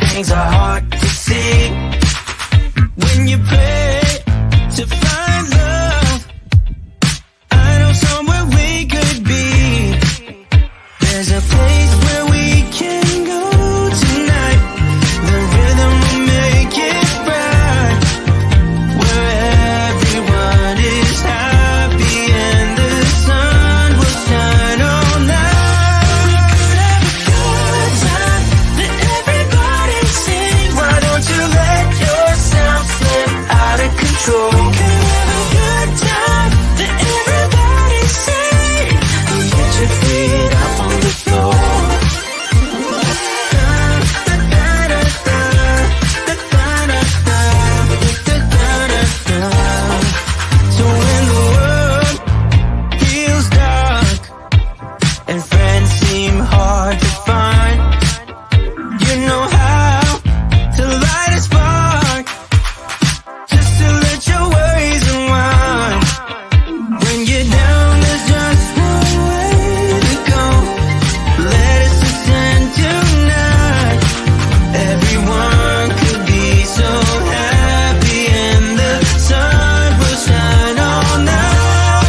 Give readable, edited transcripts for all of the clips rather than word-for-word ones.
things are hard to see. When you pray to find love, I know somewhere we could be. There's a place where we can go tonight. The rhythm will make it right, where everyone is happy and the sun will shine all night. Have a good time, let everybody sing. Why don't you let yourself slip out of control? We can have a good time, let everybody sing. Get your feet up on the floor. So when the world feels dark and friends seem hard to find, you know how to light a spark, just to let your worries unwind. When you're down, there's just one way to go. Let us ascend tonight. Everyone could be so happy and the sun will shine all night.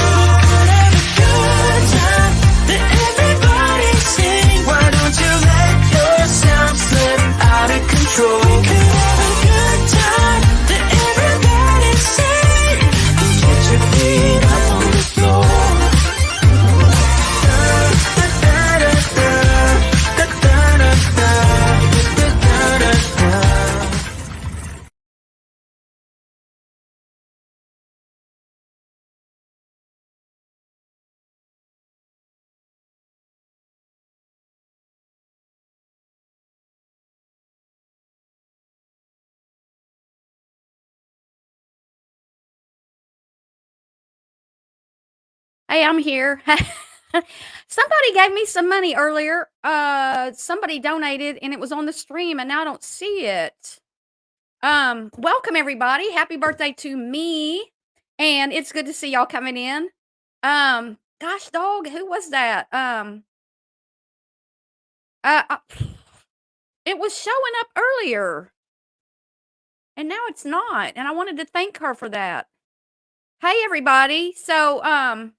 Have a good time, let everybody sing. Why don't you let yourself slip out of control? We can have a good time, let everybody sing. Get your feet up on the floor. Hey, I'm here. Somebody gave me some money earlier. Somebody donated and it was on the stream and now I don't see it. Welcome everybody. Happy birthday to me. And it's good to see y'all coming in. Gosh dog, who was that? Uh, uh, it was showing up earlier and now it's not. And I wanted to thank her for that. Hey everybody. So,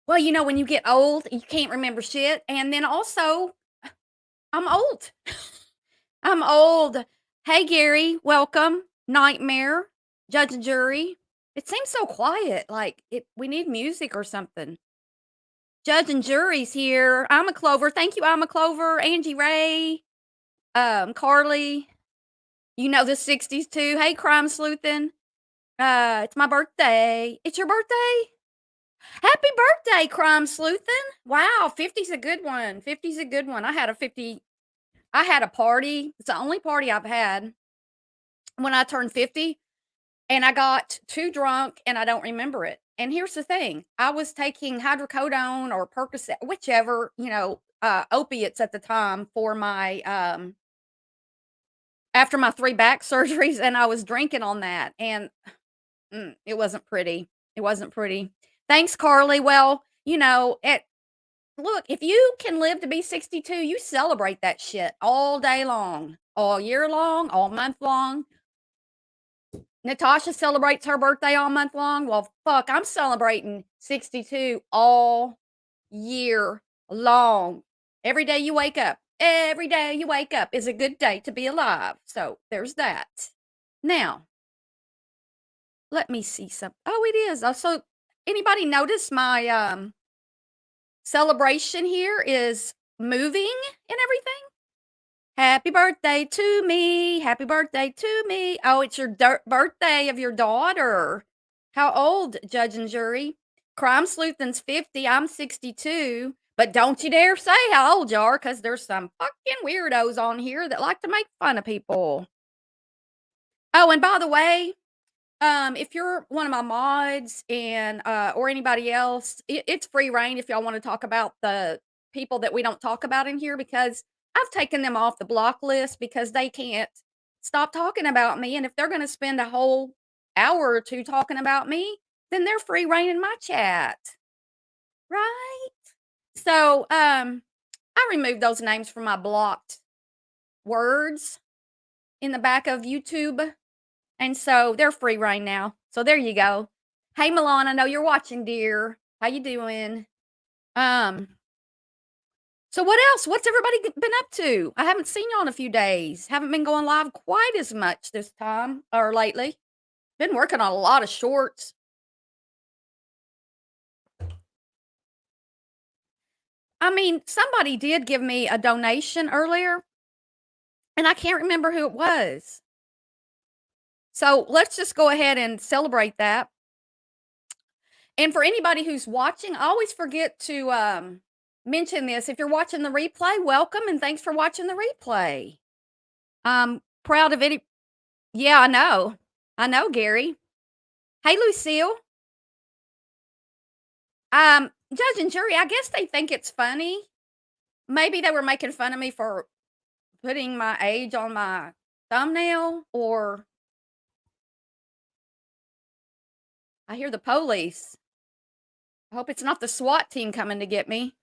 well, you know, when you get old, you can't remember shit. And then also, I'm old. I'm old. Hey, Gary, welcome. Nightmare, Judge and Jury. It seems so quiet. Like we need music or something. Judge and Jury's here. I'm a Clover. Thank you, I'm a Clover. Angie Ray, Carly. You know the 60s too. Hey, Crime Sleuthin'. It's my birthday. It's your birthday? Happy birthday, Crime Sleuthin'. Wow, 50's a good one. 50's a good one. I had a party. It's the only party I've had when I turned 50, and I got too drunk and I don't remember it. And here's the thing. I was taking hydrocodone or Percocet, whichever, opiates at the time for my after my 3 back surgeries, and I was drinking on that, and it wasn't pretty. It wasn't pretty. Thanks, Carly. Well, look, if you can live to be 62, you celebrate that shit all day long, all year long, all month long. Natasha celebrates her birthday all month long. Well, fuck, I'm celebrating 62 all year long. Every day you wake up is a good day to be alive. So there's that. Now, let me see something. Oh, it is. So anybody notice my celebration here is moving and everything? Happy birthday to me. Happy birthday to me. Oh, it's your birthday of your daughter. How old, Judge and Jury? Crime Sleuthin's 50. I'm 62. But don't you dare say how old you are, because there's some fucking weirdos on here that like to make fun of people. Oh, and by the way, if you're one of my mods and or anybody else, it's free reign if y'all want to talk about the people that we don't talk about in here, because I've taken them off the block list because they can't stop talking about me. And if they're going to spend a whole hour or two talking about me, then they're free reign in my chat. Right? So, I removed those names from my blocked words in the back of YouTube, and so they're free right now. So there you go. Hey, Milan, I know you're watching, dear. How you doing? Um, so what else? What's everybody been up to? I haven't seen y'all in a few days. Haven't been going live quite as much this time or lately. Been working on a lot of shorts. I mean, somebody did give me a donation earlier, and I can't remember who it was. So let's just go ahead and celebrate that. And for anybody who's watching, I always forget to mention this. If you're watching the replay, welcome and thanks for watching the replay. I'm proud of it. Yeah, I know. I know, Gary. Hey, Lucille. Judge and jury, I guess they think it's funny. Maybe they were making fun of me for putting my age on my thumbnail, or I hear the police. I hope it's not the SWAT team coming to get me.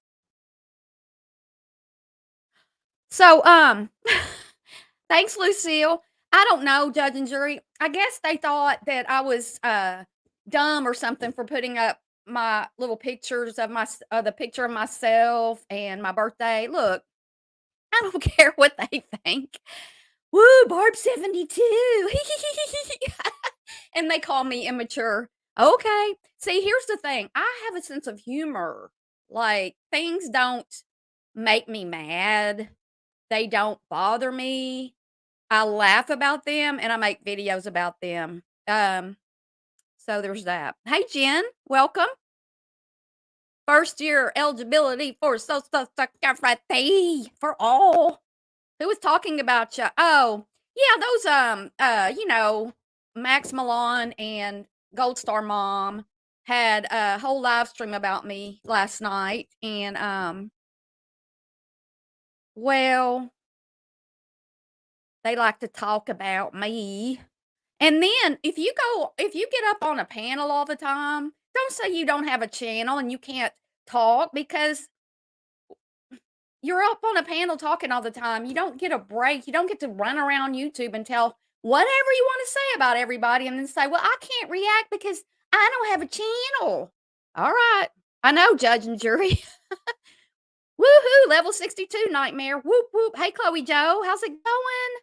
So, thanks, Lucille. I don't know, judge and jury. I guess they thought that I was dumb or something for putting up my little pictures of the picture of myself and my birthday. Look, I don't care what they think. Woo, Barb 72. And they call me immature. Okay. See, here's the thing. I have a sense of humor. Like, things don't make me mad. They don't bother me. I laugh about them and I make videos about them. So there's that. Hey, Jen, welcome. First year eligibility for Social Security for all. Who was talking about you? Oh, yeah, those Max Milan and Gold Star Mom had a whole live stream about me last night, and well, they like to talk about me. And then if you get up on a panel all the time, don't say you don't have a channel and you can't talk, because you're up on a panel talking all the time. You don't get a break. You don't get to run around YouTube and tell whatever you want to say about everybody and then say, well, I can't react because I don't have a channel. All right. I know, judge and jury. Woohoo, level 62 nightmare. Whoop, whoop. Hey, Chloe Joe, how's it going?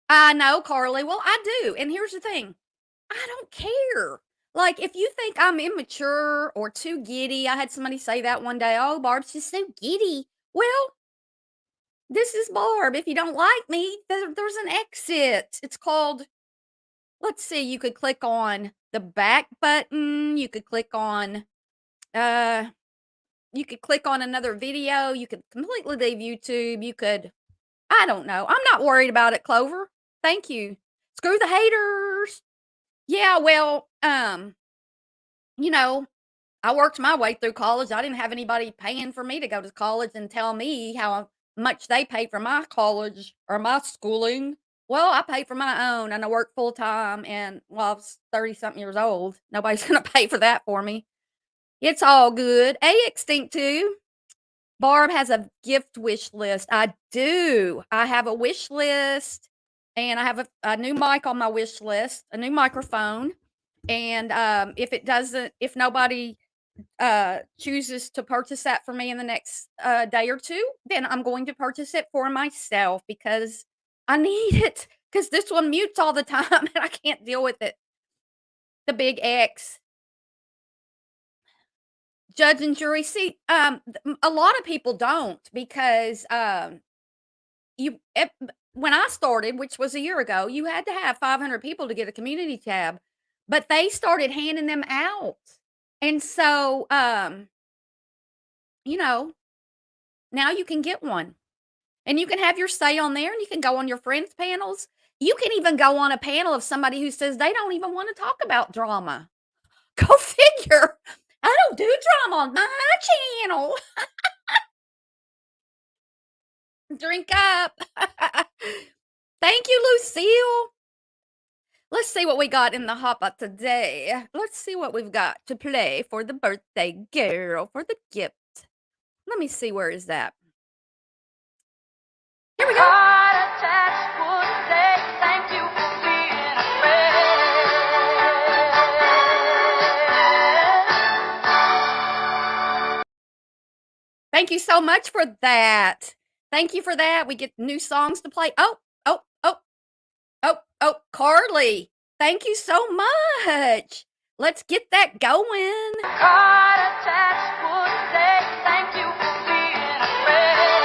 I know, Carly. Well, I do. And here's the thing, I don't care. Like, if you think I'm immature or too giddy, I had somebody say that one day. Oh, Barb's just so giddy. Well, this is Barb. If you don't like me, there's an exit. It's called, let's see, you could click on the back button. You could click on, another video. You could completely leave YouTube. You could, I don't know. I'm not worried about it, Clover. Thank you. Screw the haters. Yeah, well, I worked my way through college. I didn't have anybody paying for me to go to college and tell me how much they paid for my college or my schooling. Well, I paid for my own and I worked full time, and while I was 30 something years old, nobody's going to pay for that for me. It's all good. A extinct too. Barb has a gift wish list. I do. I have a wish list, and I have a new mic on my wish list, a new microphone. And if nobody chooses to purchase that for me in the next day or two, then I'm going to purchase it for myself because I need it. Because this one mutes all the time and I can't deal with it. The big X. Judge and jury. See, a lot of people don't, because when I started, which was a year ago, you had to have 500 people to get a community tab, but they started handing them out. And so, now you can get one, and you can have your say on there, and you can go on your friends' panels. You can even go on a panel of somebody who says they don't even want to talk about drama. Go figure. I don't do drama on my channel. Drink up. Thank you, Lucille. Let's see what we got in the hopper today. Let's see what we've got to play for the birthday girl, for the gift. Let me see, where is that? Here we go. Heart attacks would say thank you for being a friend. Thank you so much for that. Thank you for that. We get new songs to play. Oh, oh, oh, oh, oh, Carly. Thank you so much. Let's get that going. Heart attacks would say thank you for being a friend.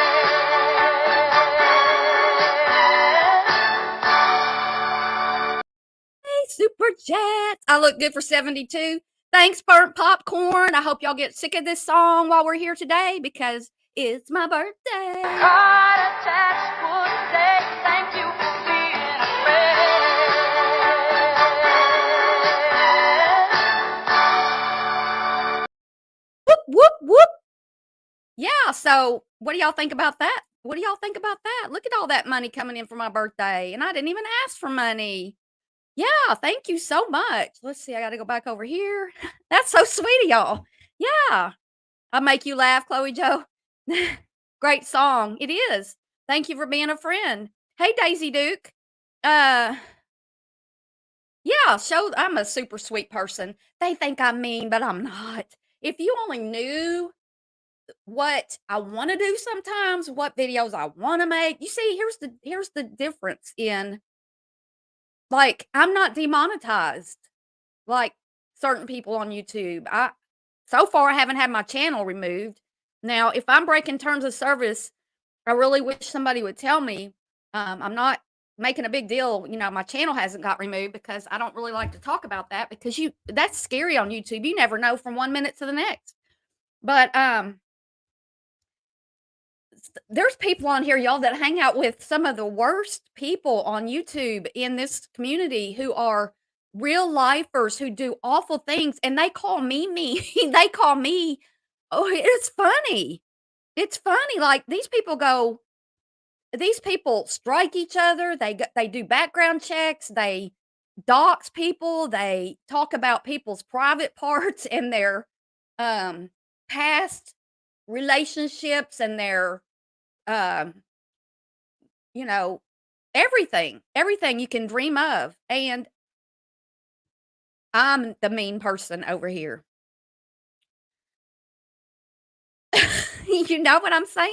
Hey, Super Jets. I look good for 72. Thanks, Burnt Popcorn. I hope y'all get sick of this song while we're here today because it's my birthday. Heart attacks would say thank you for being a friend. Whoop, whoop, whoop. Yeah, so what do y'all think about that? What do y'all think about that? Look at all that money coming in for my birthday, and I didn't even ask for money. Yeah, thank you so much. Let's see, I gotta go back over here. That's so sweet of y'all. Yeah. I make you laugh, Chloe Joe. Great song. It is. Thank you for being a friend. Hey, Daisy Duke. Uh, yeah, I'm a super sweet person. They think I'm mean, but I'm not. If you only knew what I want to do sometimes, what videos I want to make. You see, here's the difference in, like, I'm not demonetized like certain people on YouTube. I So far I haven't had my channel removed. Now, if I'm breaking terms of service, I really wish somebody would tell me. I'm not making a big deal, my channel hasn't got removed because I don't really like to talk about that because that's scary on YouTube. You never know from 1 minute to the next. But there's people on here, y'all, that hang out with some of the worst people on YouTube in this community who are real lifers who do awful things, and they call me mean. They call me, oh, it's funny. It's funny. Like these people strike each other. They do background checks. They dox people. They talk about people's private parts and their past relationships and their um, you know, everything you can dream of. And I'm the mean person over here. You know what I'm saying?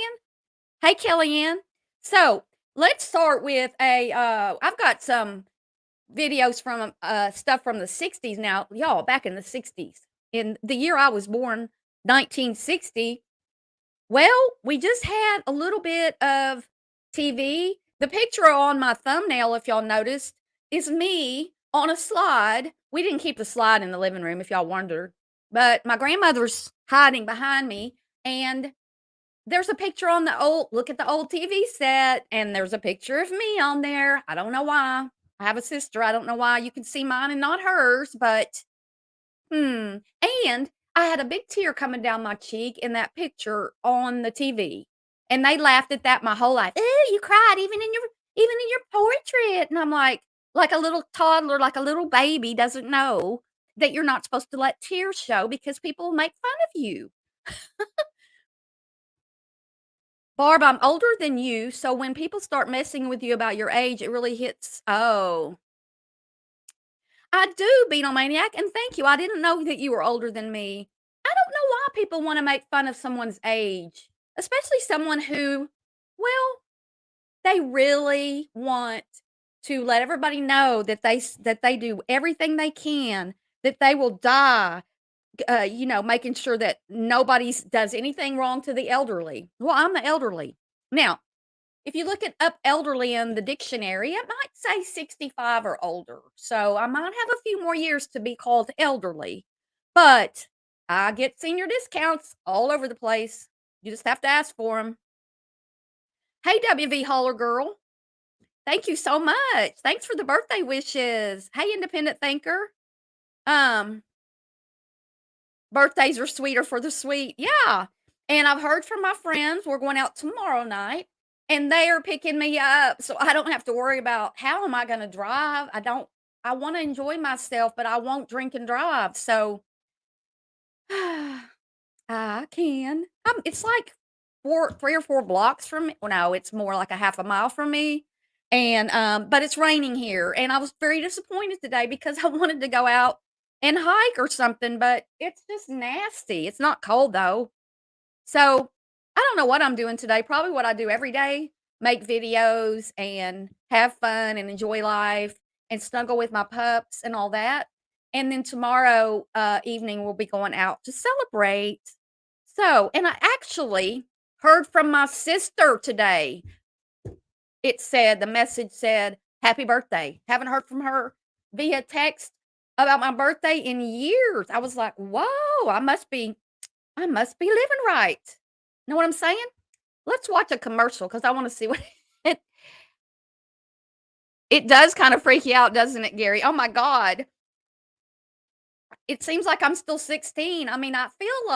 Hey, Kellyanne. So let's start with I've got some videos from stuff from the 60s now. Y'all, back in the 60s. In the year I was born, 1960. Well, we just had a little bit of TV. The picture on my thumbnail, if y'all noticed, is me on a slide. We didn't keep the slide in the living room, if y'all wondered, but my grandmother's hiding behind me, and there's a picture on look at the old TV set, and there's a picture of me on there. I don't know why. I have a sister. I don't know why you can see mine and not hers, but and I had a big tear coming down my cheek in that picture on the TV, and they laughed at that my whole life. "Ooh, you cried even in your portrait," and I'm like a little toddler, like a little baby doesn't know that you're not supposed to let tears show because people make fun of you. Barb, I'm older than you, so when people start messing with you about your age, it really hits. Oh, I do, Beatlemaniac, and thank you. I didn't know that you were older than me. I don't know why people want to make fun of someone's age, especially someone who, well, they really want to let everybody know that they do everything they can, that they will die, making sure that nobody does anything wrong to the elderly. Well, I'm the elderly. Now, if you look it up elderly in the dictionary, it might say 65 or older. So I might have a few more years to be called elderly. But I get senior discounts all over the place. You just have to ask for them. Hey, WV Holler Girl. Thank you so much. Thanks for the birthday wishes. Hey, independent thinker. Um, Birthdays are sweeter for the sweet. Yeah. And I've heard from my friends, we're going out tomorrow night, and they are picking me up so I don't have to worry about how am I going to drive. I want to enjoy myself, but I won't drink and drive. So I can. It's like 3 or 4 blocks from me. Well, no, it's more like a half a mile from me, and, but it's raining here, and I was very disappointed today because I wanted to go out and hike or something, but it's just nasty. It's not cold, though. So, I don't know what I'm doing today, probably what I do every day, make videos and have fun and enjoy life and snuggle with my pups and all that, and then tomorrow, evening, we'll be going out to celebrate. So and I actually heard from my sister today. The message said, "Happy birthday." Haven't heard from her via text about my birthday in years. I was like, "Whoa, I must be living right." Know what I'm saying? Let's watch a commercial because I wanna see what it it does kinda freak you out, doesn't it, Gary? Oh my god. It seems like I'm still 16. I mean, I felt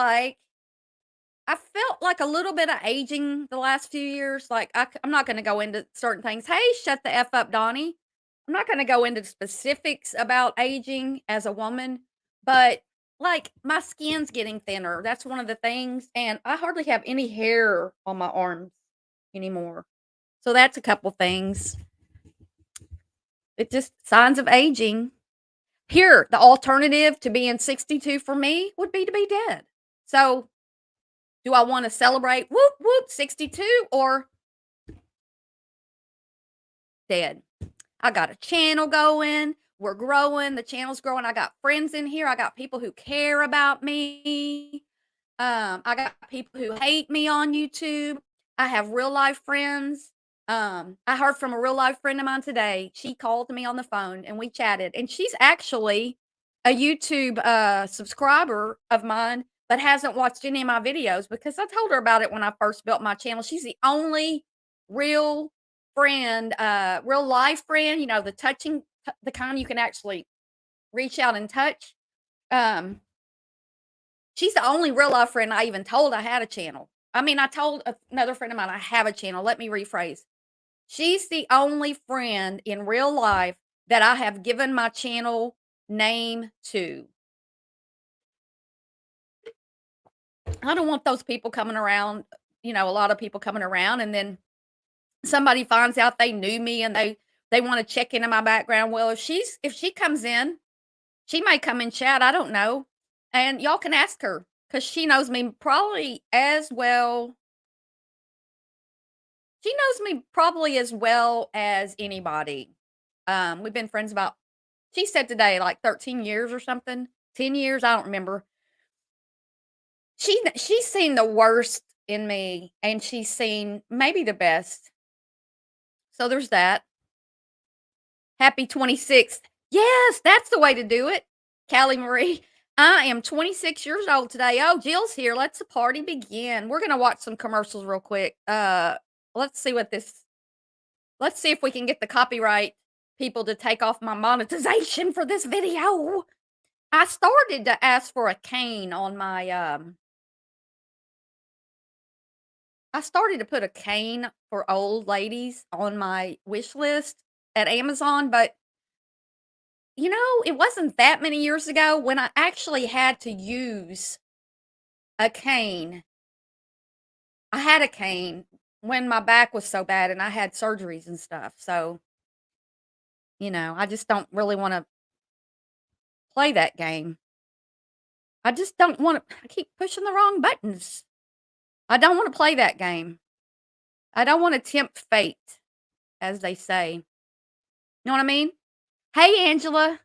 like a little bit of aging the last few years. Like, I'm not gonna go into certain things. Hey, shut the F up, Donnie. I'm not gonna go into specifics about aging as a woman, but, like, my skin's getting thinner. That's one of the things, and I hardly have any hair on my arms anymore. So that's a couple things. It just signs of aging. Here, the alternative to being 62 for me would be to be dead. So, do I wanna celebrate, "Whoop, whoop, 62," or dead? I got a channel going, we're growing, the channel's growing, I got friends in here, I got people who care about me, I got people who hate me on YouTube, I have real life friends, I heard from a real life friend of mine today, she called me on the phone and we chatted, and she's actually a YouTube, subscriber of mine, but hasn't watched any of my videos because I told her about it when I first built my channel. She's the only real friend, real life friend, the touching the kind you can actually reach out and touch. Um, she's the only real life friend I even told I had a channel. I mean, I told another friend of mine I have a channel. Let me rephrase. She's the only friend in real life that I have given my channel name to. I don't want those people coming around, a lot of people coming around and then somebody finds out they knew me and they want to check into my background. Well, if she comes in, she may come in chat, I don't know. And y'all can ask her cuz she knows me probably as well. She knows me probably as well as anybody. We've been friends about she said today like 13 years or something, 10 years, I don't remember. She's seen the worst in me and she's seen maybe the best. So there's that. Happy 26th. Yes, that's the way to do it. Callie Marie. I am 26 years old today. Oh, Jill's here. Let's the party begin. We're gonna watch some commercials real quick. Let's see let's see if we can get the copyright people to take off my monetization for this video. I started to ask for a cane on my I started to put a cane for old ladies on my wish list at Amazon, but it wasn't that many years ago when I actually had to use a cane. I had a cane when my back was so bad and I had surgeries and stuff. So, I just don't really want to play that game. I just don't want to, I keep pushing the wrong buttons. I don't want to play that game. I don't want to tempt fate, as they say. You know what I mean? Hey, Angela.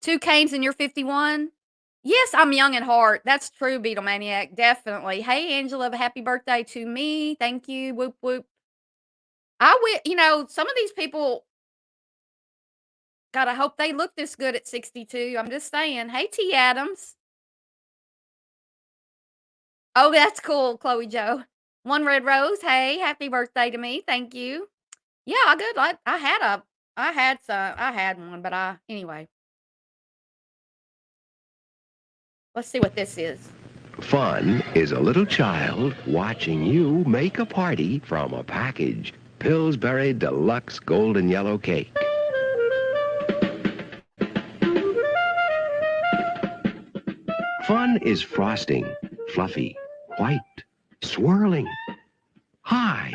2 canes and you're 51? Yes, I'm young at heart. That's true, Beatlemaniac. Definitely. Hey, Angela, happy birthday to me. Thank you. Whoop, whoop. Some of these people, God, I hope they look this good at 62. I'm just saying. Hey, T. Adams. Oh, that's cool, Chloe Joe. One Red Rose. Hey, happy birthday to me. Thank you. Yeah, good. I had one, but anyway. Let's see what this is. Fun is a little child watching you make a party from a package. Pillsbury Deluxe Golden Yellow Cake. Fun is frosting, fluffy, white, swirling, high.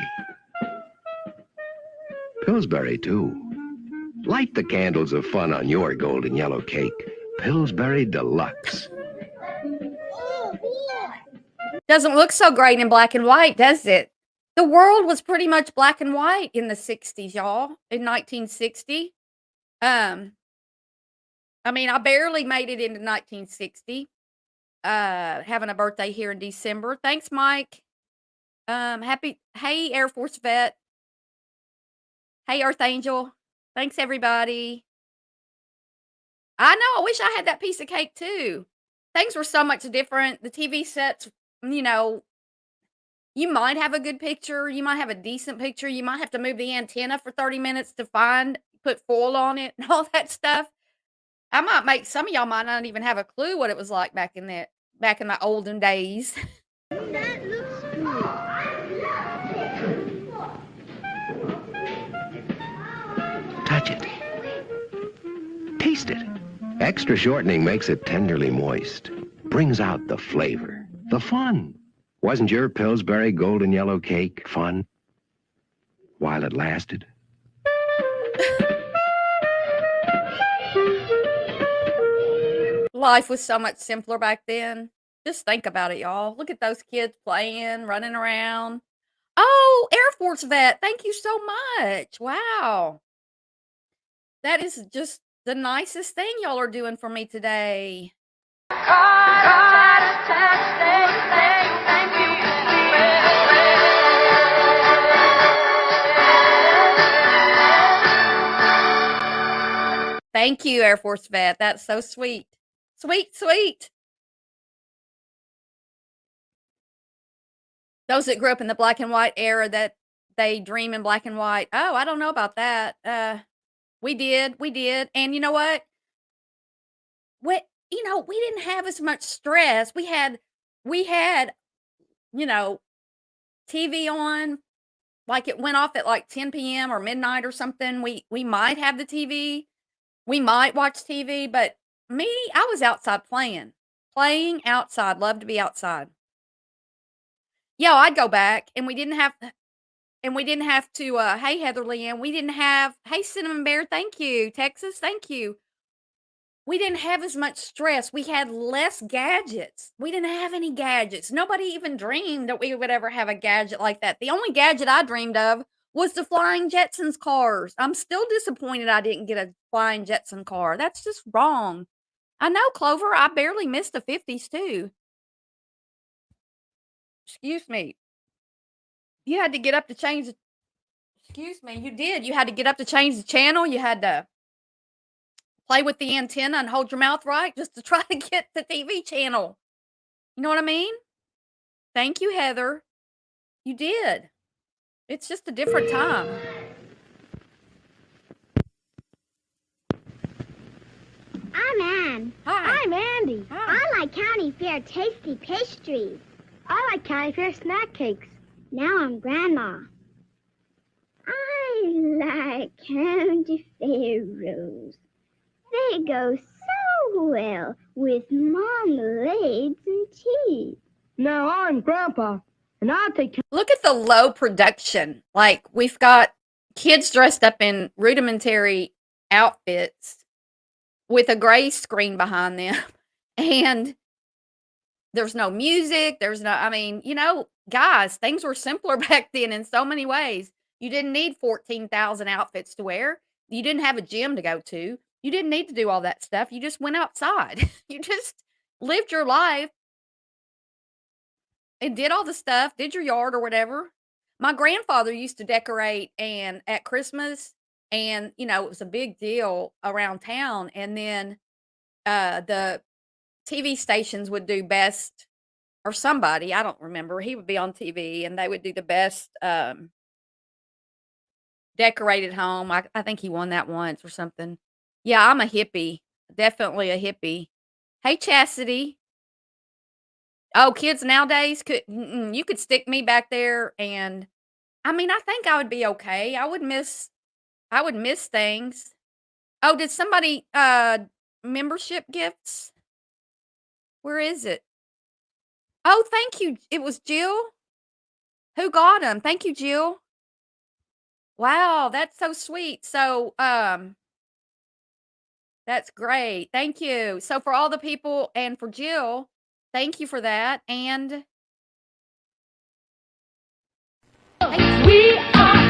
Pillsbury, too. Light the candles of fun on your golden yellow cake. Pillsbury Deluxe. Doesn't look so great in black and white, does it? The world was pretty much black and white in the 60s, y'all, in 1960. I mean, I barely made it into 1960. Having a birthday here in December. Thanks, Mike. Hey, Air Force vet. Hey, Earth Angel. Thanks, everybody. I know, I wish I had that piece of cake too. Things were so much different. The TV sets, you know, you might have a good picture, you might have a decent picture, you might have to move the antenna for 30 minutes to put foil on it and all that stuff. I might make some of y'all might not even have a clue what it was like back in the olden days. That looks good. Touch it. Taste it. Extra shortening makes it tenderly moist. Brings out the flavor, the fun. Wasn't your Pillsbury golden yellow cake fun while it lasted? Life was so much simpler back then. Just think about it, y'all. Look at those kids playing, running around. Oh, Air Force vet, thank you so much. Wow. That is just the nicest thing y'all are doing for me today. Thank you, Air Force vet. That's so sweet. Sweet, sweet. Those that grew up in the black and white era that they dream in black and white. Oh, I don't know about that. We did. And you know what? We didn't have as much stress. We had, you know, TV on, like it went off at like 10 p.m. or midnight or something. We might have the TV. We might watch TV, but me, I was outside playing outside. Love to be outside. Yeah, I'd go back, and we didn't have to. Hey, Heather Leanne, we didn't have. Hey, Cinnamon Bear, thank you. Texas, thank you. We didn't have as much stress. We had less gadgets. We didn't have any gadgets. Nobody even dreamed that we would ever have a gadget like that. The only gadget I dreamed of was the Flying Jetsons cars. I'm still disappointed I didn't get a Flying Jetson car. That's just wrong. I know, Clover, I barely missed the 50s too. Excuse me. You had to get up to change the excuse me, you did. You had to get up to change the channel. You had to play with the antenna and hold your mouth right just to try to get the TV channel. You know what I mean? Thank you, Heather. You did. It's just a different time. I'm Ann. Hi. I'm Andy. Hi. I like County Fair tasty pastries. I like County Fair snack cakes. Now I'm Grandma. I like County Fair rolls. They go so well with marmalades and tea. Now I'm Grandpa, and I'll take Look at the low production. Like, we've got kids dressed up in rudimentary outfits with a gray screen behind them. And there's no music. Guys, things were simpler back then in so many ways. You didn't need 14,000 outfits to wear. You didn't have a gym to go to. You didn't need to do all that stuff. You just went outside. You just lived your life and did all the stuff, did your yard or whatever. My grandfather used to decorate and at Christmas, and it was a big deal around town. And then the TV stations would do best, or somebody, I don't remember. He would be on TV and they would do the best decorated home. I think he won that once or something. Yeah, I'm a hippie. Definitely a hippie. Hey, Chastity. Oh, kids nowadays you could stick me back there, and I think I would be okay. I would miss things. Oh, did somebody membership gifts? Where is it? Oh, thank you. It was Jill. Who got them? Thank you, Jill. Wow, that's so sweet. So, that's great. Thank you. So for all the people and for Jill, thank you for that. And We are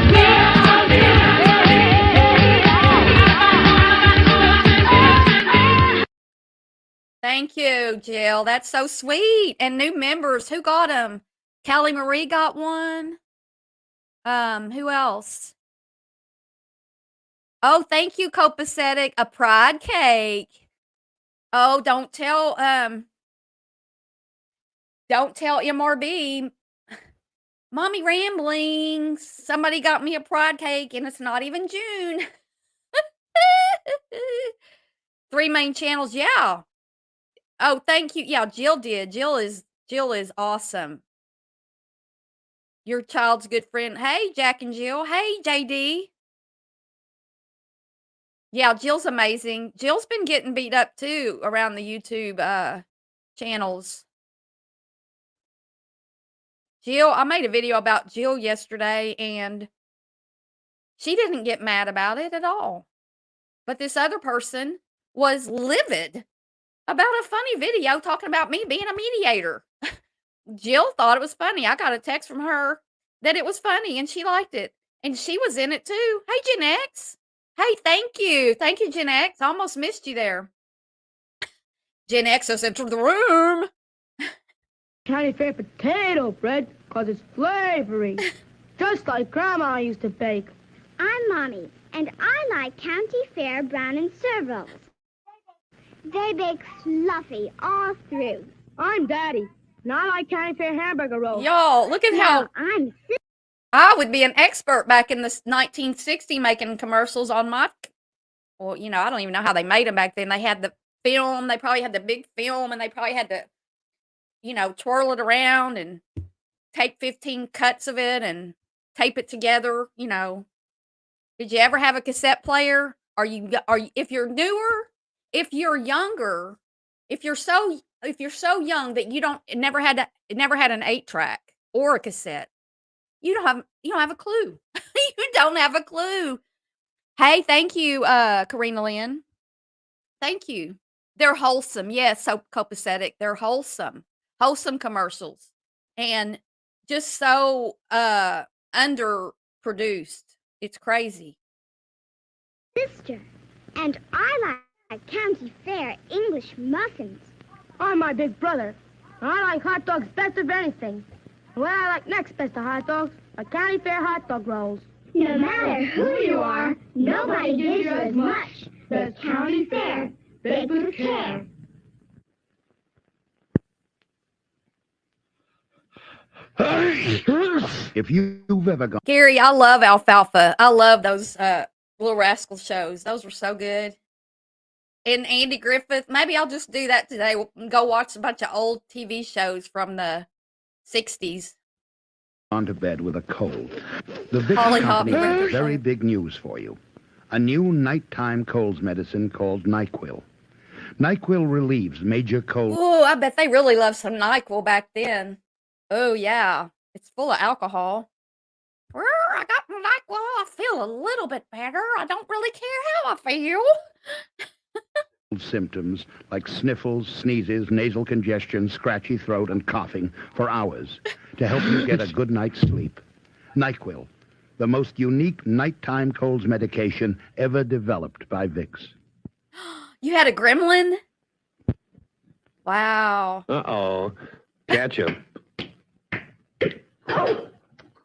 thank you, Jill. That's so sweet. And new members, who got them? Callie Marie got one. Who else? Oh, thank you, Copacetic. A pride cake. Oh, don't tell MRB. Mommy ramblings. Somebody got me a pride cake and it's not even June. 3 main channels, yeah. Oh, thank you. Yeah, Jill did. Jill is awesome. Your child's good friend. Hey, Jack and Jill. Hey, JD. Yeah, Jill's amazing. Jill's been getting beat up too around the YouTube channels. Jill, I made a video about Jill yesterday and she didn't get mad about it at all. But this other person was livid about a funny video talking about me being a mediator. Jill thought it was funny. I got a text from her that it was funny and she liked it. And she was in it too. Hey, Gen X. Hey, thank you. Thank you, Gen X. I almost missed you there. Gen X has entered the room. county fair potato bread because it's flavory. Just like Grandma used to bake. I'm Mommy, and I like County Fair brown and serve rolls. They bake fluffy all through. I'm Daddy, and I like county fair hamburger rolls. Y'all, look at how Now I'm I would be an expert back in the 1960 making commercials on my. Well, you know, I don't even know how they made them back then. They had the film. They probably had the big film, and they probably had to, you know, twirl it around and take 15 cuts of it and tape it together. You know, did you ever have a cassette player? Are you? If you're newer, if you're younger, if you're so young that you don't never had an 8-track or a cassette, you don't have a clue. You don't have a clue. Hey, thank you, Karina Lynn. Thank you. They're wholesome. Yes, so copacetic. They're wholesome. Wholesome commercials. And just so underproduced. It's crazy. sister, and I like County Fair English muffins. I'm my big brother, and I like hot dogs best of anything. And what I like next best of hot dogs are county fair hot dog rolls. No matter who you are, nobody gives you as much. The County Fair, baked with care. If you've ever gone Gary, I love Alfalfa. I love those Little Rascal shows. Those were so good. And Andy Griffith, maybe I'll just do that today. We'll go watch a bunch of old TV shows from the 60s. to bed with a cold, the Vicks Holly Company Hoppy. has very big news for you. A new nighttime colds medicine called NyQuil. NyQuil relieves major cold Oh, I bet they really loved some NyQuil back then. Oh, yeah. It's full of alcohol. I got my NyQuil. I feel a little bit better. I don't really care how I feel. symptoms like sniffles, sneezes, nasal congestion, scratchy throat, and coughing for hours to help you get a good night's sleep. NyQuil, the most unique nighttime colds medication ever developed by Vicks. You had a gremlin? Wow. Uh-oh. Catch him.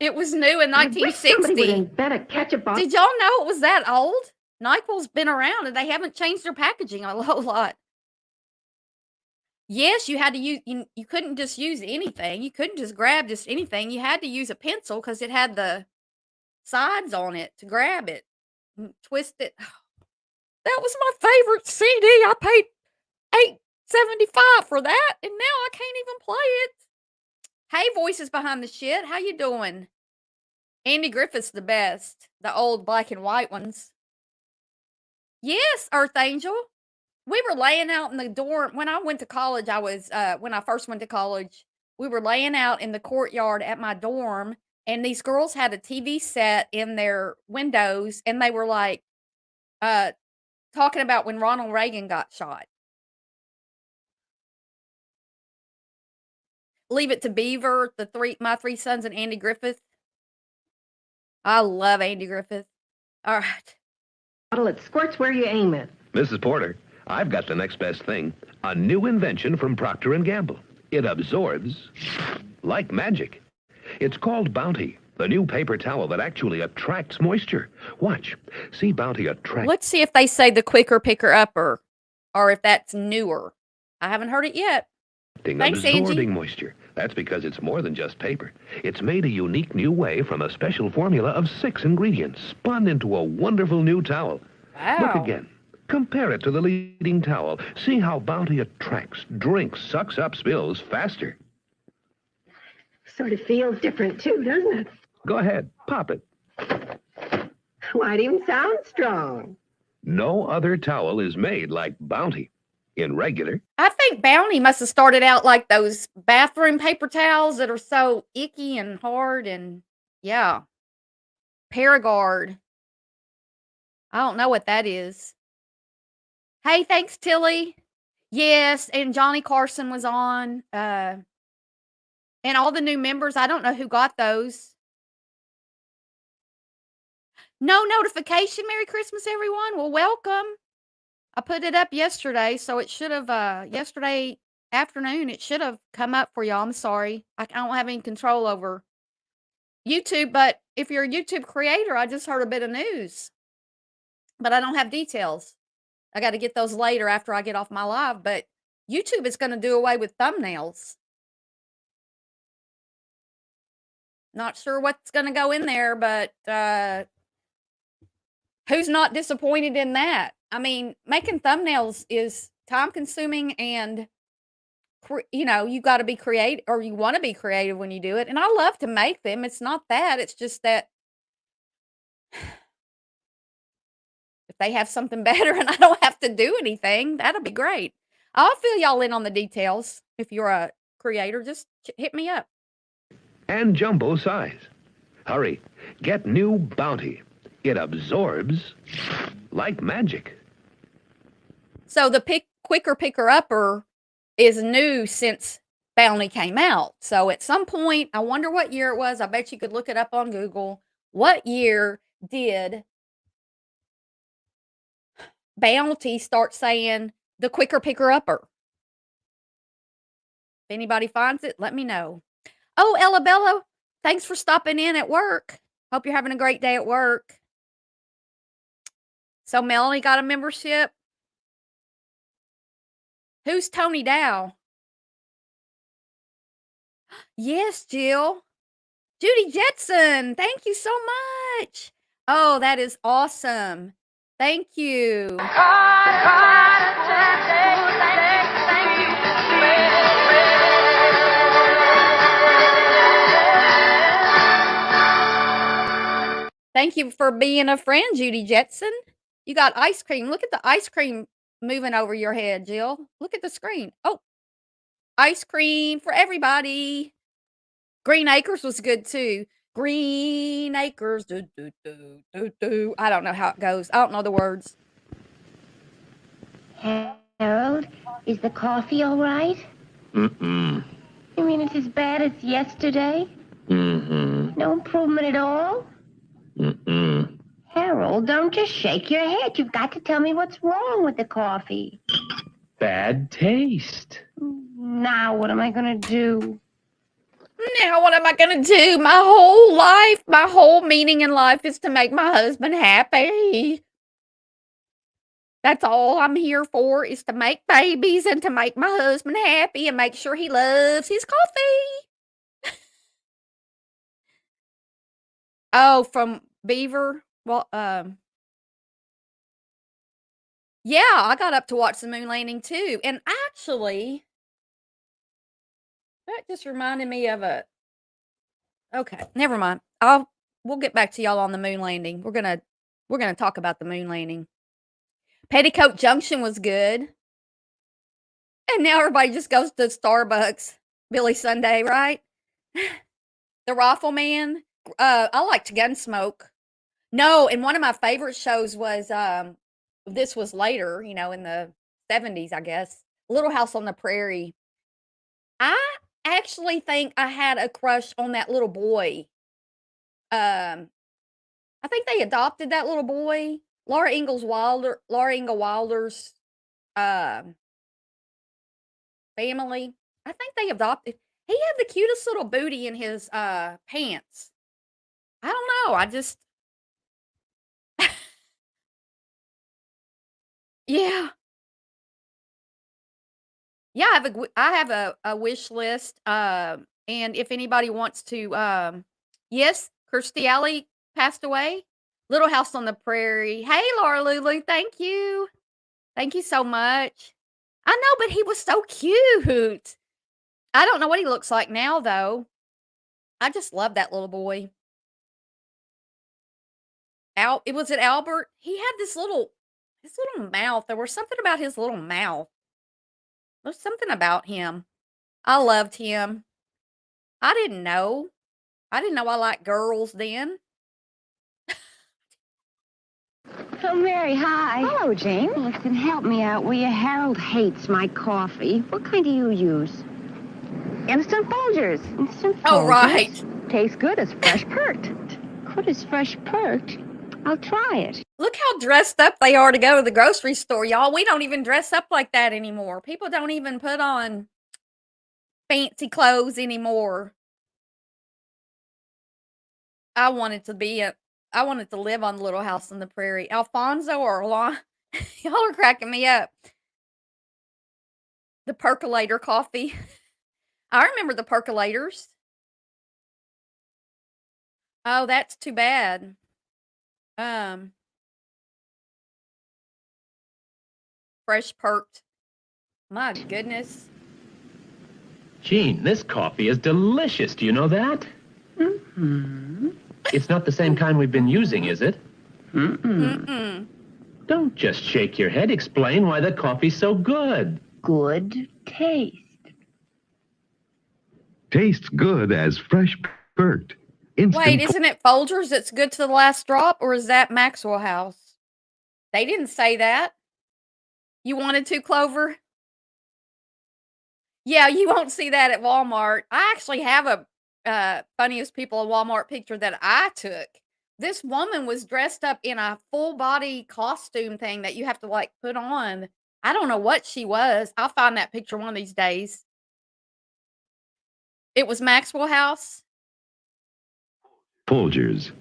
It was new in 1960. better catch a box. Did y'all know it was that old? NyQuil's been around and they haven't changed their packaging a whole lot. Yes, you had to use, you couldn't just use anything. You couldn't just grab just anything. You had to use a pencil because it had the sides on it to grab it and twist it. That was my favorite CD. I paid $8.75 for that, and now I can't even play it. Hey, voices behind the shit. How you doing? Andy Griffith's the best. The old black and white ones. Yes, Earth Angel. We were laying out in the dorm when I went to college. When I first went to college, we were laying out in the courtyard at my dorm, and these girls had a TV set in their windows, and they were like, uh, talking about when Ronald Reagan got shot. Leave It to Beaver, My Three Sons, and Andy Griffith. I love Andy Griffith. All right. Bottle, it squirts where you aim it. Mrs. Porter, I've got the next best thing. A new invention from Procter & Gamble. It absorbs like magic. It's called Bounty, the new paper towel that actually attracts moisture. Watch. See Bounty attract. Let's see if they say the quicker picker upper or if that's newer. I haven't heard it yet. Thanks, Angie. Absorbing moisture. That's because it's more than just paper. It's made a unique new way from a special formula of 6 ingredients, spun into a wonderful new towel. Wow. Look again. Compare it to the leading towel. See how Bounty attracts, drinks, sucks up spills faster. Sort of feels different, too, doesn't it? Go ahead, pop it. Why, it even sounds strong. No other towel is made like Bounty. In regular, I think Bounty must have started out like those bathroom paper towels that are so icky and hard and yeah. Paragard. I don't know what that is. Hey, thanks, Tilly. Yes, and Johnny Carson was on. And all the new members, I don't know who got those. No notification. Merry Christmas, everyone. Well, welcome. I put it up yesterday, so it should have, yesterday afternoon, it should have come up for y'all. I'm sorry. I don't have any control over YouTube, but if you're a YouTube creator, I just heard a bit of news. But I don't have details. I got to get those later after I get off my live, but YouTube is going to do away with thumbnails. Not sure what's going to go in there, but who's not disappointed in that? I mean, making thumbnails is time consuming and, you know, you got to be creative or you want to be creative when you do it. And I love to make them. It's not that. It's just that if they have something better and I don't have to do anything, that'll be great. I'll fill y'all in on the details. If you're a creator, just hit me up. and jumbo size. Hurry, get new Bounty. It absorbs like magic. So the quicker picker upper is new since Bounty came out. So at some point, I wonder what year it was. I bet you could look it up on Google. What year did Bounty start saying the quicker picker upper? If anybody finds it, let me know. Oh, Ella Bella, thanks for stopping in at work. Hope you're having a great day at work. So Melanie got a membership. Who's Tony Dow? Yes, Jill. Judy Jetson, thank you so much. Oh, that is awesome. Thank you. Thank you for being a friend, Judy Jetson. You got ice cream. Look at the ice cream moving over your head, Jill. Look at the screen. Oh, ice cream for everybody. Green Acres was good too. Green Acres. Do, do, do, do, do. I don't know how it goes. I don't know the words. Harold, is the coffee all right? Mm-mm. You mean it's as bad as yesterday? Mm-hmm. No improvement at all? Mm-mm. Harold, don't just shake your head. You've got to tell me what's wrong with the coffee. Bad taste. Now what am I going to do? Now what am I going to do? My whole life, my whole meaning in life is to make my husband happy. That's all I'm here for, is to make babies and to make my husband happy and make sure he loves his coffee. Oh, from Beaver? Well, yeah, I got up to watch the moon landing too. And actually, that just reminded me of a, okay, never mind. We'll get back to y'all on the moon landing. We're gonna talk about the moon landing. Petticoat Junction was good. And now everybody just goes to Starbucks. Billy Sunday, right? The Rifleman. I liked Gunsmoke. No, and one of my favorite shows was this was later, in the 70s, I guess. Little House on the Prairie. I actually think I had a crush on that little boy. I think they adopted that little boy. Laura Ingalls Wilder's family. I think they adopted. He had the cutest little booty in his pants. I don't know. I just yeah. Yeah, I have a wish list. And if anybody wants to yes, Kirstie Alley passed away. Little House on the Prairie. Hey, Laura Lulu, thank you. Thank you so much. I know, but he was so cute. I don't know what he looks like now, though. I just love that little boy. Was it Albert? He had his little mouth. There was something about his little mouth. There's something about him. I loved him. I didn't know. I didn't know I liked girls then. Oh, Mary, hi. Hello, Jane. Listen, help me out, will you? Harold hates my coffee. What kind do you use? Instant Folgers. Instant Folgers? Oh, right. Tastes good as fresh perked. Good as fresh perked? I'll try it. Look how dressed up they are to go to the grocery store, y'all. We don't even dress up like that anymore. People don't even put on fancy clothes anymore. I wanted to live on Little House on the Prairie. Alfonso or Alon, y'all are cracking me up. The percolator coffee. I remember the percolators. Oh, that's too bad. Fresh perked. My goodness. Gene, this coffee is delicious. Do you know that? Mm-hmm. It's not the same kind we've been using, is it? Mm-mm. Don't just shake your head. Explain why the coffee's so good. Good taste. Tastes good as fresh perked. Instant Wait, isn't it Folgers that's good to the last drop, or is that Maxwell House? They didn't say that. You wanted to, Clover? Yeah, you won't see that at Walmart. I actually have a funniest people at Walmart picture that I took. This woman was dressed up in a full body costume thing that you have to like put on. I don't know what she was. I'll find that picture one of these days. It was Maxwell House. Folgers.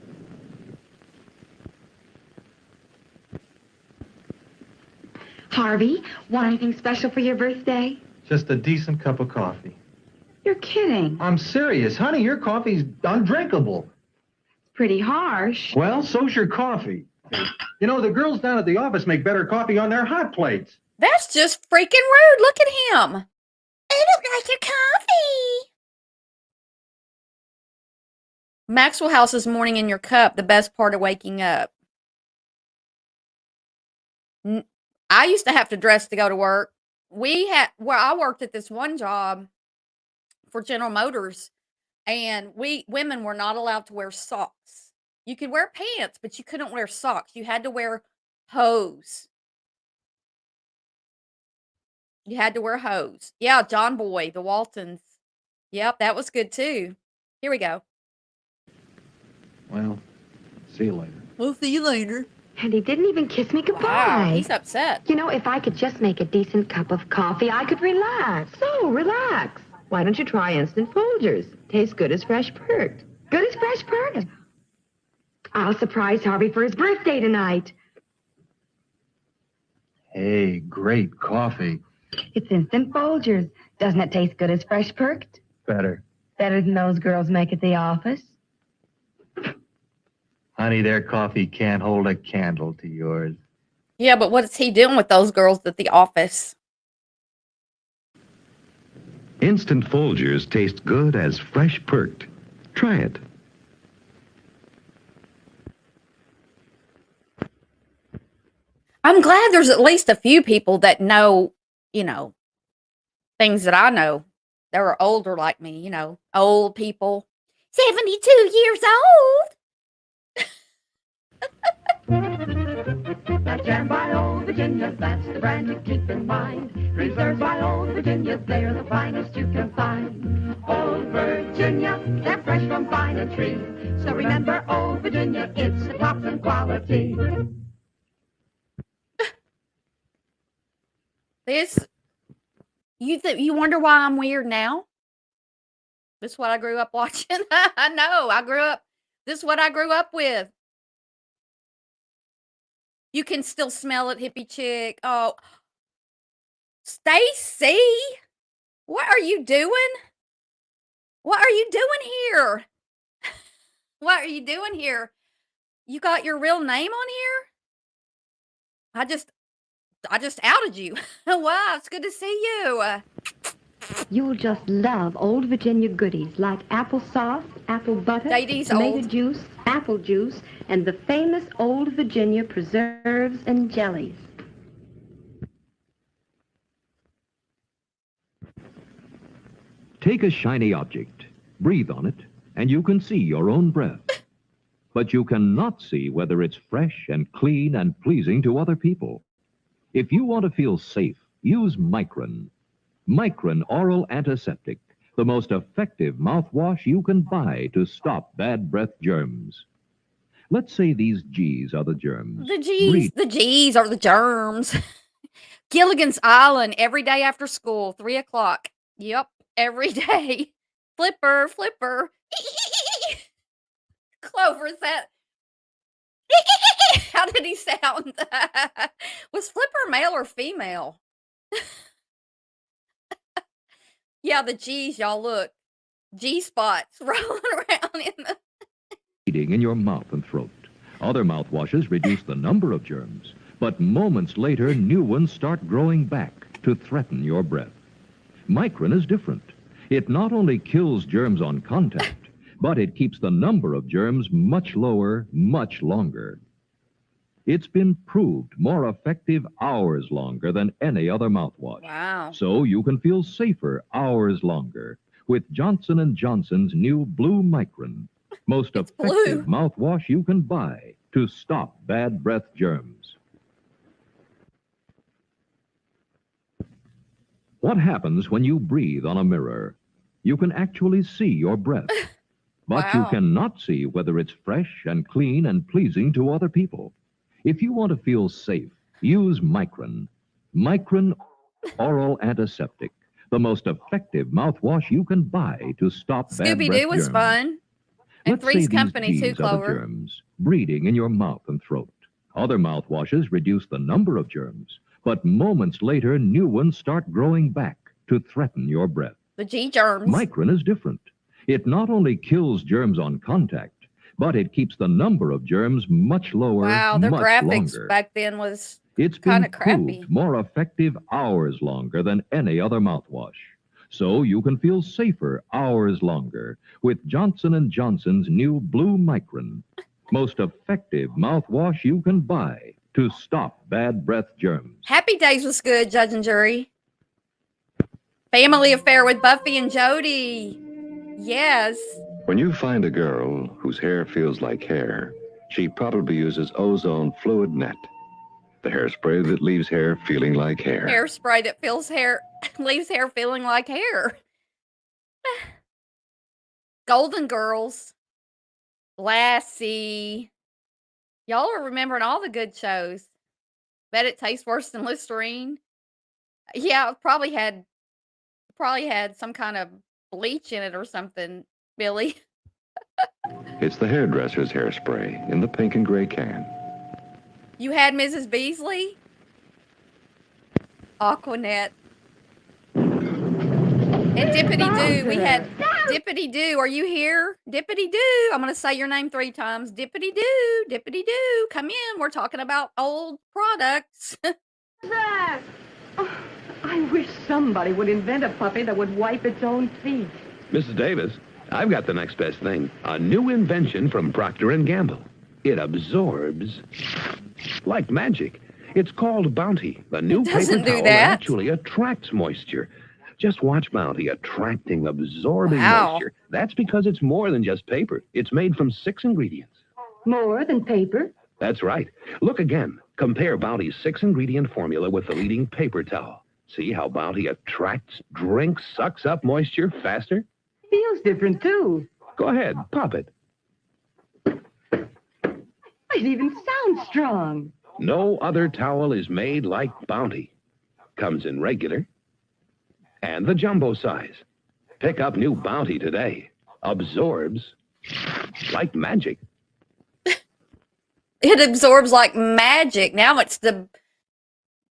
Harvey, want anything special for your birthday? Just a decent cup of coffee. You're kidding. I'm serious. Honey, your coffee's undrinkable. Pretty harsh. Well, so's your coffee. You know, the girls down at the office make better coffee on their hot plates. That's just freaking rude. Look at him. I don't like your coffee. Maxwell House's Morning in Your Cup, the best part of waking up. I used to have to dress to go to work. Where I worked at this one job for General Motors, and women were not allowed to wear socks. You could wear pants, but you couldn't wear socks. You had to wear hose. You had to wear hose. Yeah, John Boy, the Waltons. Yep, that was good too. Here we go. Well, see you later. We'll see you later. And he didn't even kiss me goodbye. Wow, he's upset. You know, if I could just make a decent cup of coffee, I could relax. So, relax. Why don't you try Instant Folgers? Tastes good as fresh perked. Good as fresh perked. I'll surprise Harvey for his birthday tonight. Hey, great coffee. It's Instant Folgers. Doesn't it taste good as fresh perked? Better. Better than those girls make at the office? Honey, their coffee can't hold a candle to yours. Yeah, but what is he doing with those girls at the office? Instant Folgers taste good as fresh perked. Try it. I'm glad there's at least a few people that know, things that I know that are older like me, you know, old people. 72 years old. That jam by Old Virginia, that's the brand to keep in mind. Preserves by Old Virginia, they're the finest you can find. Old Virginia, they're fresh from vine and tree. So remember, Old Virginia, it's the top in quality. You wonder why I'm weird now? This is what I grew up watching. I know. This is what I grew up with. You can still smell it, hippie chick. Oh, Stacy, what are you doing? What are you doing here? What are you doing here? You got your real name on here? I just outed you. Wow, it's good to see you. You'll just love Old Virginia goodies like applesauce, apple butter, Ladies, tomato old. juice, apple juice, and the famous Old Virginia preserves and jellies. Take a shiny object, breathe on it, and you can see your own breath. But you cannot see whether it's fresh and clean and pleasing to other people. If you want to feel safe, use Micron. Micron Oral Antiseptic, the most effective mouthwash you can buy to stop bad breath germs. Let's say these G's are the germs. The G's are the germs. Gilligan's Island every day after school, 3 o'clock. Yep, every day. Flipper. Clover, is that? How did he sound? Was Flipper male or female? Yeah, the G's, y'all look. G-spots rolling around in the... Bleeding in your mouth and throat. Other mouthwashes reduce the number of germs, but moments later, new ones start growing back to threaten your breath. Micron is different. It not only kills germs on contact, but it keeps the number of germs much lower, much longer. It's been proved more effective hours longer than any other mouthwash. Wow. So you can feel safer hours longer with Johnson & Johnson's new Blue Micron, most effective mouthwash you can buy to stop bad breath germs. What happens when you breathe on a mirror? You can actually see your breath, but you cannot see whether it's fresh and clean and pleasing to other people. If you want to feel safe, use Micron. Micron Oral Antiseptic, the most effective mouthwash you can buy to stop bad breath germs. Scooby-Doo was fun. And Let's say Three's these Company, too, G's are the Clover. germs breeding in your mouth and throat. Other mouthwashes reduce the number of germs, but moments later, new ones start growing back to threaten your breath. The G-germs. Micron is different. It not only kills germs on contact, but it keeps the number of germs much lower, Wow, their much graphics longer. back then was It's kind been of crappy. proved more effective hours longer than any other mouthwash. So you can feel safer hours longer with Johnson & Johnson's new Blue Micron, most effective mouthwash you can buy to stop bad breath germs. Happy Days was good, Judge and Jury. Family Affair with Buffy and Jody. Yes. When you find a girl whose hair feels like hair, she probably uses Ozone Fluid Net, the hairspray that leaves hair feeling like hair. Hairspray that leaves hair feeling like hair. Golden Girls. Lassie. Y'all are remembering all the good shows. Bet it tastes worse than Listerine. Yeah, it probably had some kind of bleach in it or something, Billy. It's the hairdresser's hairspray in the pink and gray can. You had Mrs. Beasley? Aquanet. And Dippity-Doo. We had Dippity-Doo. Are you here? Dippity-Doo. I'm going to say your name 3 times. Dippity-Doo. Dippity-Doo. Come in. We're talking about old products. Zach! Oh, I wish somebody would invent a puppy that would wipe its own feet. Mrs. Davis, I've got the next best thing. A new invention from Procter & Gamble. It absorbs like magic. It's called Bounty. The new paper doesn't do towel that. actually attracts moisture. Just watch Bounty attracting, absorbing Wow. moisture. That's because it's more than just paper. It's made from 6 ingredients. More than paper? That's right. Look again. Compare Bounty's 6-ingredient formula with the leading paper towel. See how Bounty attracts, drinks, sucks up moisture faster? Feels different, too. Go ahead, pop it. It even sounds strong. No other towel is made like Bounty. Comes in regular and the jumbo size. Pick up new Bounty today. Absorbs like magic. It absorbs like magic. Now it's the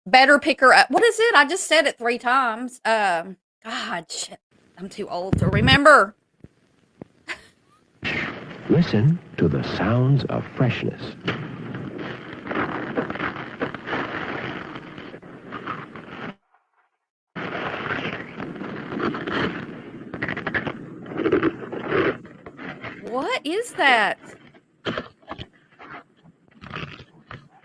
better picker up. What is it? I just said it 3 times. God, shit. I'm too old to remember. Listen to the sounds of freshness. What is that?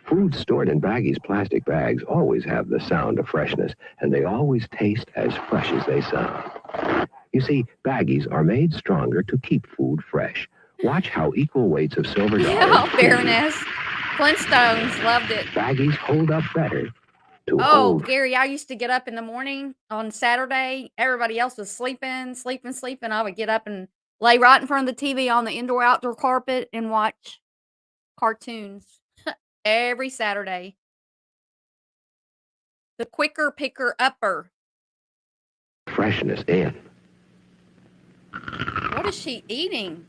Food stored in Baggy's plastic bags always have the sound of freshness, and they always taste as fresh as they sound. You see, Baggies are made stronger to keep food fresh. Watch how equal weights of silver dollars... Yeah, fairness. Flintstones loved it. Baggies hold up better to Oh, hold... Gary, I used to get up in the morning on Saturday. Everybody else was sleeping. I would get up and lay right in front of the TV on the indoor-outdoor carpet and watch cartoons every Saturday. The quicker picker upper. Freshness in. What is she eating?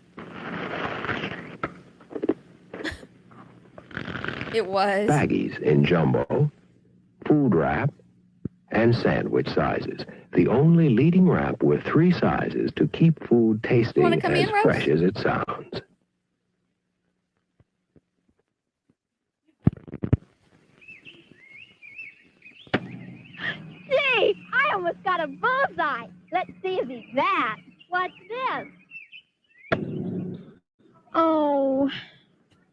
It was. Baggies in jumbo, food wrap, and sandwich sizes. The only leading wrap with 3 sizes to keep food tasting Wanna come as in, Rose? fresh as it sounds. Gee, I almost got a bullseye. Let's see if he's that. What's this? Oh,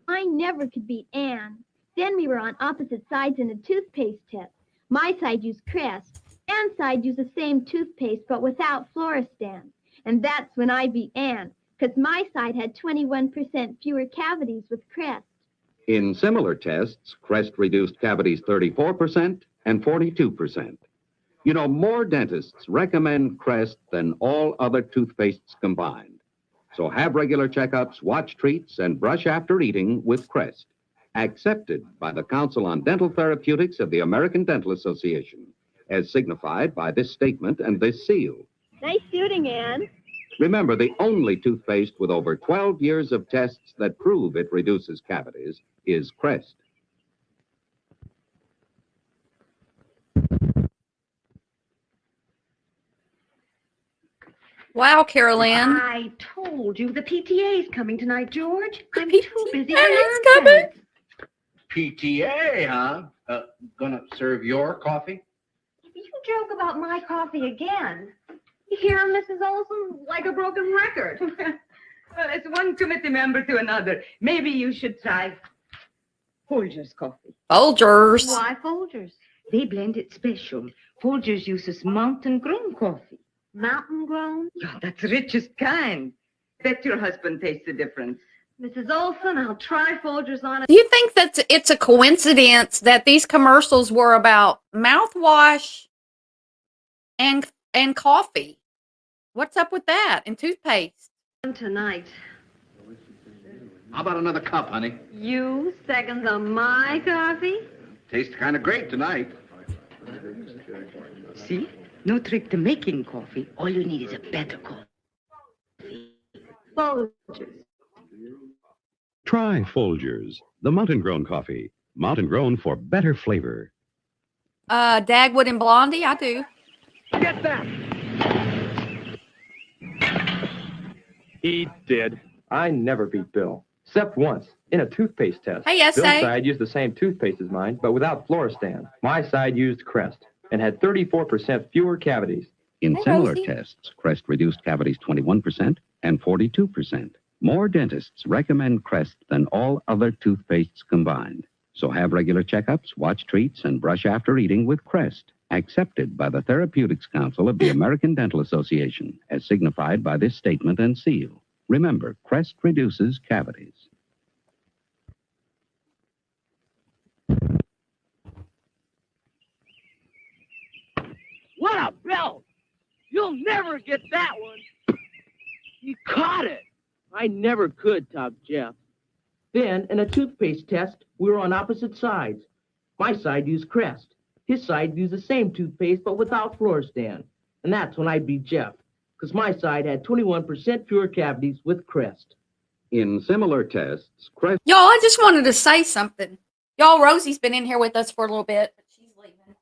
I never could beat Anne. Then we were on opposite sides in a toothpaste test. My side used Crest. Anne's side used the same toothpaste but without Floristan. And that's when I beat Anne, because my side had 21% fewer cavities with Crest. In similar tests, Crest reduced cavities 34% and 42%. You know, more dentists recommend Crest than all other toothpastes combined. So have regular checkups, watch treats, and brush after eating with Crest. Accepted by the Council on Dental Therapeutics of the American Dental Association, as signified by this statement and this seal. Nice shooting, Anne. Remember, the only toothpaste with over 12 years of tests that prove it reduces cavities is Crest. Wow, Carol Ann. I told you the PTA's coming tonight, George. I'm PTA too busy. is coming. PTA, huh? Gonna serve your coffee? You joke about my coffee again. You hear, Mrs. Olson, like a broken record. Well, it's one committee member to another. Maybe you should try Folgers coffee. Folgers. Why Folgers? They blend it special. Folgers uses mountain-grown coffee. Mountain grown? Yeah, that's the richest kind. Bet your husband tastes the difference. Mrs. Olson, I'll try Folgers on it. Do you think that it's a coincidence that these commercials were about mouthwash and coffee? What's up with that? And toothpaste? Tonight. How about another cup, honey? You seconds on my coffee? Tastes kind of great tonight. See? No trick to making coffee. All you need is a better coffee. Folgers. Try Folgers, the mountain-grown coffee. Mountain-grown for better flavor. Dagwood and Blondie? I do. Get that! He did. I never beat Bill, except once, in a toothpaste test. Hey, S.A. Bill's side used the same toothpaste as mine, but without Floristan. My side used Crest and had 34% fewer cavities. In Hi, similar Rosie. tests, Crest reduced cavities 21% and 42%. More dentists recommend Crest than all other toothpastes combined. So have regular checkups, watch treats, and brush after eating with Crest. accepted by the Therapeutics Council of the American Dental Association, as signified by this statement and seal. Remember, Crest reduces cavities. What a belt! You'll never get that one. You caught it. I never could top Jeff. Then, in a toothpaste test, we were on opposite sides. My side used Crest. His side used the same toothpaste, but without Floristan. And that's when I beat Jeff, because my side had 21% fewer cavities with Crest. In similar tests, Crest... Y'all, I just wanted to say something. Y'all, Rosie's been in here with us for a little bit, but she's leaving.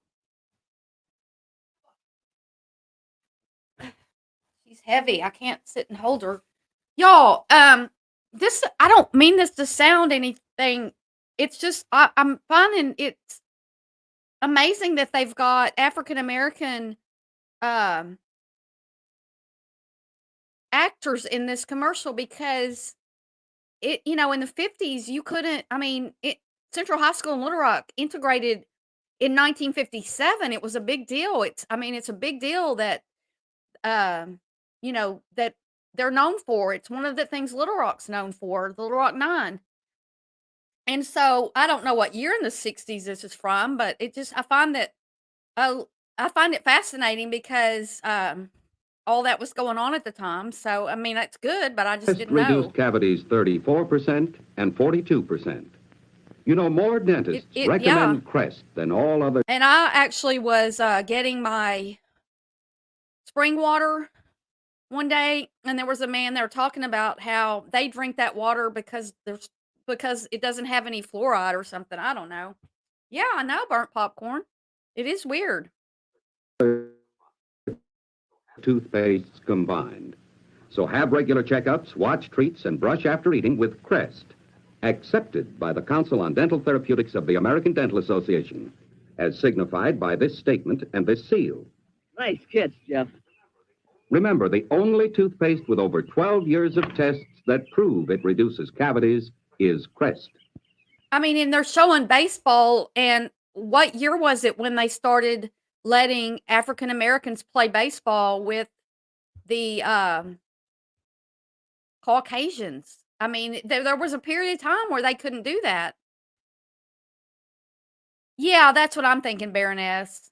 She's heavy. I can't sit and hold her. Y'all, this, I don't mean this to sound anything. It's just, I'm finding it's amazing that they've got African American actors in this commercial, because it, you know, in the 50s, you couldn't, I mean, Central High School in Little Rock integrated in 1957. It was a big deal. It's a big deal that, you know, that they're known for. It's one of the things Little Rock's known for, the Little Rock Nine. And so I don't know what year in the 60s this is from, but it just, I find it fascinating because all that was going on at the time. So, I mean, that's good, but I just didn't know. Reduced cavities 34% and 42%. You know, more dentists recommend Crest than all other... And I actually was getting my spring water one day, and there was a man there talking about how they drink that water because it doesn't have any fluoride or something. I don't know. Yeah, I know, burnt popcorn. It is weird. Toothpastes combined. So have regular checkups, watch treats, and brush after eating with Crest. Accepted by the Council on Dental Therapeutics of the American Dental Association, as signified by this statement and this seal. Nice catch, Jeff. Remember, the only toothpaste with over 12 years of tests that prove it reduces cavities is Crest. I mean, and they're showing baseball, and what year was it when they started letting African Americans play baseball with the Caucasians? I mean, there was a period of time where they couldn't do that. Yeah, that's what I'm thinking, Baroness.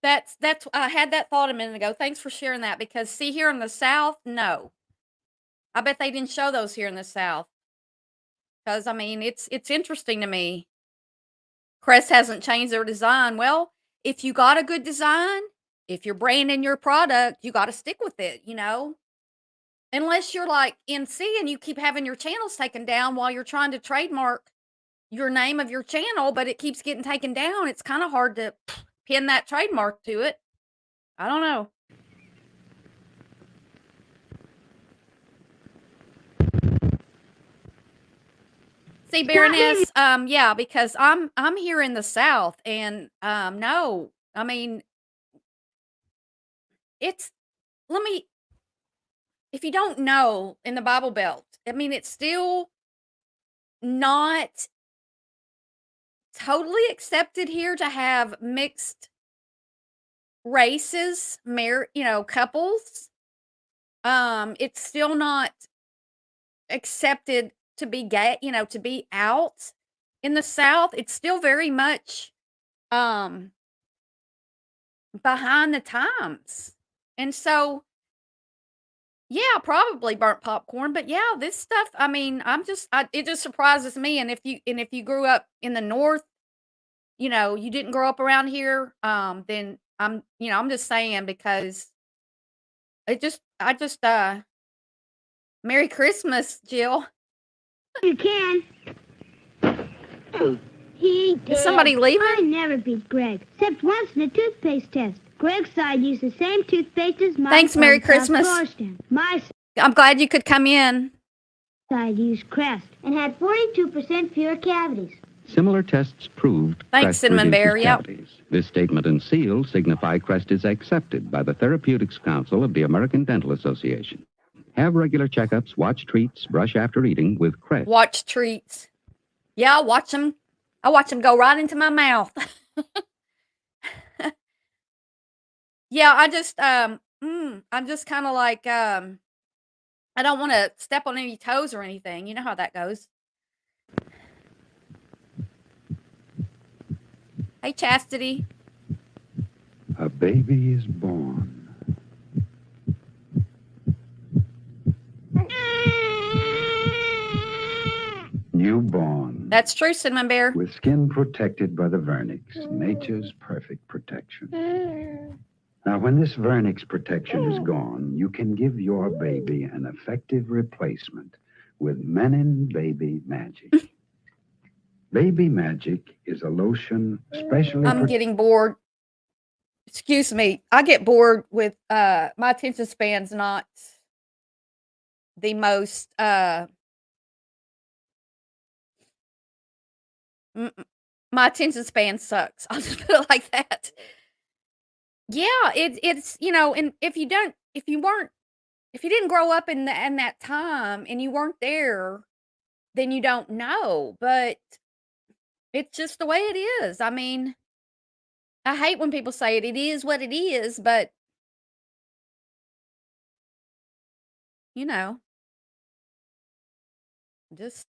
That's I had that thought a minute ago. Thanks for sharing that, because see, here in the South, no. I bet they didn't show those here in the South. Because, I mean, it's interesting to me. Crest hasn't changed their design. Well, if you got a good design, if you're branding your product, you got to stick with it, you know? Unless you're like NC and you keep having your channels taken down while you're trying to trademark your name of your channel, but it keeps getting taken down. It's kind of hard to pin that trademark to it. I don't know. See, Baroness, yeah, because I'm here in the South, and no, I mean, if you don't know, in the Bible Belt, I mean, it's still not totally accepted here to have mixed races, couples. It's still not accepted to be gay, to be out in the South. It's still very much behind the times. And so, yeah, probably burnt popcorn, but yeah, this stuff, I mean, it just surprises me. And if you grew up in the North, you didn't grow up around here, then I'm just saying, because Merry Christmas, Jill. You can. He did. Is somebody leaving? I never beat Greg, except once in a toothpaste test. Greg's side used the same toothpaste as mine. Thanks, Merry Christmas. My I'm glad you could come in. Side used Crest and had 42% fewer cavities. Similar tests proved Thanks, Crest Cinnamon reduces Bear. Yep. cavities. This statement and seal signify Crest is accepted by the Therapeutics Council of the American Dental Association. Have regular checkups, watch treats, brush after eating with Crest. Watch treats. Yeah, I watch them go right into my mouth. Yeah, I'm just kind of like, I don't want to step on any toes or anything. You know how that goes. Hey, Chastity. A baby is born. Newborn. That's true, Cinnamon Bear. With skin protected by the vernix, nature's perfect protection. Now, when this vernix protection is gone, you can give your baby an effective replacement with Menin Baby Magic. Baby Magic is a lotion specially... I'm getting bored. Excuse me. I get bored with, my attention span's not the most, my attention span sucks. I'll just put it like that. Yeah, it's and if you didn't grow up in that time and you weren't there, then you don't know. But it's just the way it is. I mean, I hate when people say it. It is what it is, but just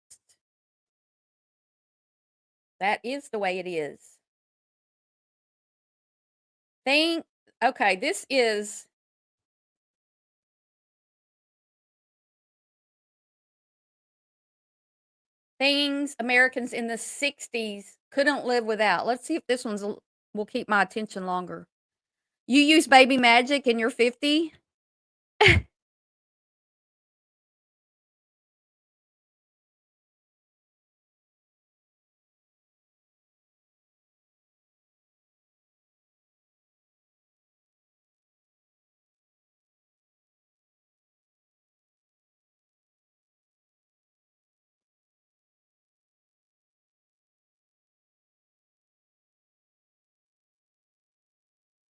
that is the way it is. Okay, this is things Americans in the 60s couldn't live without. Let's see if this will keep my attention longer. You use Baby Magic and you're 50?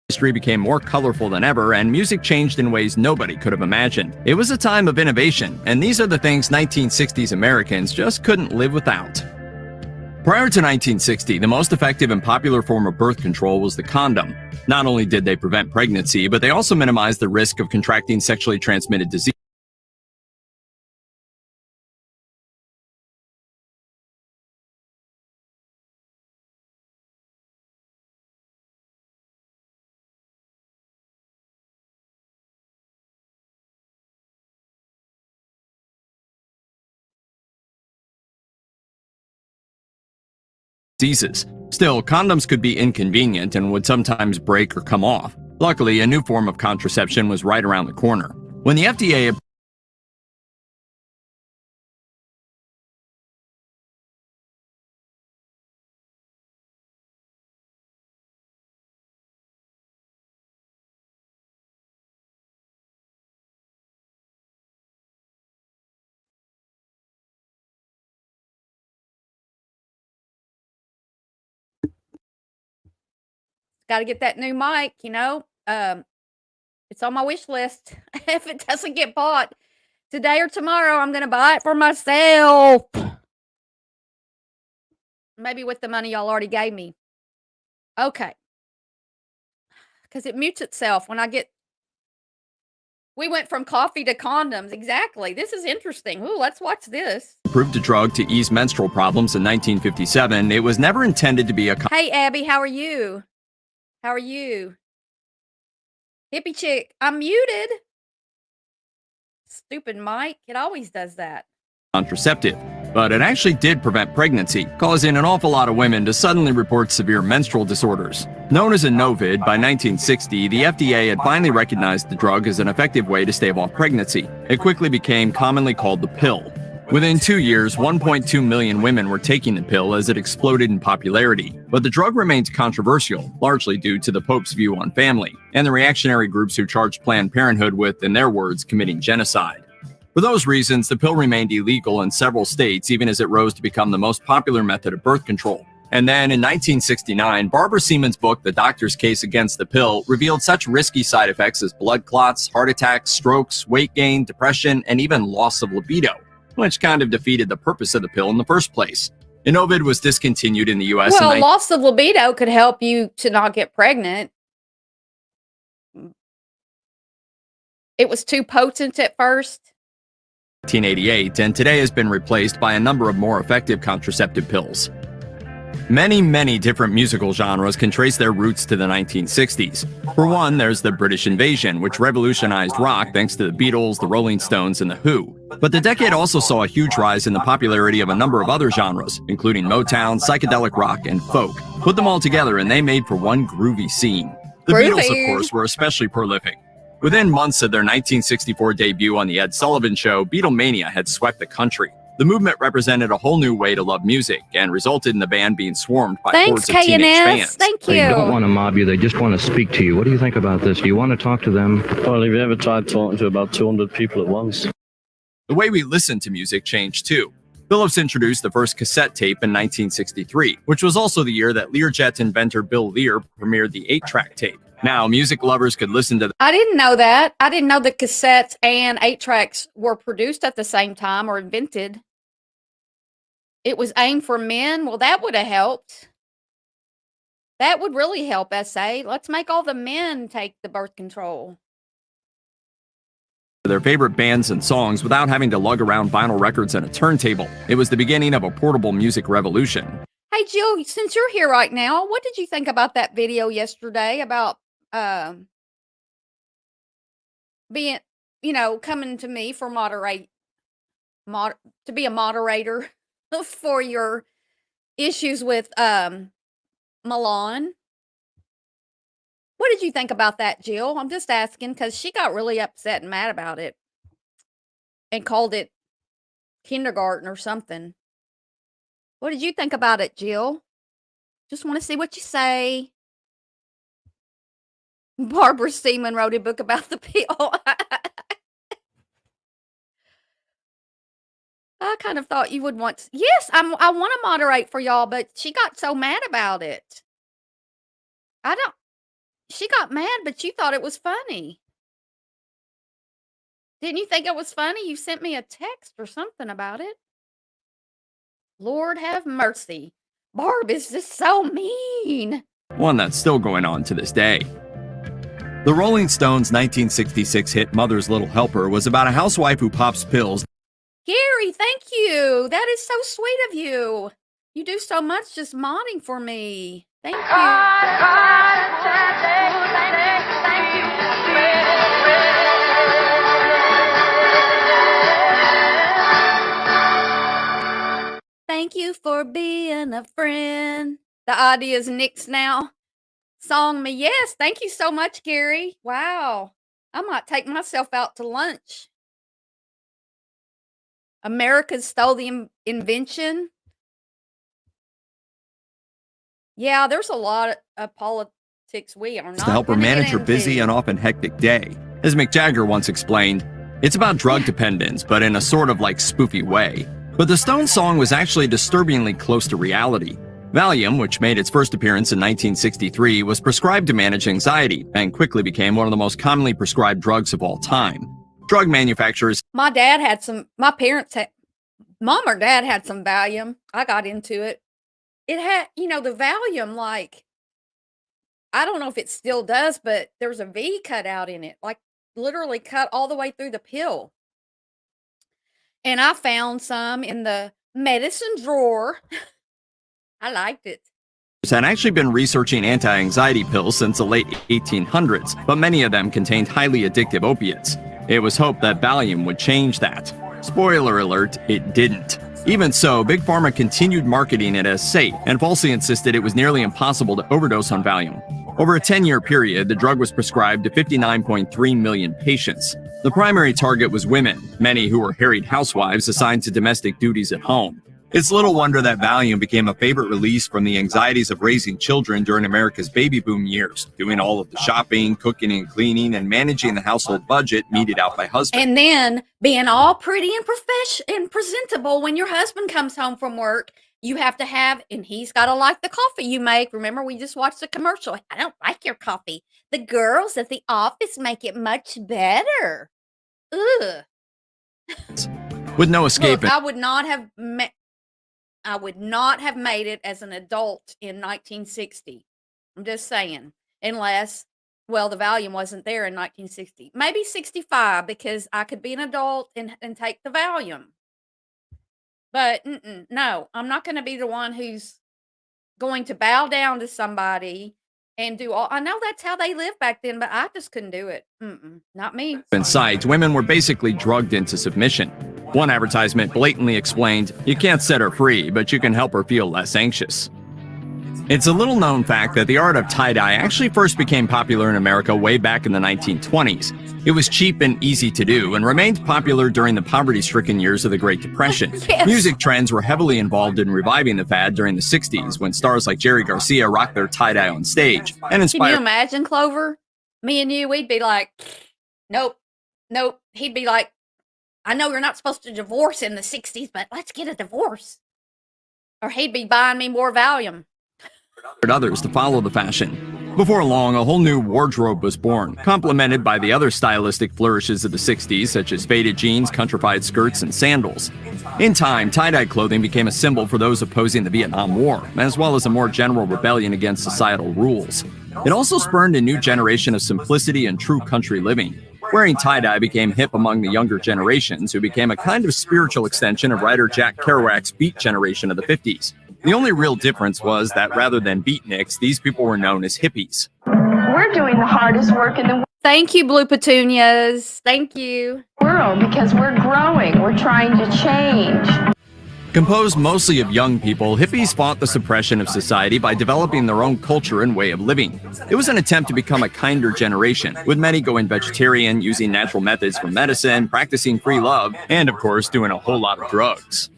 History became more colorful than ever, and music changed in ways nobody could have imagined. It was a time of innovation, and these are the things 1960s Americans just couldn't live without. Prior to 1960, the most effective and popular form of birth control was the condom. Not only did they prevent pregnancy, but they also minimized the risk of contracting sexually transmitted disease. Diseases. Still, condoms could be inconvenient and would sometimes break or come off. Luckily, a new form of contraception was right around the corner. When the FDA Got to get that new mic, it's on my wish list. If it doesn't get bought today or tomorrow, I'm going to buy it for myself. Maybe with the money y'all already gave me. Okay. Because it mutes itself when we went from coffee to condoms. Exactly. This is interesting. Ooh, let's watch this. approved a drug to ease menstrual problems in 1957, it was never intended to be a... Hey, Abby, how are you? How are you? Hippie chick, I'm muted. Stupid mic. It always does that. contraceptive, but it actually did prevent pregnancy, causing an awful lot of women to suddenly report severe menstrual disorders. Known as a Novid, by 1960, the FDA had finally recognized the drug as an effective way to stave off pregnancy. It quickly became commonly called the pill. Within 2 years, 1.2 million women were taking the pill as it exploded in popularity. But the drug remains controversial, largely due to the Pope's view on family, and the reactionary groups who charged Planned Parenthood with, in their words, committing genocide. For those reasons, the pill remained illegal in several states, even as it rose to become the most popular method of birth control. And then in 1969, Barbara Seaman's book, The Doctor's Case Against the Pill, revealed such risky side effects as blood clots, heart attacks, strokes, weight gain, depression, and even loss of libido, which kind of defeated the purpose of the pill in the first place. Inovid was discontinued in the U.S. Well, in loss of libido could help you to not get pregnant. It was too potent at first. 1988, and today has been replaced by a number of more effective contraceptive pills. Many different musical genres can trace their roots to the 1960s. For one, there's the British invasion, which revolutionized rock thanks to the Beatles, the Rolling Stones, and the Who. But the decade also saw a huge rise in the popularity of a number of other genres, including Motown, psychedelic rock, and folk. Put them all together and they made for one groovy scene. The Beatles, of course, were especially prolific. Within months of their 1964 debut on The Ed Sullivan Show, Beatlemania had swept the country. The movement represented a whole new way to love music and resulted in the band being swarmed by hordes of teenage fans. Thank you. They don't want to mob you. They just want to speak to you. What do you think about this? Do you want to talk to them? Well, have you ever tried talking to about 200 people at once? The way we listen to music changed too. Philips introduced the first cassette tape in 1963, which was also the year that Learjet inventor Bill Lear premiered the 8-track tape. Now, music lovers could listen to I didn't know that. I didn't know that cassettes and 8-tracks were produced at the same time or invented. It was aimed for men. Well, that would have helped. That would really help, SA. Let's make all the men take the birth control. their favorite bands and songs without having to lug around vinyl records and a turntable. It was the beginning of a portable music revolution. Hey, Jill, since you're here right now, what did you think about that video yesterday about being, coming to me for to be a moderator for your issues with Milan? What did you think about that, Jill? I'm just asking because she got really upset and mad about it and called it kindergarten or something. What did you think about it, Jill? Just want to see what you say. Barbara Seaman wrote a book about the pill. I kind of thought you would want. Yes, I want to moderate for y'all, but she got so mad about it. She got mad, but you thought it was funny. Didn't you think it was funny? You sent me a text or something about it. Lord have mercy. Barb is just so mean. One that's still going on to this day. The Rolling Stones' 1966 hit Mother's Little Helper was about a housewife who pops pills. Gary, thank you. That is so sweet of you. You do so much just modding for me. Thank you. Thank you for being a friend. The idea's Nick's now. Song me. Yes, thank you so much, Gary. Wow. I might take myself out to lunch. America stole the invention. Yeah, there's a lot of politics we are not To help her gonna get manage her busy into. and often hectic day. As Mick Jagger once explained, it's about drug dependence, but in a sort of like spoofy way. But the Stones song was actually disturbingly close to reality. Valium, which made its first appearance in 1963, was prescribed to manage anxiety and quickly became one of the most commonly prescribed drugs of all time. Drug manufacturers. My parents had, mom or dad had some Valium. I got into it. It had, the Valium, like, I don't know if it still does, but there's a V cut out in it, like literally cut all the way through the pill. And I found some in the medicine drawer. I liked it. Had actually been researching anti-anxiety pills since the late 1800s, but many of them contained highly addictive opiates. It was hoped that Valium would change that. Spoiler alert, it didn't. Even so, Big Pharma continued marketing it as safe and falsely insisted it was nearly impossible to overdose on Valium. Over a 10-year period, the drug was prescribed to 59.3 million patients. The primary target was women, many who were harried housewives assigned to domestic duties at home. It's little wonder that Valium became a favorite release from the anxieties of raising children during America's baby boom years, doing all of the shopping, cooking and cleaning, and managing the household budget meted out by husbands. And then being all pretty and presentable when your husband comes home from work, you have to have, and he's got to like the coffee you make. Remember, we just watched the commercial. I don't like your coffee. The girls at the office make it much better. Ugh. With no escape. Look, I would not have I would not have made it as an adult in 1960. I'm just saying. Unless, well, the Valium wasn't there in 1960. Maybe 65 because I could be an adult and take the Valium. But no, I'm not going to be the one who's going to bow down to somebody and do all. I know that's how they lived back then, but I just couldn't do it. Not me. In sight, women were basically drugged into submission. One advertisement blatantly explained, "You can't set her free, but you can help her feel less anxious." It's a little known fact that the art of tie-dye actually first became popular in America way back in the 1920s. It was cheap and easy to do and remained popular during the poverty-stricken years of the Great Depression. Yes. Music trends were heavily involved in reviving the fad during the 60s when stars like Jerry Garcia rocked their tie-dye on stage and Can you inspired imagine, Clover? Me and you, we'd be like, nope. He'd be like, I know you're not supposed to divorce in the 60s, but let's get a divorce. Or he'd be buying me more Valium. others to follow the fashion. Before long, a whole new wardrobe was born, complemented by the other stylistic flourishes of the 60s, such as faded jeans, countrified skirts, and sandals. In time, tie-dye clothing became a symbol for those opposing the Vietnam War, as well as a more general rebellion against societal rules. It also spurned a new generation of simplicity and true country living. Wearing tie-dye became hip among the younger generations, who became a kind of spiritual extension of writer Jack Kerouac's Beat generation of the 50s. The only real difference was that rather than beatniks, these people were known as hippies. We're doing the hardest work in the Thank you, Blue Petunias. Thank you. world because we're growing. We're trying to change. Composed mostly of young people, hippies fought the suppression of society by developing their own culture and way of living. It was an attempt to become a kinder generation, with many going vegetarian, using natural methods for medicine, practicing free love, and of course, doing a whole lot of drugs.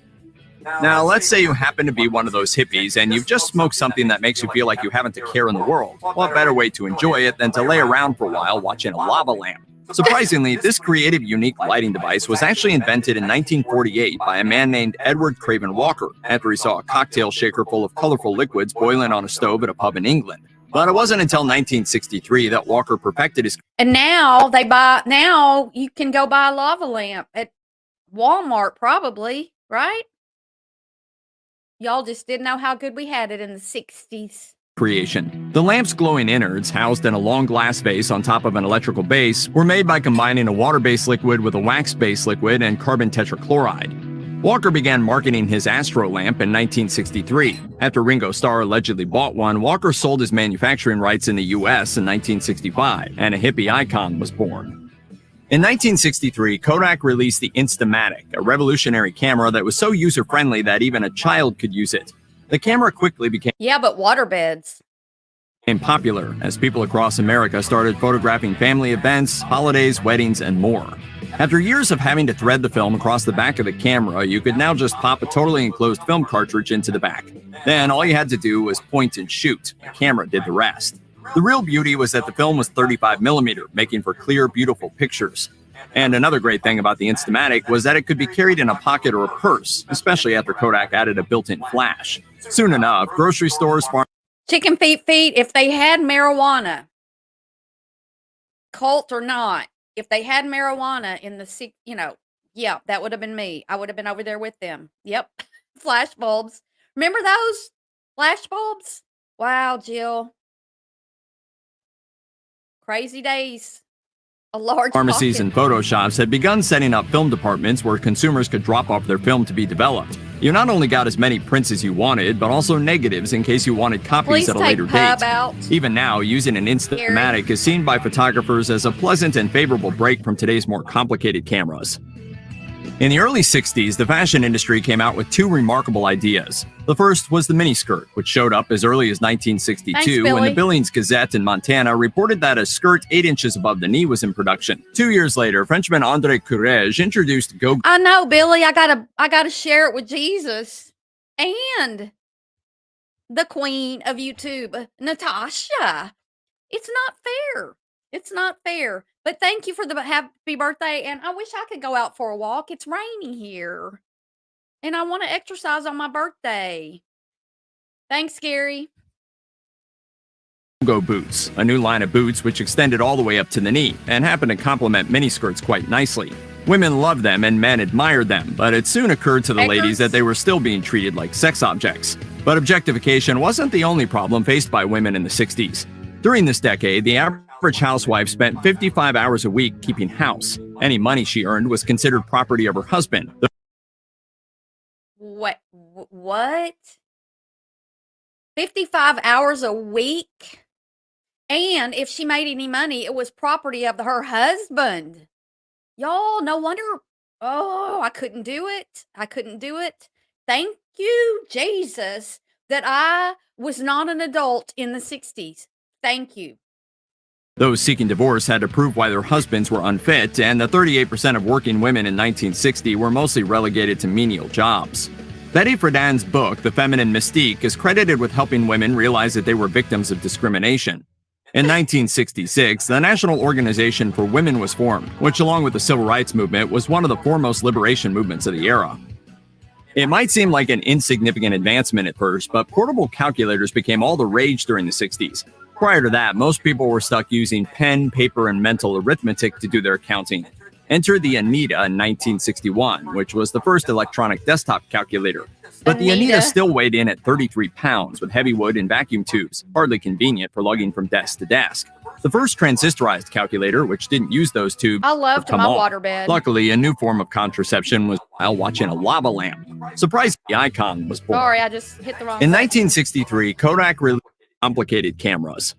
Now, let's say you happen to be one of those hippies and you've just smoked something that makes you feel like you haven't a care in the world. What better way to enjoy it than to lay around for a while watching a lava lamp? Surprisingly, this creative, unique lighting device was actually invented in 1948 by a man named Edward Craven Walker after he saw a cocktail shaker full of colorful liquids boiling on a stove at a pub in England. But it wasn't until 1963 that Walker perfected his And now you can go buy a lava lamp at Walmart, probably, right? Y'all just didn't know how good we had it in the 60s. creation. The lamp's glowing innards, housed in a long glass vase on top of an electrical base, were made by combining a water-based liquid with a wax-based liquid and carbon tetrachloride. Walker began marketing his Astro lamp in 1963. After Ringo Starr allegedly bought one, Walker sold his manufacturing rights in the US in 1965, and a hippie icon was born. In 1963, Kodak released the Instamatic, a revolutionary camera that was so user-friendly that even a child could use it. The camera quickly became Yeah, but waterbeds. popular as people across America started photographing family events, holidays, weddings, and more. After years of having to thread the film across the back of the camera, you could now just pop a totally enclosed film cartridge into the back. Then all you had to do was point and shoot. The camera did the rest. The real beauty was that the film was 35mm, making for clear, beautiful pictures. And another great thing about the Instamatic was that it could be carried in a pocket or a purse, especially after Kodak added a built-in flash. Soon enough, grocery stores, Chicken feet, if they had marijuana, cult or not, if they had marijuana in the, yeah, that would have been me. I would have been over there with them. Yep. Flash bulbs. Remember those flash bulbs? Wow, Jill. Crazy days. A large pharmacies pocket. and photo shops had begun setting up film departments where consumers could drop off their film to be developed. You not only got as many prints as you wanted, but also negatives in case you wanted copies Please at a take later Pub date. out. Even now, using an Instamatic is seen by photographers as a pleasant and favorable break from today's more complicated cameras. In the early 60s, the fashion industry came out with two remarkable ideas. The first was the miniskirt, which showed up as early as 1962 Thanks, when Billy. the Billings Gazette in Montana reported that a skirt 8 inches above the knee was in production. 2 years later, Frenchman André Courrèges introduced Go I know, Billy. I gotta share it with Jesus and the queen of YouTube, Natasha. It's not fair. It's not fair. But thank you for the happy birthday. And I wish I could go out for a walk. It's raining here, and I want to exercise on my birthday. Thanks, Gary. Go boots, a new line of boots which extended all the way up to the knee and happened to complement miniskirts quite nicely. Women loved them and men admired them, but it soon occurred to the ladies Eckers? that they were still being treated like sex objects. But objectification wasn't the only problem faced by women in the 60s. During this decade, the average housewife spent 55 hours a week keeping house. Any money she earned was considered property of her husband. What? 55 hours a week? And if she made any money, it was property of her husband. Y'all, no wonder. Oh, I couldn't do it. I couldn't do it. Thank you, Jesus, that I was not an adult in the 60s. Thank you. Those seeking divorce had to prove why their husbands were unfit, and the 38% of working women in 1960 were mostly relegated to menial jobs. Betty Friedan's book, The Feminine Mystique, is credited with helping women realize that they were victims of discrimination. In 1966, the National Organization for Women was formed, which, along with the Civil Rights Movement, was one of the foremost liberation movements of the era. It might seem like an insignificant advancement at first, but portable calculators became all the rage during the 60s. Prior to that, most people were stuck using pen, paper, and mental arithmetic to do their accounting. Enter the Anita in 1961, which was the first electronic desktop calculator. But the Anita still weighed in at 33 pounds with heavy wood and vacuum tubes, hardly convenient for lugging from desk to desk. The first transistorized calculator, which didn't use those tubes, I loved would come my off. waterbed. Luckily, a new form of contraception was while watching a lava lamp. Surprisingly, the icon was born. Sorry, I just hit the wrong In button. 1963, Kodak released complicated cameras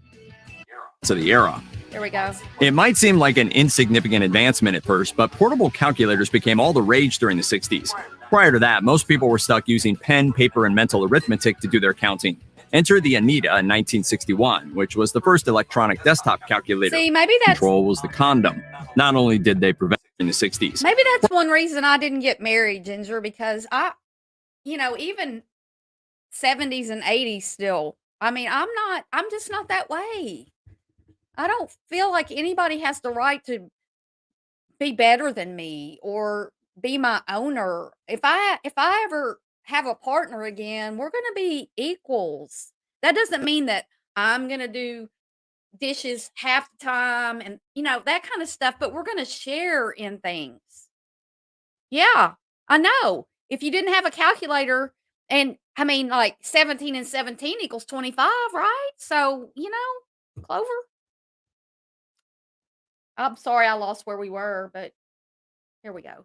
to the era. There we go. It might seem like an insignificant advancement at first, but portable calculators became all the rage during the 60s. Prior to that, most people were stuck using pen, paper, and mental arithmetic to do their counting. Enter the Anita in 1961, which was the first electronic desktop calculator. See, maybe that's Control was the condom. Not only did they prevent it in the 60s, maybe that's one reason I didn't get married, Ginger, because even 70s and 80s still. I mean, I'm just not that way. I don't feel like anybody has the right to be better than me or be my owner. If I ever have a partner again, we're going to be equals. That doesn't mean that I'm going to do dishes half the time and that kind of stuff, but we're going to share in things. Yeah, I know. If you didn't have a calculator, and I mean, like 17 and 17 equals 25, right? So, Clover. I'm sorry I lost where we were, but here we go.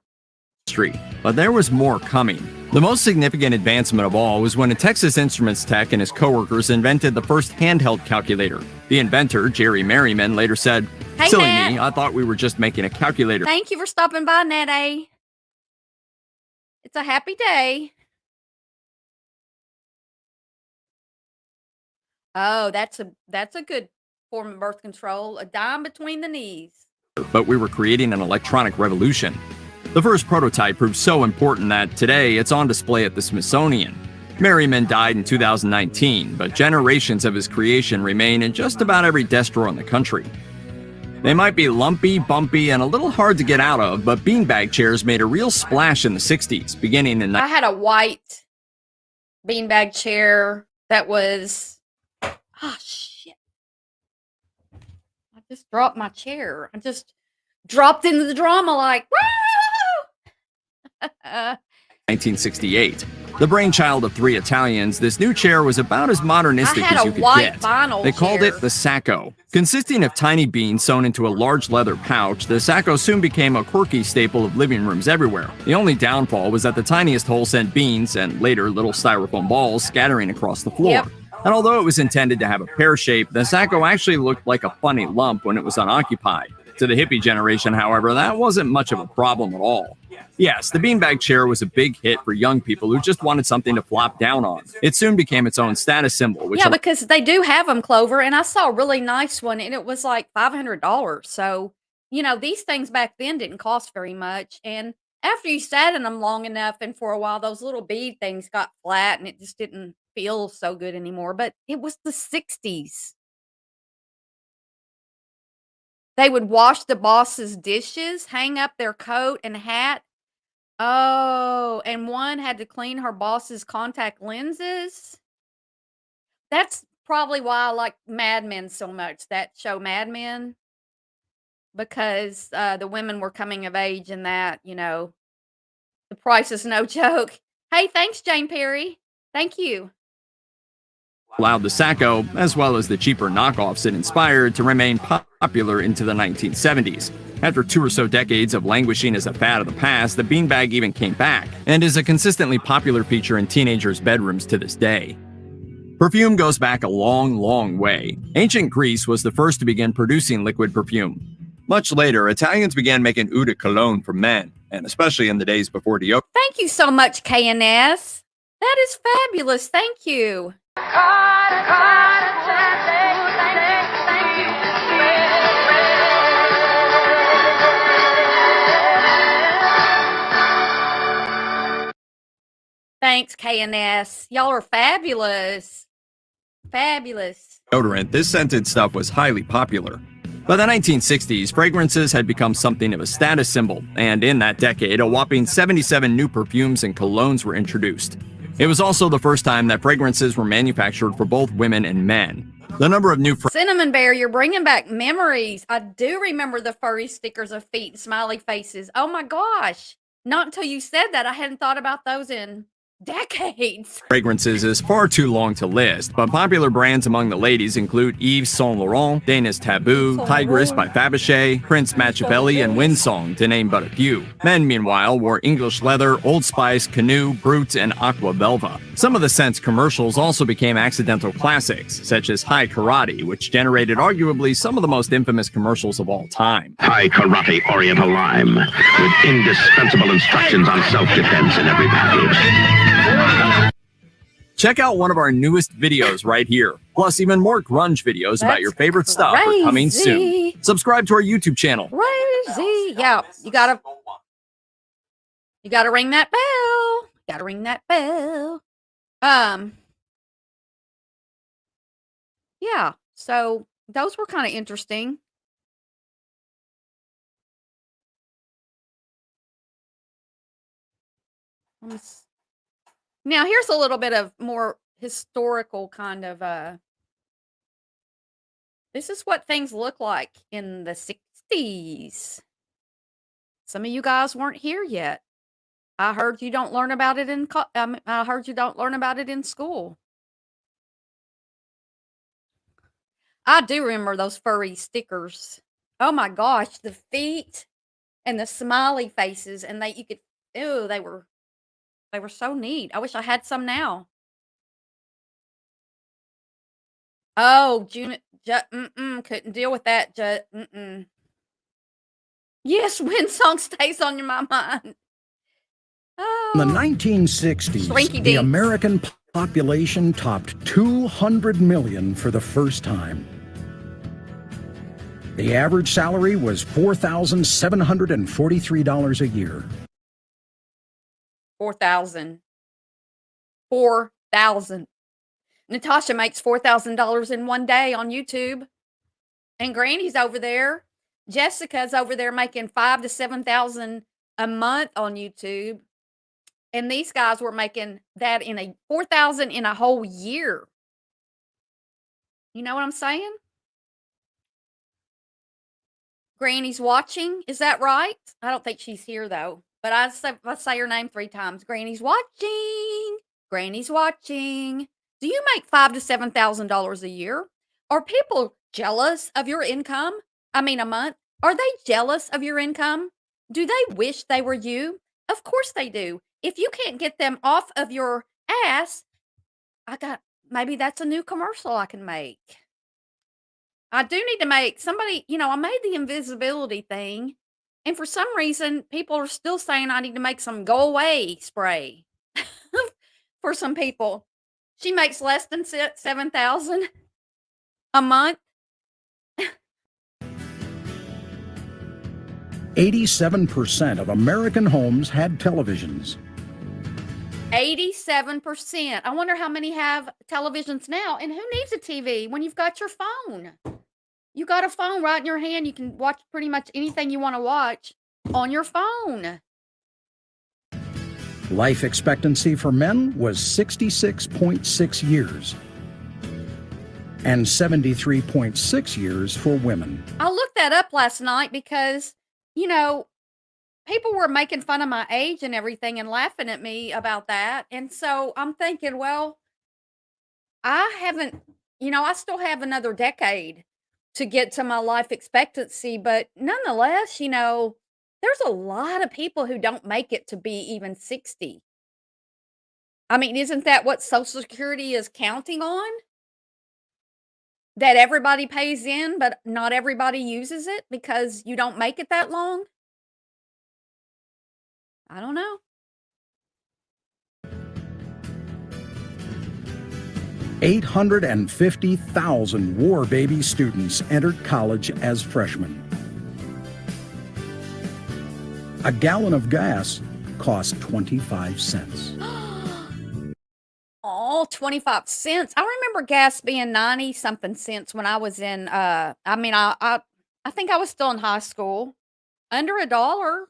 but there was more coming. The most significant advancement of all was when a Texas Instruments tech and his coworkers invented the first handheld calculator. The inventor, Jerry Merriman, later said, Hey, "Silly Nat. me, I thought we were just making a calculator." Thank you for stopping by, Nat A. It's a happy day. Oh, that's a good form of birth control. A dime between the knees. But we were creating an electronic revolution. The first prototype proved so important that today it's on display at the Smithsonian. Merriman died in 2019, but generations of his creation remain in just about every desk drawer in the country. They might be lumpy, bumpy, and a little hard to get out of, but beanbag chairs made a real splash in the 60s, beginning in... I had a white beanbag chair that was... Oh, shit. I just dropped my chair. I just dropped into the drama like, woo! 1968. The brainchild of three Italians, this new chair was about as modernistic I had as you a could white get. vinyl They called chair. it the Sacco. Consisting of tiny beans sewn into a large leather pouch, the Sacco soon became a quirky staple of living rooms everywhere. The only downfall was that the tiniest hole sent beans, and later little styrofoam balls, scattering across the floor. Yep. And although it was intended to have a pear shape, the Sacco actually looked like a funny lump when it was unoccupied. To the hippie generation, however, that wasn't much of a problem at all. Yes, the beanbag chair was a big hit for young people who just wanted something to flop down on. It soon became its own status symbol, which Yeah, because they do have them, Clover, and I saw a really nice one, and it was like $500. So, these things back then didn't cost very much, and after you sat in them long enough and for a while, those little bead things got flat, and it just didn't feel so good anymore, but it was the 60s. They would wash the boss's dishes, hang up their coat and hat. Oh, and one had to clean her boss's contact lenses. That's probably why I like Mad Men so much, that show Mad Men. because the women were coming of age and that, the price is no joke. Hey, thanks, Jane Perry. Thank you. Allowed the Sacco, as well as the cheaper knockoffs it inspired, to remain popular into the 1970s. After 2 or so decades of languishing as a fad of the past, the beanbag even came back, and is a consistently popular feature in teenagers' bedrooms to this day. Perfume goes back a long, long way. Ancient Greece was the first to begin producing liquid perfume. Much later, Italians began making eau de cologne for men, and especially in the days before deodorant. Thank you so much, KNS. That is fabulous. Thank you. Thanks, KNS. Y'all are fabulous. Fabulous. This scented stuff was highly popular. By the 1960s, fragrances had become something of a status symbol, and in that decade, a whopping 77 new perfumes and colognes were introduced. It was also the first time that fragrances were manufactured for both women and men. The number of new Cinnamon Bear, you're bringing back memories. I do remember the furry stickers of feet and smiley faces. Oh my gosh. Not until you said that. I hadn't thought about those in decades. Fragrances is far too long to list, but popular brands among the ladies include Yves Saint Laurent, Dana's Taboo, Tigress by Fabergé, Prince Machiavelli, and Windsong, to name but a few. Men, meanwhile, wore English Leather, Old Spice, Canoe, Brut, and Aqua Velva. Some of the scent's commercials also became accidental classics, such as High Karate, which generated arguably some of the most infamous commercials of all time. High Karate Oriental Lime, with indispensable instructions on self-defense in every package. Check out one of our newest videos right here. Plus, even more grunge videos about your favorite stuff are coming soon. Subscribe to our YouTube channel. Crazy. Yeah, you gotta ring that bell. Gotta ring that bell. Yeah, so those were kind of interesting. Now, here's a little bit of more historical kind of, this is what things look like in the 60s. Some of you guys weren't here yet. I heard you don't learn about it in, I heard you don't learn about it in school. I do remember those furry stickers. Oh my gosh, the feet and the smiley faces, and you could, ew, they were so neat. I wish I had some now. Oh, June, couldn't deal with that. Yes, Windsong stays on my mind. In the 1960s, the American population topped 200 million for the first time. The average salary was $4,743 a year. 4,000. 4,000. Natasha makes $4,000 in one day on YouTube. And Granny's over there. Jessica's over there making $5,000 to $7,000 a month on YouTube. And these guys were making that in a $4,000 in a whole year. You know what I'm saying? Granny's watching. Is that right? I don't think she's here though. But I say her name 3 times. Granny's watching. Granny's watching. Do you make $5,000 to $7,000 a year? Are people jealous of your income? I mean, a month. Are they jealous of your income? Do they wish they were you? Of course they do. If you can't get them off of your ass, maybe that's a new commercial I can make. I do need to make somebody, I made the invisibility thing. And for some reason, people are still saying I need to make some go away spray for some people. She makes less than $7,000 a month. 87% of American homes had televisions. 87%. I wonder how many have televisions now. And who needs a TV when you've got your phone? You got a phone right in your hand. You can watch pretty much anything you want to watch on your phone. Life expectancy for men was 66.6 years. and 73.6 years for women. I looked that up last night because, you know, people were making fun of my age and everything and laughing at me about that. And so I'm thinking, well, I haven't, you know, I still have another decade to get to my life expectancy, but nonetheless, you know, there's a lot of people who don't make it to be even 60. I mean, isn't that what Social Security is counting on? That everybody pays in, but not everybody uses it because you don't make it that long? I don't know. 850,000 war baby students entered college as freshmen. A gallon of gas cost 25 cents. Oh, 25 cents. I remember gas being 90 something cents when I was in I think I was still in high school. Under $1.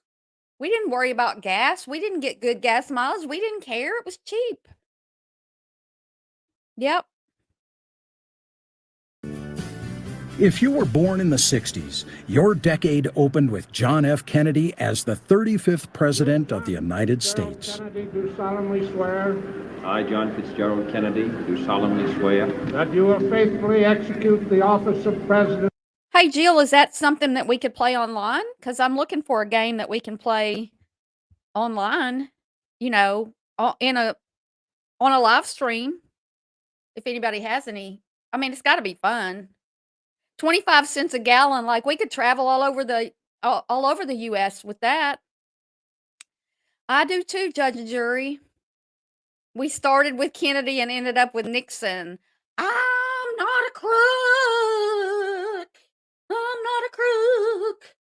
We didn't worry about gas. We didn't get good gas mileage. We didn't care. It was cheap. Yep. If you were born in the 60s, your decade opened with John F. Kennedy as the 35th President of the United States. Kennedy, do solemnly swear I, John Fitzgerald Kennedy, do solemnly swear that you will faithfully execute the office of President. Hey, Jill, is that something that we could play online? Because I'm looking for a game that we can play online, you know, on a live stream. If anybody has any, I mean, it's got to be fun. 25 cents a gallon, like we could travel all over the U.S. with that. I do too, judge and jury. We started with Kennedy and ended up with Nixon. I'm not a crook. I'm not a crook.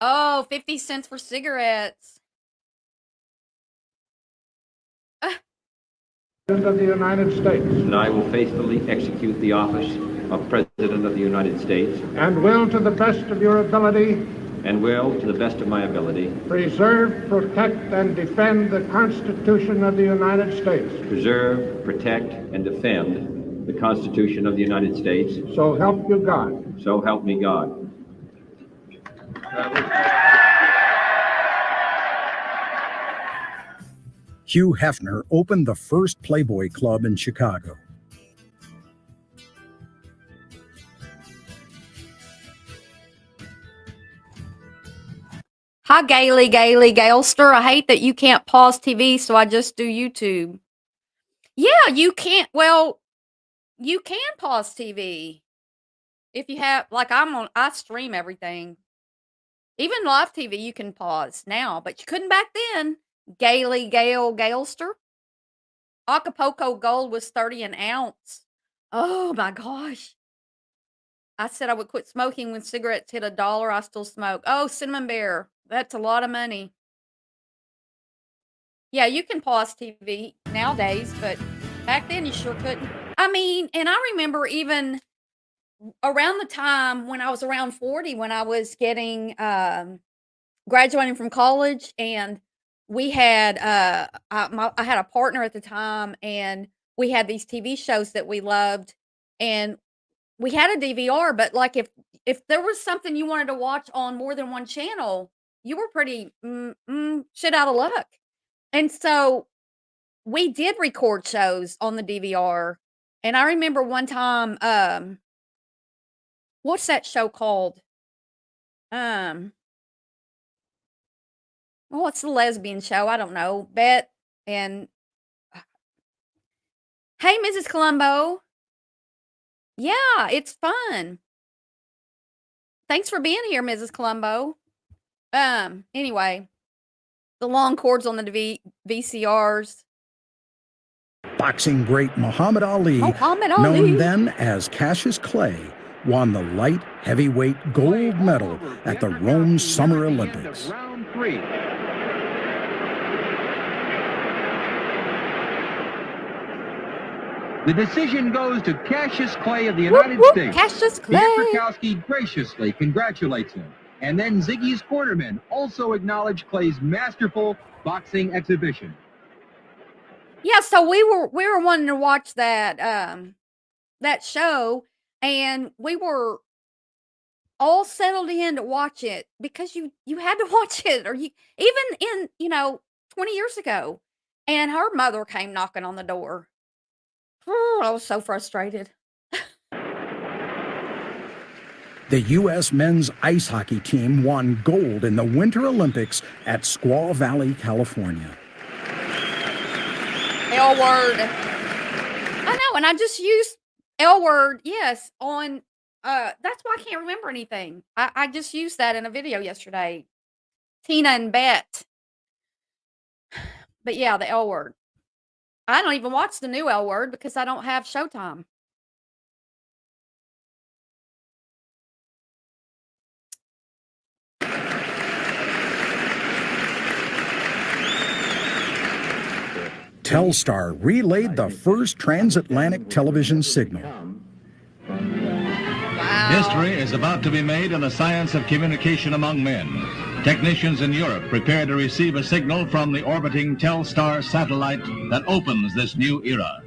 Oh, 50 cents for cigarettes. Of the United States. and I will faithfully execute the office of President of the United States And will, to the best of your ability, and will, to the best of my ability, preserve, protect, and defend the Constitution of the United States. preserve, protect, and defend the Constitution of the United States. So help you God. So help me God. Hugh Hefner opened the first Playboy Club in Chicago. Hi, Gaily, Gailster. I hate that you can't pause TV, so I just do YouTube. Yeah, you can't. Well, you can pause TV if you have, like, I stream everything. Even live TV, you can pause now, but you couldn't back then. Gaily, Gailster. Acapulco Gold was 30 an ounce. Oh my gosh. I said I would quit smoking when cigarettes hit $1. I still smoke. Oh, Cinnamon Bear. That's a lot of money. Yeah, you can pause TV nowadays, but back then you sure couldn't. I mean, and I remember even around the time when I was around 40, when I was getting graduating from college, and we had I had a partner at the time, and we had these TV shows that we loved, and we had a DVR, but like if there was something you wanted to watch on more than one channel, you were pretty shit out of luck. And so we did record shows on the DVR. And I remember one time, what's that show called? Oh, it's the lesbian show. I don't know. Bet and hey, Mrs. Columbo. Yeah, it's fun. Thanks for being here, Mrs. Columbo. Anyway, the long cords on the VCRs. Boxing great Muhammad Ali, known then as Cassius Clay, won the light heavyweight gold medal at the Rome Summer Olympics. Round 3. The decision goes to Cassius Clay of the United States. Cassius Clay. Pierre Krakowski graciously congratulates him. And then Ziggy's cornermen also acknowledge Clay's masterful boxing exhibition. Yeah, so we were wanting to watch that show, and we were all settled in to watch it because you had to watch it, or you even in 20 years ago, and her mother came knocking on the door. I was so frustrated. The U.S. men's ice hockey team won gold in the Winter Olympics at Squaw Valley, California. L word. I know, and I just used L word, yes, on that's why I can't remember anything. I just used that in a video yesterday. Tina and Bet. But yeah, the L word. I don't even watch the new L word because I don't have Showtime. Telstar relayed the first transatlantic television signal. History is about to be made in the science of communication among men. Technicians in Europe prepare to receive a signal from the orbiting Telstar satellite that opens this new era.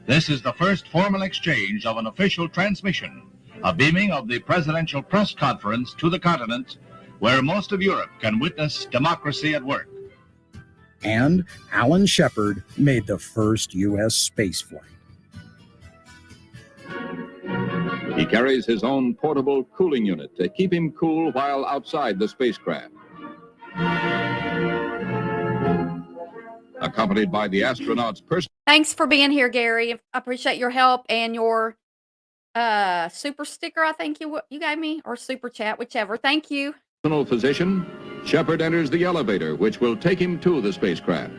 This is the first formal exchange of an official transmission, a beaming of the presidential press conference to the continent, where most of Europe can witness democracy at work. And Alan Shepard made the first U.S. space flight. He carries his own portable cooling unit to keep him cool while outside the spacecraft. Accompanied by the astronaut's person. Thanks for being here, Gary. I appreciate your help and your super sticker, I think you gave me, or super chat, whichever. Thank you. Personal physician, Shepard enters the elevator, which will take him to the spacecraft.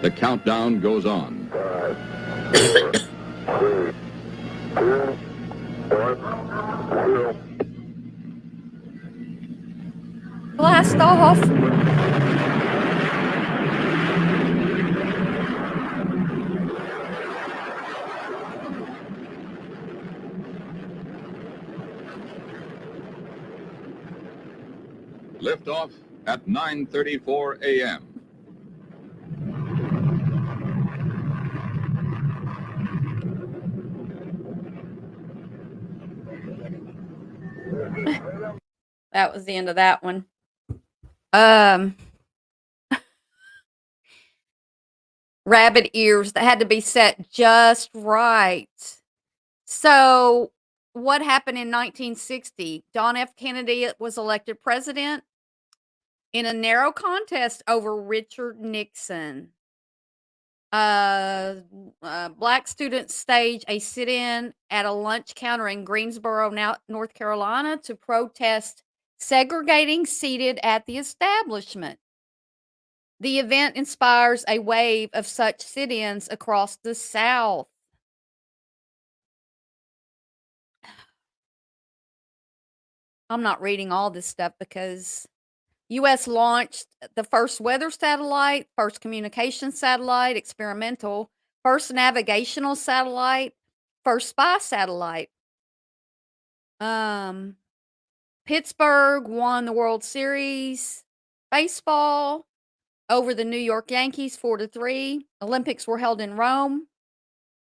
The countdown goes on. 5, 4, 3, 2, 1, 0. Blast off. Liftoff at 9:34 a.m. That was the end of that one. Rabbit ears that had to be set just right. So, what happened in 1960? John F. Kennedy was elected president in a narrow contest over Richard Nixon. Black students staged a sit-in at a lunch counter in Greensboro, North Carolina, to protest segregating seated at the establishment. The event inspires a wave of such sit-ins across the South. I'm not reading all this stuff because U.S. launched the first weather satellite, first communication satellite, experimental, first navigational satellite, first spy satellite. Pittsburgh won the World Series baseball over the New York Yankees 4-3. Olympics were held in Rome.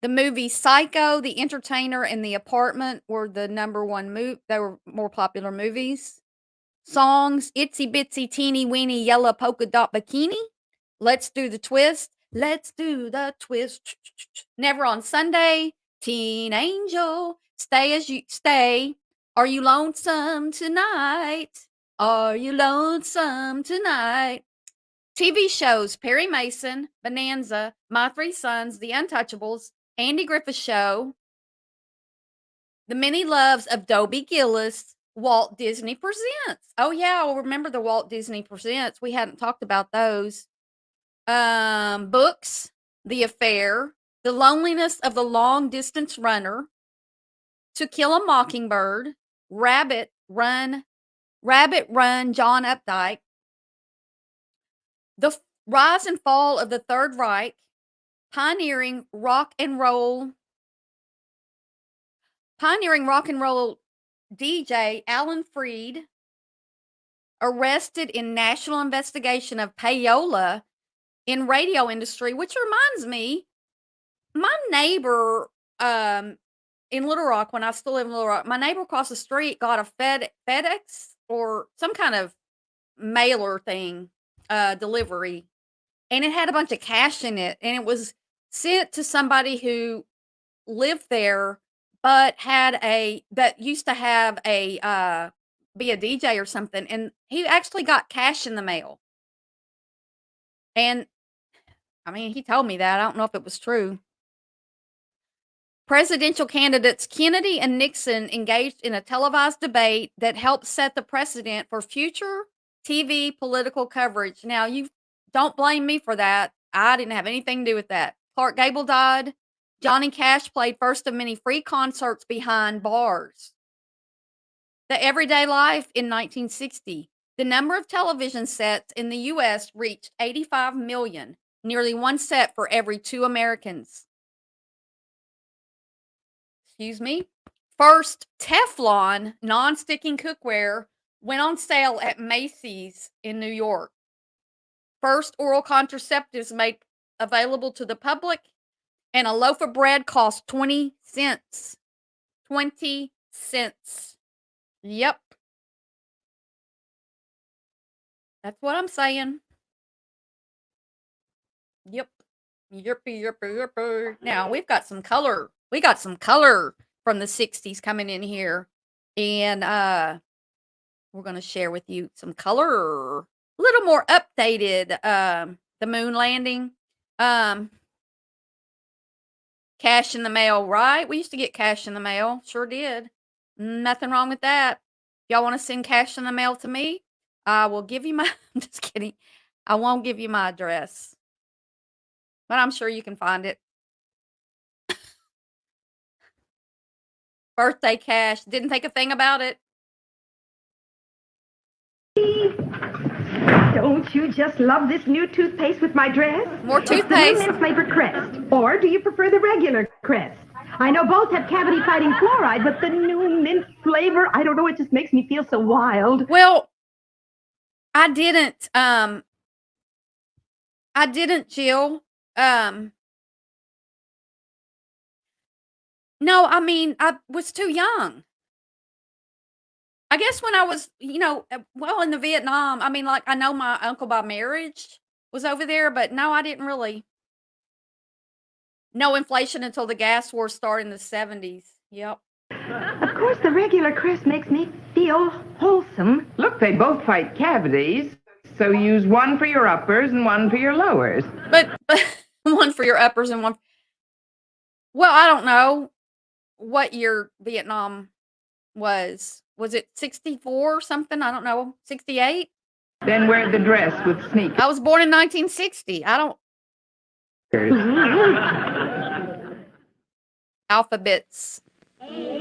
The movie Psycho, The Entertainer, and The Apartment were the #1 movie. They were more popular movies. Songs, Itsy Bitsy Teeny Weeny Yellow Polka Dot Bikini, Let's Do the Twist, Let's Do the Twist, Never on Sunday, Teen Angel, Stay As You Stay, Are You Lonesome Tonight? Are You Lonesome Tonight? TV shows, Perry Mason, Bonanza, My Three Sons, The Untouchables, Andy Griffith Show, The Many Loves of Dobie Gillis, Walt Disney Presents. Oh, yeah, I'll remember the Walt Disney Presents. We hadn't talked about those. Books, The Affair, The Loneliness of the Long Distance Runner, To Kill a Mockingbird, Rabbit Run, John Updike, The Rise and Fall of the Third Reich, Pioneering rock and roll DJ Alan Freed, arrested in national investigation of payola in radio industry, which reminds me, my neighbor in Little Rock, when I still live in Little Rock, my neighbor across the street got a FedEx or some kind of mailer thing, delivery, and it had a bunch of cash in it, and it was sent to somebody who lived there, but that used to have be a DJ or something, and he actually got cash in the mail. And I mean, he told me that. I don't know if it was true. Presidential candidates Kennedy and Nixon engaged in a televised debate that helped set the precedent for future TV political coverage. Now, you don't blame me for that. I didn't have anything to do with that. Clark Gable died. Johnny Cash played first of many free concerts behind bars. The Everyday Life in 1960. The number of television sets in the U.S. reached 85 million, nearly one set for every 2 Americans. Excuse me. First Teflon non-sticking cookware went on sale at Macy's in New York. First oral contraceptives made available to the public, and a loaf of bread cost 20 cents. 20 cents. Yep. That's what I'm saying. Yep. Yep. Now, we've got some color. We got some color from the 60s coming in here. And we're going to share with you some color. A little more updated. The moon landing. Cash in the mail, right? We used to get cash in the mail. Sure did. Nothing wrong with that. Y'all want to send cash in the mail to me? I will give you my... I'm just kidding. I won't give you my address. But I'm sure you can find it. Birthday cash. Didn't think a thing about it. Don't you just love this new toothpaste with my dress? More toothpaste. It's the new mint flavored Crest. Or do you prefer the regular Crest? I know both have cavity-fighting fluoride, but the new mint flavor, I don't know, it just makes me feel so wild. Well, I didn't, Jill. No, I mean, I was too young. I guess when I was, well, in the Vietnam, I mean, like, I know my uncle by marriage was over there, but no, I didn't really. No inflation until the gas war started in the 70s. Yep. Of course, the regular Crest makes me feel wholesome. Look, they both fight cavities, so use one for your uppers and one for your lowers. But one for your uppers and one. Well, I don't know what year Vietnam was. Was it 64 or something? I don't know. 68? Then wear the dress with sneakers. I was born in 1960. I don't. Alphabets. Dear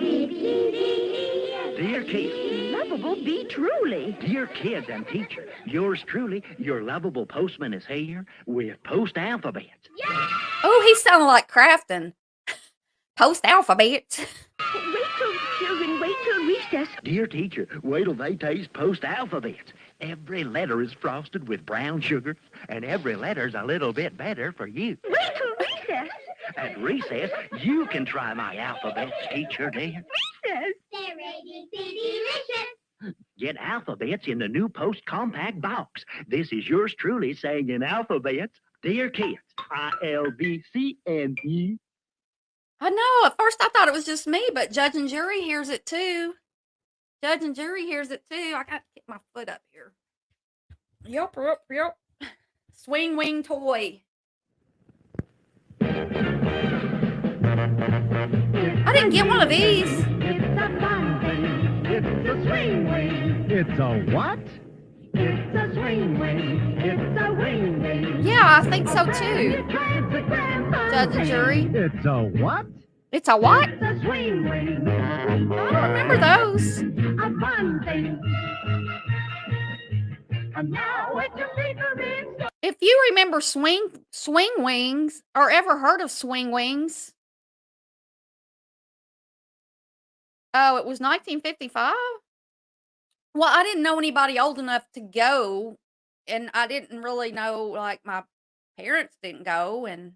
kids. Lovable be truly. Dear kids and teacher, yours truly, your lovable postman is here with Post Alphabet. Oh, he sounded like Crafton. Post Alphabet. Wait till, children, wait till recess. Dear teacher, wait till they taste Post Alphabet. Every letter is frosted with brown sugar, and every letter's a little bit better for you. Wait till recess. At recess, you can try my alphabets, teacher dear. Recess. They're delicious. Get alphabets in the new Post Compact Box. This is yours truly saying in alphabets, dear kids, ILBCNE. I know. At first, I thought it was just me, but judge and jury hears it too. Judge and jury hears it too. I got to get my foot up here. Yep. Swing wing toy. I didn't get one of these. It's a fun thing. It's a swing wing. It's a what? It's a swing wing. It's a wing wing. Yeah, I think so too. Judge and jury. It's a what? It's a what? It's a swing wing. I don't remember those. A fun thing. And now it's your favorite. If you remember swing wings or ever heard of swing wings. Oh, it was 1955? Well, I didn't know anybody old enough to go, and I didn't really know, like, my parents didn't go, and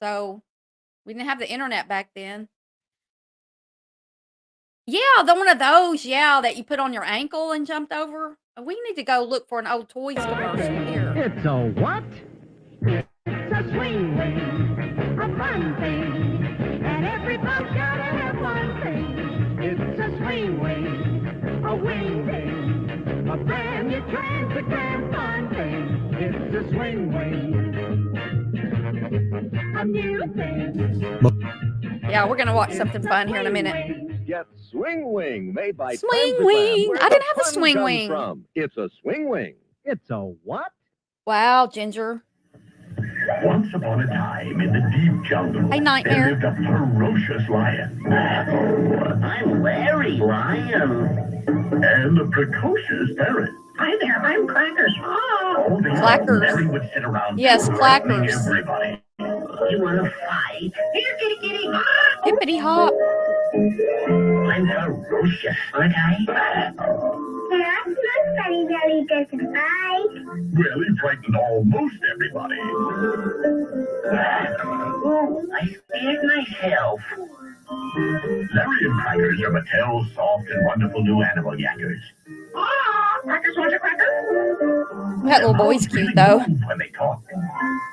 so we didn't have the internet back then. Yeah, the one of those, yeah, that you put on your ankle and jumped over. We need to go look for an old toys commercial here. It's a what? It's a swing wing, a fun thing, and everybody's gotta have one thing. It's a swing wing, a wing thing, a brand new Transgram fun thing. It's a swing wing, a new thing. Yeah, we're gonna watch something fun here in a minute. Get Swing Wing, made by Swing Wing. I didn't have a swing wing. It's a swing wing. It's a what? Wow, Ginger. Once upon a time, in the deep jungle, Hey, Nightmare. there lived a ferocious lion. Oh, I'm Larry Lion. And a precocious parrot. Hi there, I'm Crackers. Oh, they Clackers. Larry would sit around Yes, threatening Clackers. everybody. You want to fight? Here, kitty, kitty. Hippity hop. I'm ferocious, aren't I? That's not funny, Belly doesn't fight. Well, he frightened almost everybody. Oh, I scared myself. Larry and Crackers are Mattel's soft and wonderful new animal yackers. Ah, Crackers wants a cracker. That little boy's cute, though. When they talk,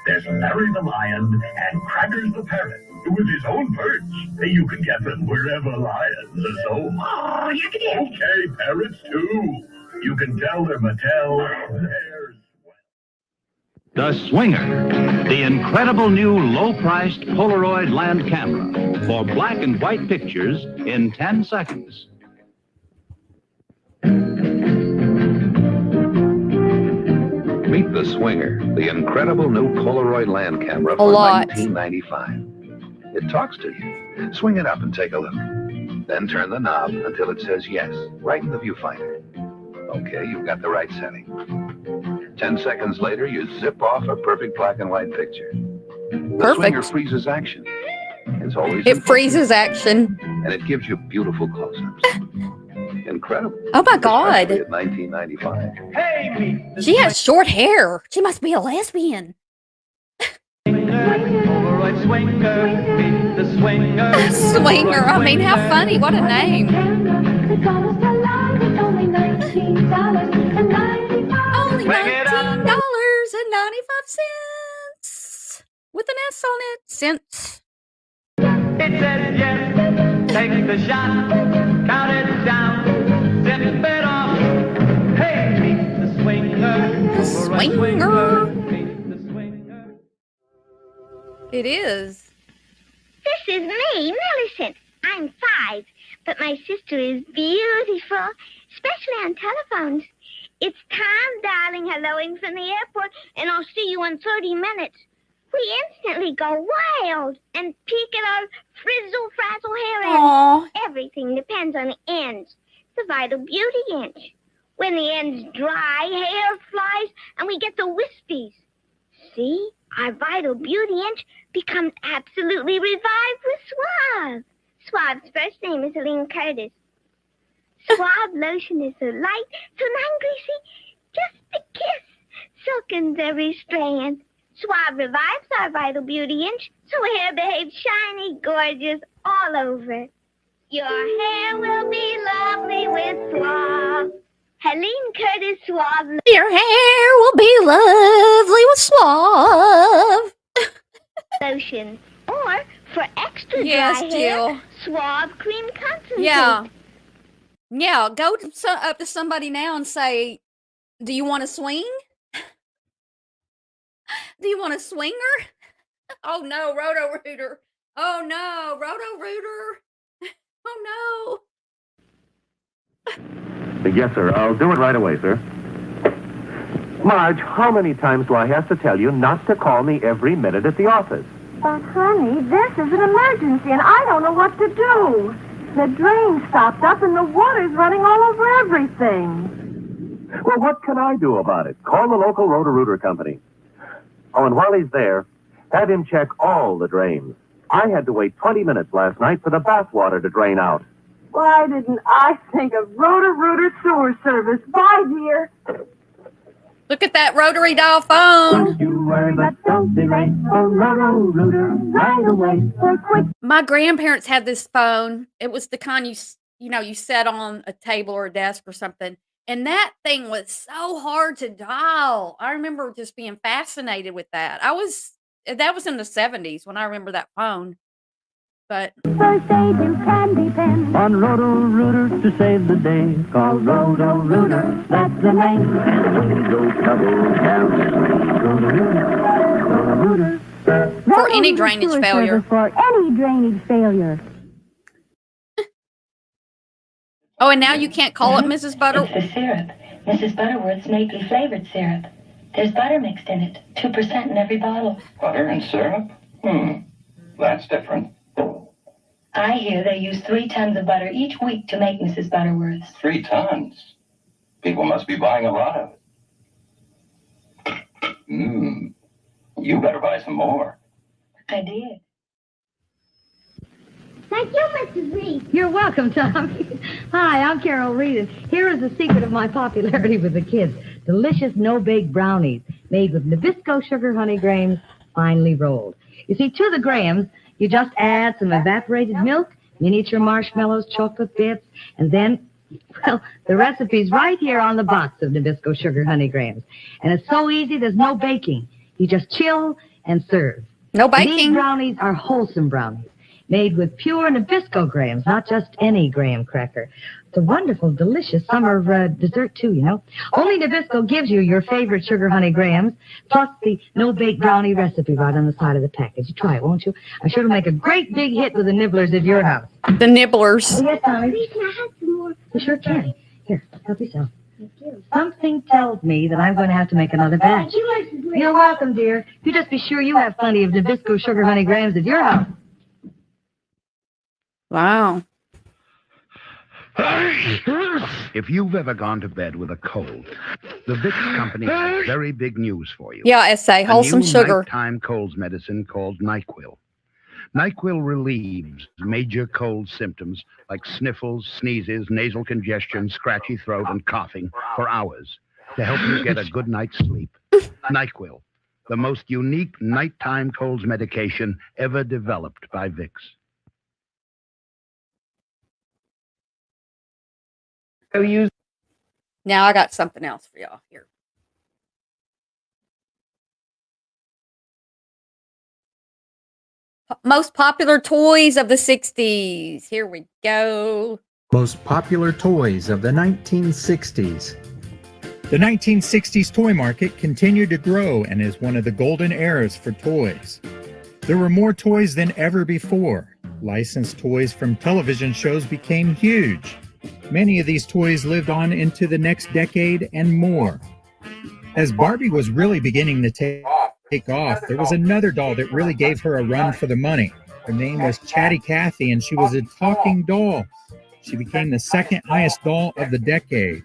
there's Larry the lion and Crackers the parrot with his own perch. You can get them wherever lions are sold. Oh, yakety. Okay, parrots too. You can tell they're Mattel. They're The Swinger, the incredible new low-priced Polaroid land camera for black and white pictures in 10 seconds. Meet the Swinger, the incredible new Polaroid land camera A for lot. $19.95. It talks to you. Swing it up and take a look. Then turn the knob until it says yes, right in the viewfinder. Okay, you've got the right setting. 10 seconds later, you zip off a perfect black and white picture. The Perfect. Swinger freezes action. It's always It freezes action. and it gives you beautiful close-ups. Incredible. Oh my God. Especially at $19.95. Hey, She has short hair. She must be a lesbian. Polaroid Swinger, meet the Swinger. Swinger. I mean, how funny. What a name. Only $19.95 with an S on it. Cents. It says yes, take the shot, count it down, zip it off. Hey, meet the Swinger. Polaroid Swinger. meet the Swinger. It is. This is me, Millicent. I'm 5, but my sister is beautiful, especially on telephones. It's Tom, darling, helloing from the airport, and I'll see you in 30 minutes. We instantly go wild and peek at our frizzle-frazzle hair Aw. ends. Everything depends on the ends. The Vital Beauty Inch. When the end's dry, hair flies, and we get the wispies. See? Our Vital Beauty Inch becomes absolutely revived with Suave. Suave's first name is Aline Curtis. Suave lotion is so light, so non-greasy, just a kiss. Silken every strand. Suave revives our Vital Beauty Inch, so hair behaves shiny, gorgeous, all over. Your hair will be lovely with Suave. Helene Curtis Suave. Your hair will be lovely with Suave. Lotion. Or, for extra Yes, dry Jill. hair, Suave Cream Concentrate. Yeah. Yeah, go up to somebody now and say, do you want to swing? Do you want a swinger? Oh no, Roto-Rooter. Oh no, Roto-Rooter. Oh no. Yes, sir. I'll do it right away, sir. Marge, how many times do I have to tell you not to call me every minute at the office? But, honey, this is an emergency, and I don't know what to do. The drain stopped up, and the water's running all over everything. Well, what can I do about it? Call the local Roto-Rooter company. Oh, and while he's there, have him check all the drains. I had to wait 20 minutes last night for the bath water to drain out. Why didn't I think of Roto-Rooter Sewer Service? Bye, dear. Look at that rotary dial phone. Don't you worry, but don't be late for Roto-Rooter right away. For quick. My grandparents had this phone. It was the kind you set on a table or a desk or something. And that thing was so hard to dial. I remember just being fascinated with that. That was in the 70s when I remember that phone. But First aid you can depend on Roto-Rooter to save the day. Call Roto-Rooter, that's the name. And when you go trouble down the street, Roto-Rooter. For any drainage failure. For any drainage failure. Oh, and now you can't call it Mrs. Butter. It's the syrup. Mrs. Butterworth's maple flavored syrup. There's butter mixed in it. 2% in every bottle. Butter and syrup? That's different. I hear they use 3 tons of butter each week to make Mrs. Butterworth's. 3 tons? People must be buying a lot of it. You better buy some more. I did. Thank you, Mrs. Reed. You're welcome, Tom. Hi, I'm Carol Reed, and here is the secret of my popularity with the kids. Delicious no-bake brownies made with Nabisco sugar honey grahams finely rolled. You see, to the grahams, you just add some evaporated milk, miniature marshmallows, chocolate bits, and then, well, the recipe's right here on the box of Nabisco sugar honey grahams. And it's so easy, there's no baking. You just chill and serve. No baking. These brownies are wholesome brownies, made with pure Nabisco grahams, not just any graham cracker. It's a wonderful, delicious summer dessert, too, you know. Only Nabisco gives you your favorite sugar honey grahams, plus the no-bake brownie recipe right on the side of the package. You try it, won't you? I'm sure it'll make a great big hit with the nibblers at your house. The nibblers. Oh, yes, Tommy. Please, can I have some more? You sure can. Here, help yourself. Something tells me that I'm going to have to make another batch. Thank you, Mrs. Reed. You're welcome, dear. You just be sure you have plenty of Nabisco sugar honey grahams at your house. Wow. If you've ever gone to bed with a cold, the Vicks Company has very big news for you. Yeah, essay, wholesome a new sugar. nighttime colds medicine called NyQuil. NyQuil relieves major cold symptoms like sniffles, sneezes, nasal congestion, scratchy throat, and coughing for hours to help you get a good night's sleep. NyQuil, the most unique nighttime colds medication ever developed by Vicks. Now I got something else for y'all here. Most popular toys of the 60s. Here we go. Most popular toys of the 1960s. The 1960s toy market continued to grow and is one of the golden eras for toys. There were more toys than ever before. Licensed toys from television shows became huge. Many of these toys lived on into the next decade and more. As Barbie was really beginning to take off, there was another doll that really gave her a run for the money. Her name was Chatty Cathy, and she was a talking doll. She became the second highest doll of the decade.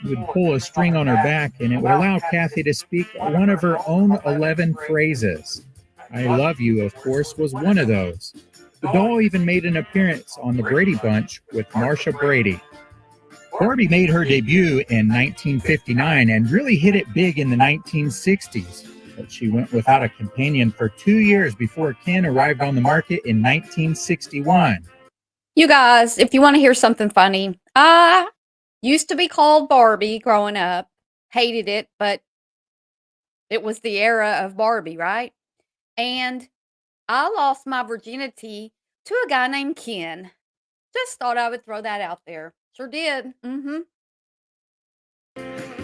You would pull a string on her back, and it would allow Cathy to speak one of her own 11 phrases. I love you, of course, was one of those. The doll even made an appearance on the Brady Bunch with Marsha Brady. Barbie made her debut in 1959 and really hit it big in the 1960s, but she went without a companion for 2 years before Ken arrived on the market in 1961. You guys, if you want to hear something funny, I used to be called Barbie growing up. Hated it, but it was the era of Barbie, right? And I lost my virginity to a guy named Ken. Just thought I would throw that out there. Sure did.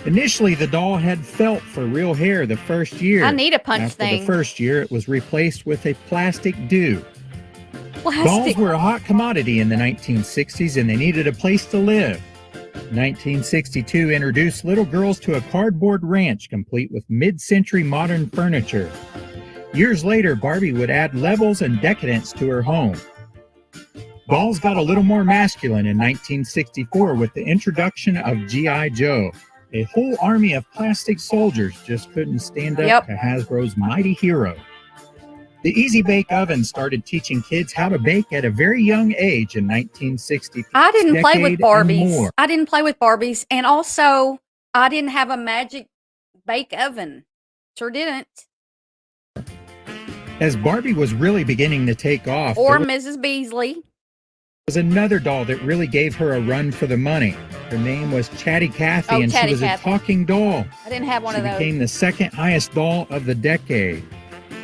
Initially, the doll had felt for real hair the first year. I need a punch After thing. the first year, it was replaced with a plastic do. Plastic. Dolls were a hot commodity in the 1960s, and they needed a place to live. 1962 introduced little girls to a cardboard ranch complete with mid-century modern furniture. Years later, Barbie would add levels and decadence to her home. Dolls got a little more masculine in 1964 with the introduction of G.I. Joe. A whole army of plastic soldiers just couldn't stand up to Hasbro's mighty hero. The Easy Bake Oven started teaching kids how to bake at a very young age in 1960. I didn't play with Decade and Barbies. more. I didn't play with Barbies. And also, I didn't have a magic bake oven. Sure didn't. As Barbie was really beginning to take off, Or there Mrs. Beasley. was another doll that really gave her a run for the money. Her name was Chatty Cathy, Oh, and Chatty she was Cathy. a talking doll. I didn't have one She of those. became the second highest doll of the decade.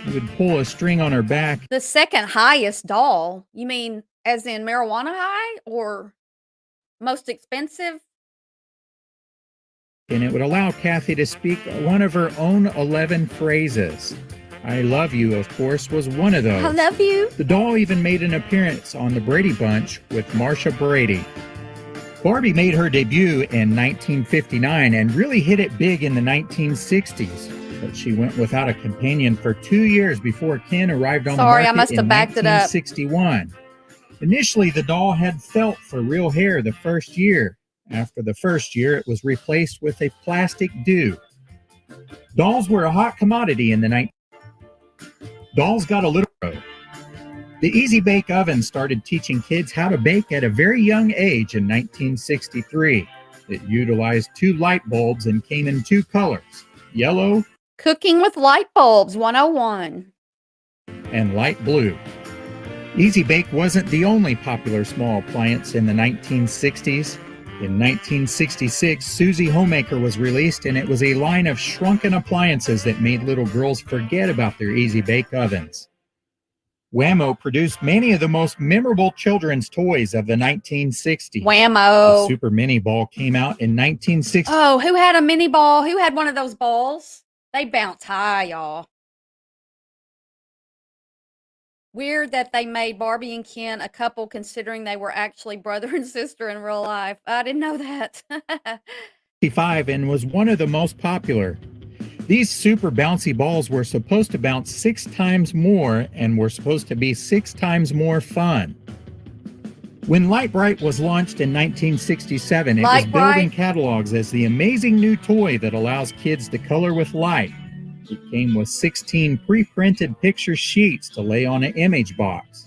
You would pull a string on her back, The second highest doll? You mean as in marijuana high or most expensive? and it would allow Kathy to speak one of her own 11 phrases. I love you, of course, was one of those. I love you. The doll even made an appearance on The Brady Bunch with Marsha Brady. Barbie made her debut in 1959 and really hit it big in the 1960s, but she went without a companion for 2 years before Ken arrived on Sorry, the I market must in have backed it up. 1961. Initially, the doll had felt for real hair the first year. After the first year, it was replaced with a plastic dew. Dolls were a hot commodity in the 1960s. Dolls got a little road. The Easy Bake Oven started teaching kids how to bake at a very young age in 1963. It utilized 2 light bulbs and came in 2 colors, yellow Cooking with light bulbs 101. and light blue. Easy Bake wasn't the only popular small appliance in the 1960s. In 1966, Susie Homemaker was released, and it was a line of shrunken appliances that made little girls forget about their Easy Bake Ovens. Wham-O produced many of the most memorable children's toys of the 1960s. Wham-O. The Super Mini Ball came out in 1960. Oh, who had a mini ball? Who had one of those balls? They bounce high, y'all. Weird that they made Barbie and Ken a couple considering they were actually brother and sister in real life. I didn't know that. 1965 and was one of the most popular. These super bouncy balls were supposed to bounce 6 times more and were supposed to be 6 times more fun. When Light Bright was launched in 1967, it was Light building Bright. catalogs as the amazing new toy that allows kids to color with light. It came with 16 pre-printed picture sheets to lay on an image box.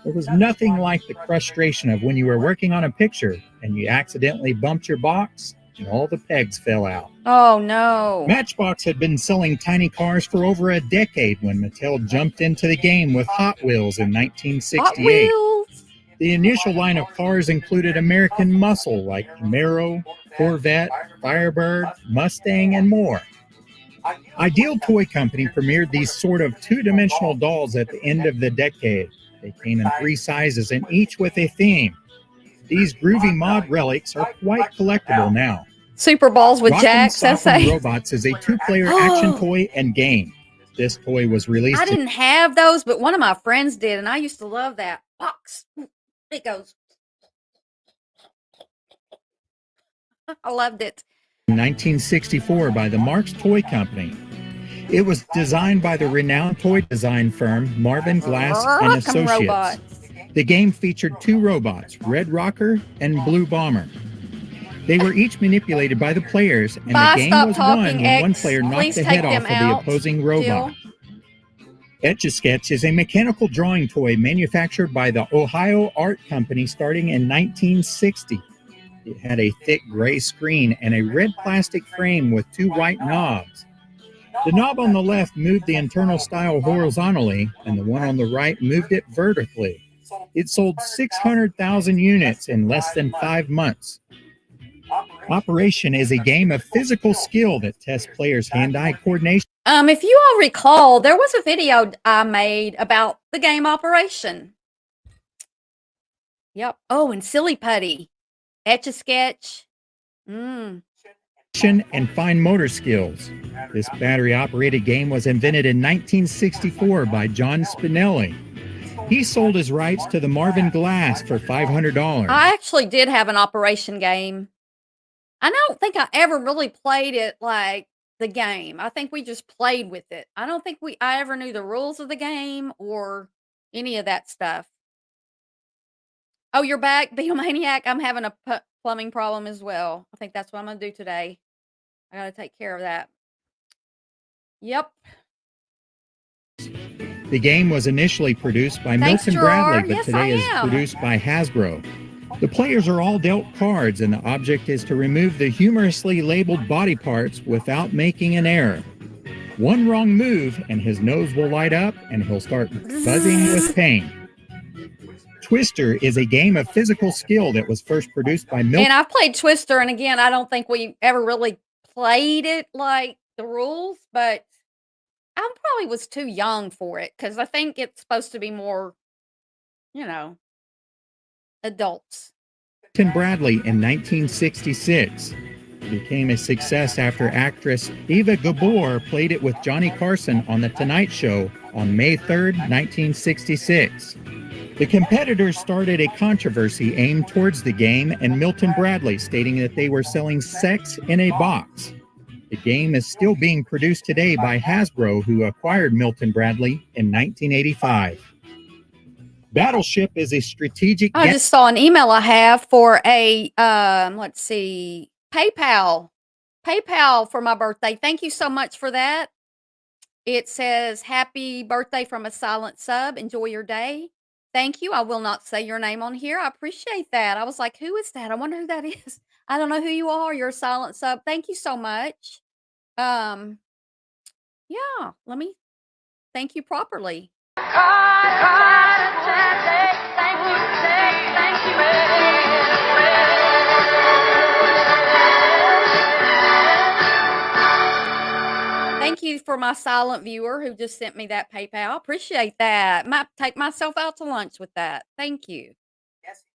There was nothing like the frustration of when you were working on a picture and you accidentally bumped your box and all the pegs fell out. Oh, no. Matchbox had been selling tiny cars for over a decade when Mattel jumped into the game with Hot Wheels in 1968. Hot Wheels. The initial line of cars included American muscle like Camaro, Corvette, Firebird, Mustang, and more. Ideal Toy Company premiered these sort of 2-dimensional dolls at the end of the decade. They came in 3 sizes and each with a theme. These groovy mod relics are quite collectible now. Super balls with Rock'em jacks, Sock'em SA. Robots is a 2-player action toy and game. This toy was released I didn't have those, but one of my friends did, and I used to love that. Box. It goes. I loved it. in 1964 by the Marx Toy Company. It was designed by the renowned toy design firm Marvin Glass and Rock'em Associates. Robots. The game featured 2 robots, Red Rocker and Blue Bomber. They were each manipulated by the players, and Bye, the game stop was won talking, when one X. player knocked Please the take head off them of the out, opposing robot. Etch-a-Sketch is a mechanical drawing toy manufactured by the Ohio Art Company starting in 1960. It had a thick gray screen and a red plastic frame with 2 white knobs. The knob on the left moved the internal style horizontally, and the one on the right moved it vertically. It sold 600,000 units in less than 5 months. Operation is a game of physical skill that tests players' hand-eye coordination. If you all recall, there was a video I made about the game Operation. Yep. Oh, and Silly Putty. Etch-a-Sketch. And fine motor skills. This battery-operated game was invented in 1964 by John Spinelli. He sold his rights to the Marvin Glass for $500. I actually did have an Operation game. I don't think I ever really played it like the game. I think we just played with it. I don't think I ever knew the rules of the game or any of that stuff. Oh, you're back, Beomaniac. I'm having a plumbing problem as well. I think that's what I'm going to do today. I got to take care of that. Yep. The game was initially produced by Thanks, Milton Gerard. Bradley, but Yes, today I is am. produced by Hasbro. The players are all dealt cards, and the object is to remove the humorously labeled body parts without making an error. One wrong move, and his nose will light up, and he'll start buzzing with pain. Twister is a game of physical skill that was first produced by Milton. And I've played Twister, and again, I don't think we ever really played it like the rules, but I probably was too young for it because I think it's supposed to be more, adults. Milton Bradley in 1966. It became a success after actress Eva Gabor played it with Johnny Carson on The Tonight Show on May 3rd, 1966. The competitors started a controversy aimed towards the game and Milton Bradley, stating that they were selling sex in a box. The game is still being produced today by Hasbro, who acquired Milton Bradley in 1985. Battleship is a strategic... I just saw an email I have for a, let's see, PayPal for my birthday. Thank you so much for that. It says, happy birthday from a silent sub. Enjoy your day. Thank you. I will not say your name on here. I appreciate that. I was like, who is that? I wonder who that is. I don't know who you are. You're a silent sub. Thank you so much. Yeah, let me thank you properly. Thank you for my silent viewer who just sent me that PayPal. Appreciate that. Might take myself out to lunch with that. Thank you.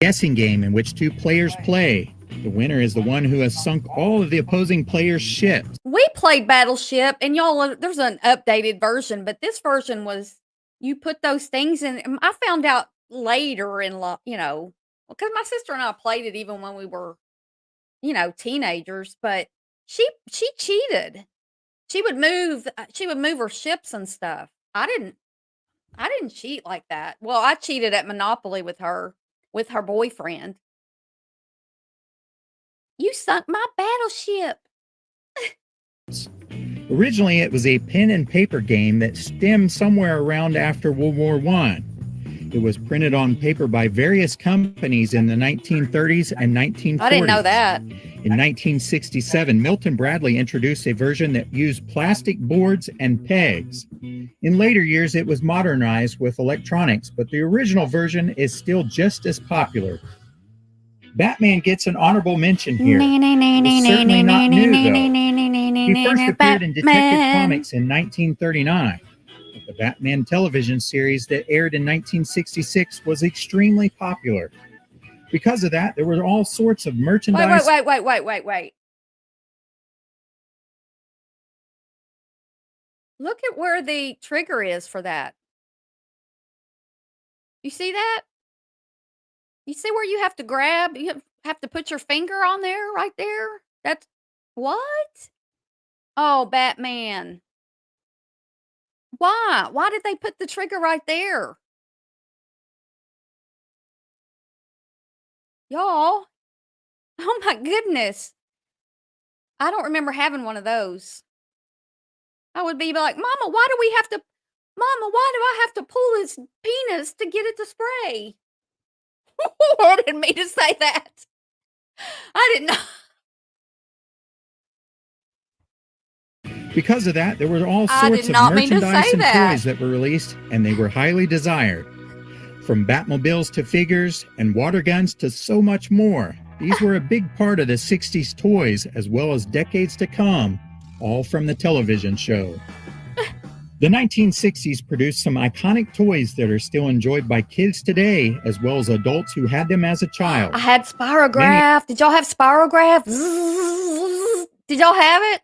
Guessing game in which two players play. The winner is the one who has sunk all of the opposing players' ships. We played Battleship, and y'all, there's an updated version, but this version was you put those things in. I found out later in life, because my sister and I played it even when we were, teenagers. But she cheated. She would move her ships and stuff. I didn't cheat like that. Well, I cheated at Monopoly with her boyfriend. You sunk my battleship. Originally, it was a pen and paper game that stemmed somewhere around after World War I. It was printed on paper by various companies in the 1930s and 1940s. I didn't know that. In 1967, Milton Bradley introduced a version that used plastic boards and pegs. In later years, it was modernized with electronics, but the original version is still just as popular. Batman gets an honorable mention here. He's certainly not new, though. He first appeared in Detective Comics in 1939. But the Batman television series that aired in 1966 was extremely popular. Because of that, there were all sorts of merchandise. Wait. Look at where the trigger is for that. You see that? You see where you have to grab? You have to put your finger on there, right there? That's what? Oh, Batman. Why? Why did they put the trigger right there? Y'all. Oh my goodness. I don't remember having one of those. I would be like, Mama, why do I have to pull his penis to get it to spray? I didn't mean to say that. I didn't know. Because of that, there were all sorts of merchandise and toys that were released, and they were highly desired. From Batmobiles to figures and water guns to so much more. These were a big part of the 60s toys as well as decades to come, all from the television show. The 1960s produced some iconic toys that are still enjoyed by kids today as well as adults who had them as a child. I had Spirograph. Did y'all have Spirograph? Did y'all have it?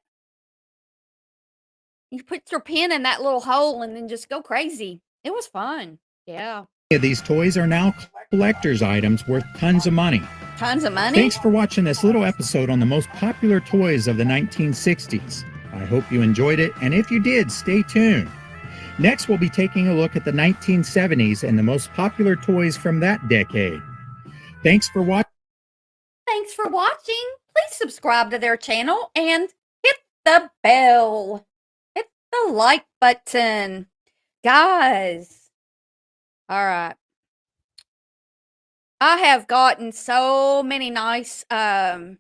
You put your pen in that little hole and then just go crazy. It was fun. Yeah. These toys are now collector's items worth tons of money. Tons of money? Thanks for watching this little episode on the most popular toys of the 1960s. I hope you enjoyed it, and if you did, stay tuned. Next, we'll be taking a look at the 1970s and the most popular toys from that decade. Thanks for watching. Thanks for watching. Please subscribe to their channel and hit the bell. Hit the like button. Guys. All right. I have gotten so many nice I've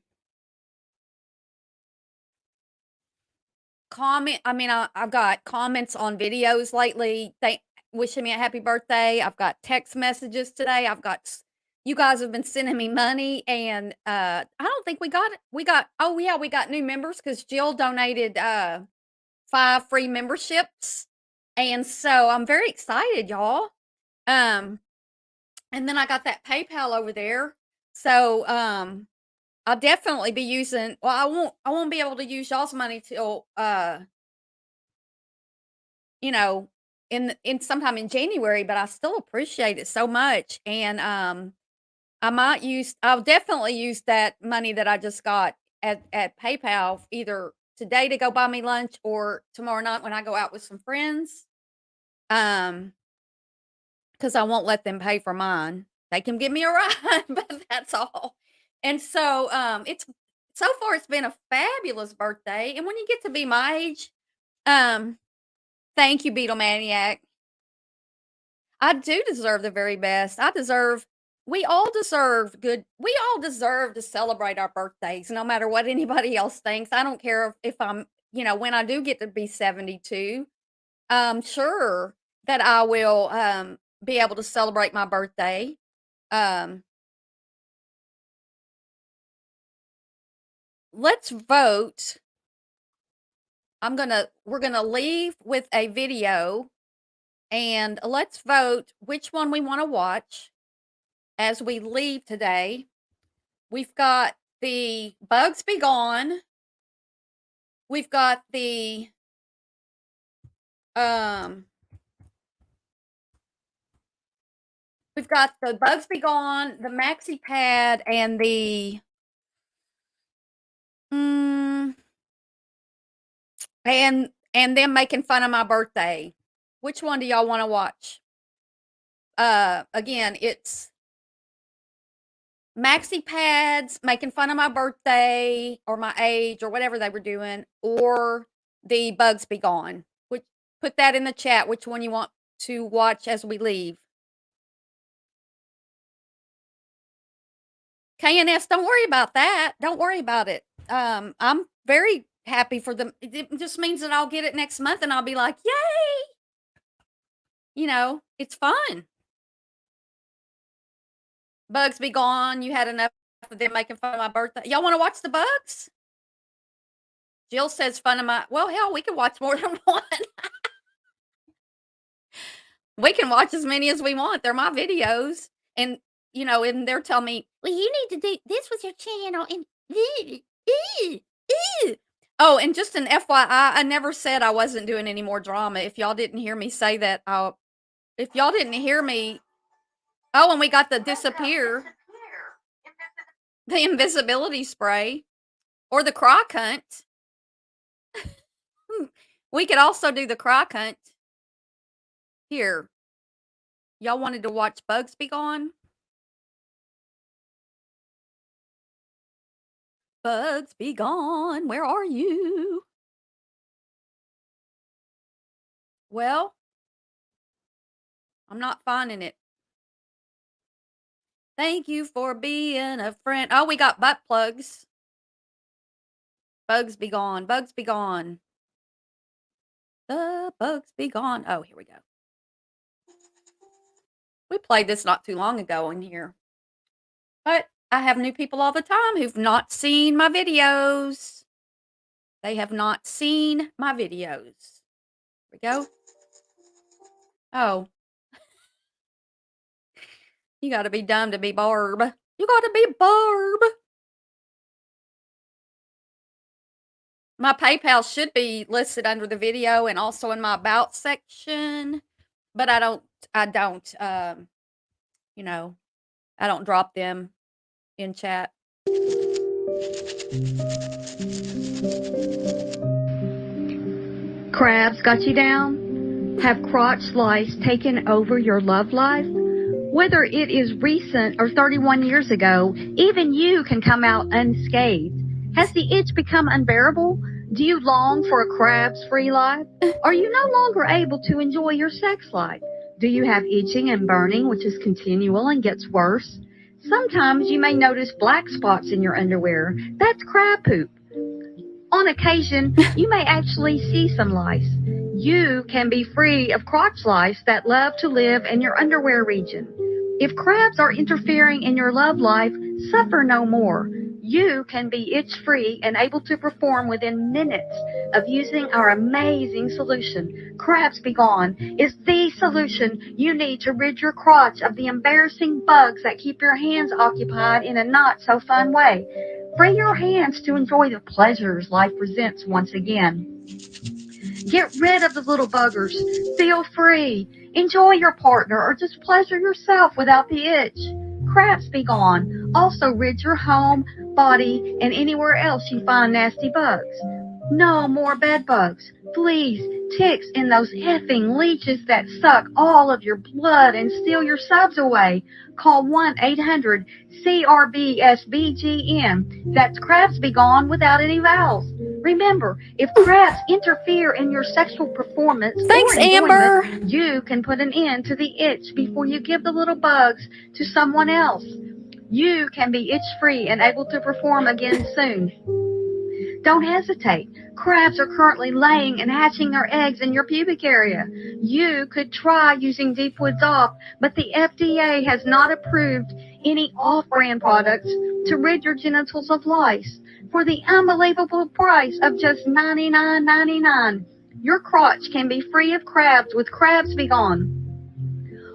got comments on videos lately wishing me a happy birthday. I've got text messages today. You guys have been sending me money, and I don't think we got new members because Jill donated 5 free memberships, and so I'm very excited, y'all. And then I got that PayPal over there. So, I'll definitely be using I won't be able to use y'all's money till, in sometime in January, but I still appreciate it so much. And, I'll definitely use that money that I just got at PayPal either today to go buy me lunch or tomorrow night when I go out with some friends. 'Cause I won't let them pay for mine. They can give me a ride, but that's all. And so, so far it's been a fabulous birthday, and when you get to be my age, thank you, Beatlemaniac. I do deserve the very best. We all deserve to celebrate our birthdays no matter what anybody else thinks. I don't care if I'm, when I do get to be 72, I'm sure that I will, be able to celebrate my birthday. Let's vote. We're gonna leave with a video, and let's vote which one we want to watch as we leave today. We've got the Bugs Be Gone. We've got the We've got the Bugs Be Gone, the Maxi Pad, and the and them making fun of my birthday. Which one do y'all want to watch? Again, it's Maxi Pads making fun of my birthday or my age or whatever they were doing, or the Bugs Be Gone. Put that in the chat, which one you want to watch as we leave. KNS, don't worry about that. Don't worry about it. I'm very happy for them. It just means that I'll get it next month and I'll be like, yay! It's fun. Bugs Be Gone. You had enough of them making fun of my birthday. Y'all want to watch the Bugs? Jill says fun of my... Well, hell, we can watch more than one. We can watch as many as we want. They're my videos. And, and they're telling me, well, you need to do this with your channel. And oh, and just an FYI, I never said I wasn't doing any more drama. If y'all didn't hear me say that, if y'all didn't hear me... Oh, and we got the disappear. The invisibility spray. Or the croc hunt. We could also do the croc hunt. Here. Y'all wanted to watch Bugs Be Gone? Bugs Be Gone, where are you? Well, I'm not finding it. Thank you for being a friend. Oh, we got butt plugs. Bugs Be Gone. Bugs Be Gone. The Bugs Be Gone. Oh, here we go. We played this not too long ago in here. But I have new people all the time who've not seen my videos. They have not seen my videos. Here we go. Oh. You gotta be dumb to be Barb. You gotta be Barb. My PayPal should be listed under the video and also in my about section, but I don't drop them in chat. Crabs got you down? Have crotch lice taken over your love life? Whether it is recent or 31 years ago, even you can come out unscathed. Has the itch become unbearable? Do you long for a crabs-free life? Are you no longer able to enjoy your sex life? Do you have itching and burning, which is continual and gets worse? Sometimes you may notice black spots in your underwear. That's crab poop. On occasion, you may actually see some lice. You can be free of crotch lice that love to live in your underwear region. If crabs are interfering in your love life, suffer no more. You can be itch-free and able to perform within minutes of using our amazing solution. Crabs Be Gone is the solution you need to rid your crotch of the embarrassing bugs that keep your hands occupied in a not-so-fun way. Free your hands to enjoy the pleasures life presents once again. Get rid of the little buggers. Feel free. Enjoy your partner or just pleasure yourself without the itch. Crabs Be Gone also rid your home, body, and anywhere else you find nasty bugs. No more bed bugs, fleas, ticks, and those effing leeches that suck all of your blood and steal your subs away. Call 1-800-CRBSBGM. That's Crabs Be Gone without any vowels. Remember, if crabs interfere in your sexual performance Thanks, or enjoyment, Amber. you can put an end to the itch before you give the little bugs to someone else. You can be itch-free and able to perform again soon. Don't hesitate. Crabs are currently laying and hatching their eggs in your pubic area. You could try using Deep Woods Off, but the FDA has not approved any off-brand products to rid your genitals of lice. For the unbelievable price of just $99.99, your crotch can be free of crabs with Crabs Be Gone.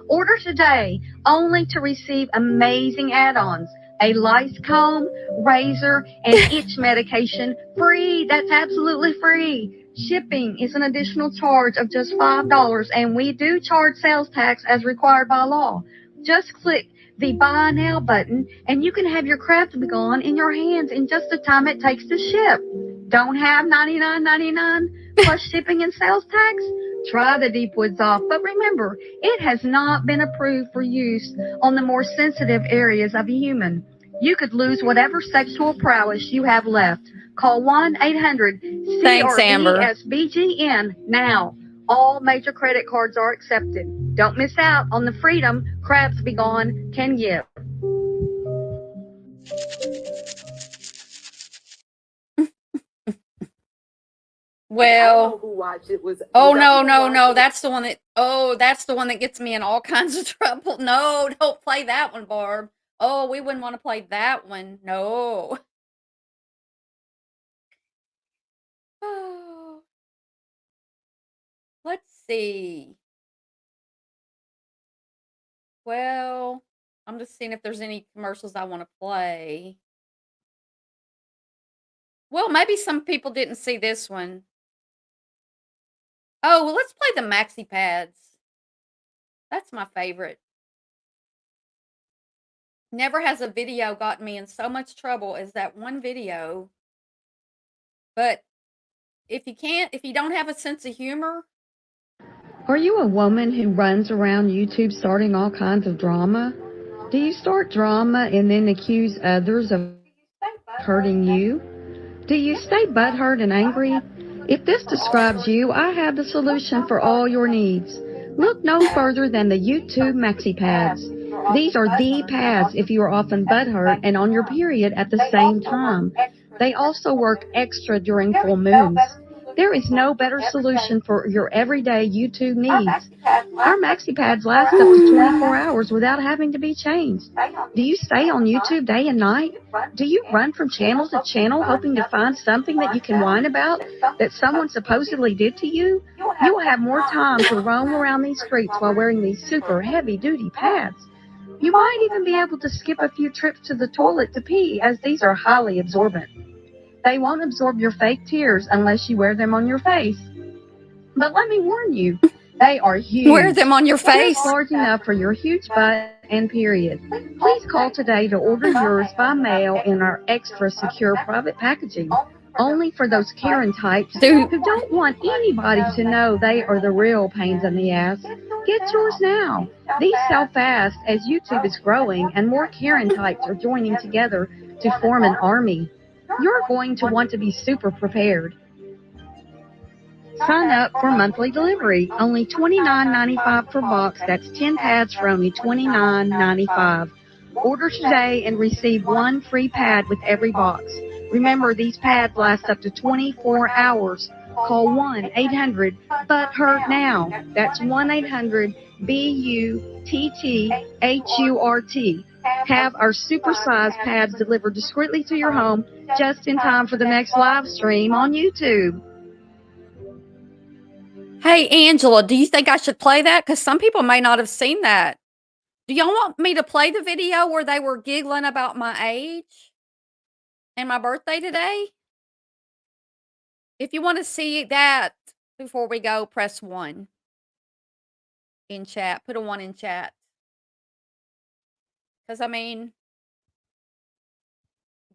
Order today only to receive amazing add-ons. A lice comb, razor, and itch medication free. That's absolutely free. Shipping is an additional charge of just $5, and we do charge sales tax as required by law. Just click the Buy Now button, and you can have your Crabs Be Gone in your hands in just the time it takes to ship. Don't have $99.99 plus shipping and sales tax? Try the Deep Woods Off, but remember, it has not been approved for use on the more sensitive areas of a human. You could lose whatever sexual prowess you have left. Call 1-800-CRBSBGN now. All major credit cards are accepted. Don't miss out on the freedom Crabs Be Gone can give. Well, who watched it was. oh no, that's the one that. Oh, that's the one that gets me in all kinds of trouble. No, don't play that one, Barb. Oh, we wouldn't want to play that one. No. Oh. Let's see. Well, I'm just seeing if there's any commercials I want to play. Well, maybe some people didn't see this one. Oh, well, let's play the Maxi Pads. That's my favorite. Never has a video gotten me in so much trouble as that one video. But if you don't have a sense of humor. Are you a woman who runs around YouTube starting all kinds of drama? Do you start drama and then accuse others of hurting you? Do you stay butthurt and angry? If this describes you, I have the solution for all your needs. Look no further than the YouTube Maxi Pads. These are the pads if you are often butthurt and on your period at the same time. They also work extra during full moons. There is no better solution for your everyday YouTube needs. Our Maxi Pads last up to 24 hours without having to be changed. Do you stay on YouTube day and night? Do you run from channel to channel hoping to find something that you can whine about that someone supposedly did to you? You will have more time to roam around these streets while wearing these super heavy-duty pads. You might even be able to skip a few trips to the toilet to pee, as these are highly absorbent. They won't absorb your fake tears unless you wear them on your face. But let me warn you, they are huge. Wear them on your face. Just large enough for your huge butt and period. Please call today to order yours by mail in our extra secure private packaging. Only for those Karen types who don't want anybody to know they are the real pains in the ass. Get yours now. These sell fast as YouTube is growing and more Karen types are joining together to form an army. You're going to want to be super prepared. Sign up for monthly delivery. Only $29.95 per box. That's 10 pads for only $29.95. Order today and receive one free pad with every box. Remember, these pads last up to 24 hours. Call 1-800-BUTT-HURT now. That's 1-800-BUTTHURT. Have our super-sized pads delivered discreetly to your home just in time for the next live stream on YouTube. Hey, Angela, do you think I should play that? Because some people may not have seen that. Do y'all want me to play the video where they were giggling about my age and my birthday today? If you want to see that before we go, press 1 in chat. Put a 1 in chat. Because, I mean,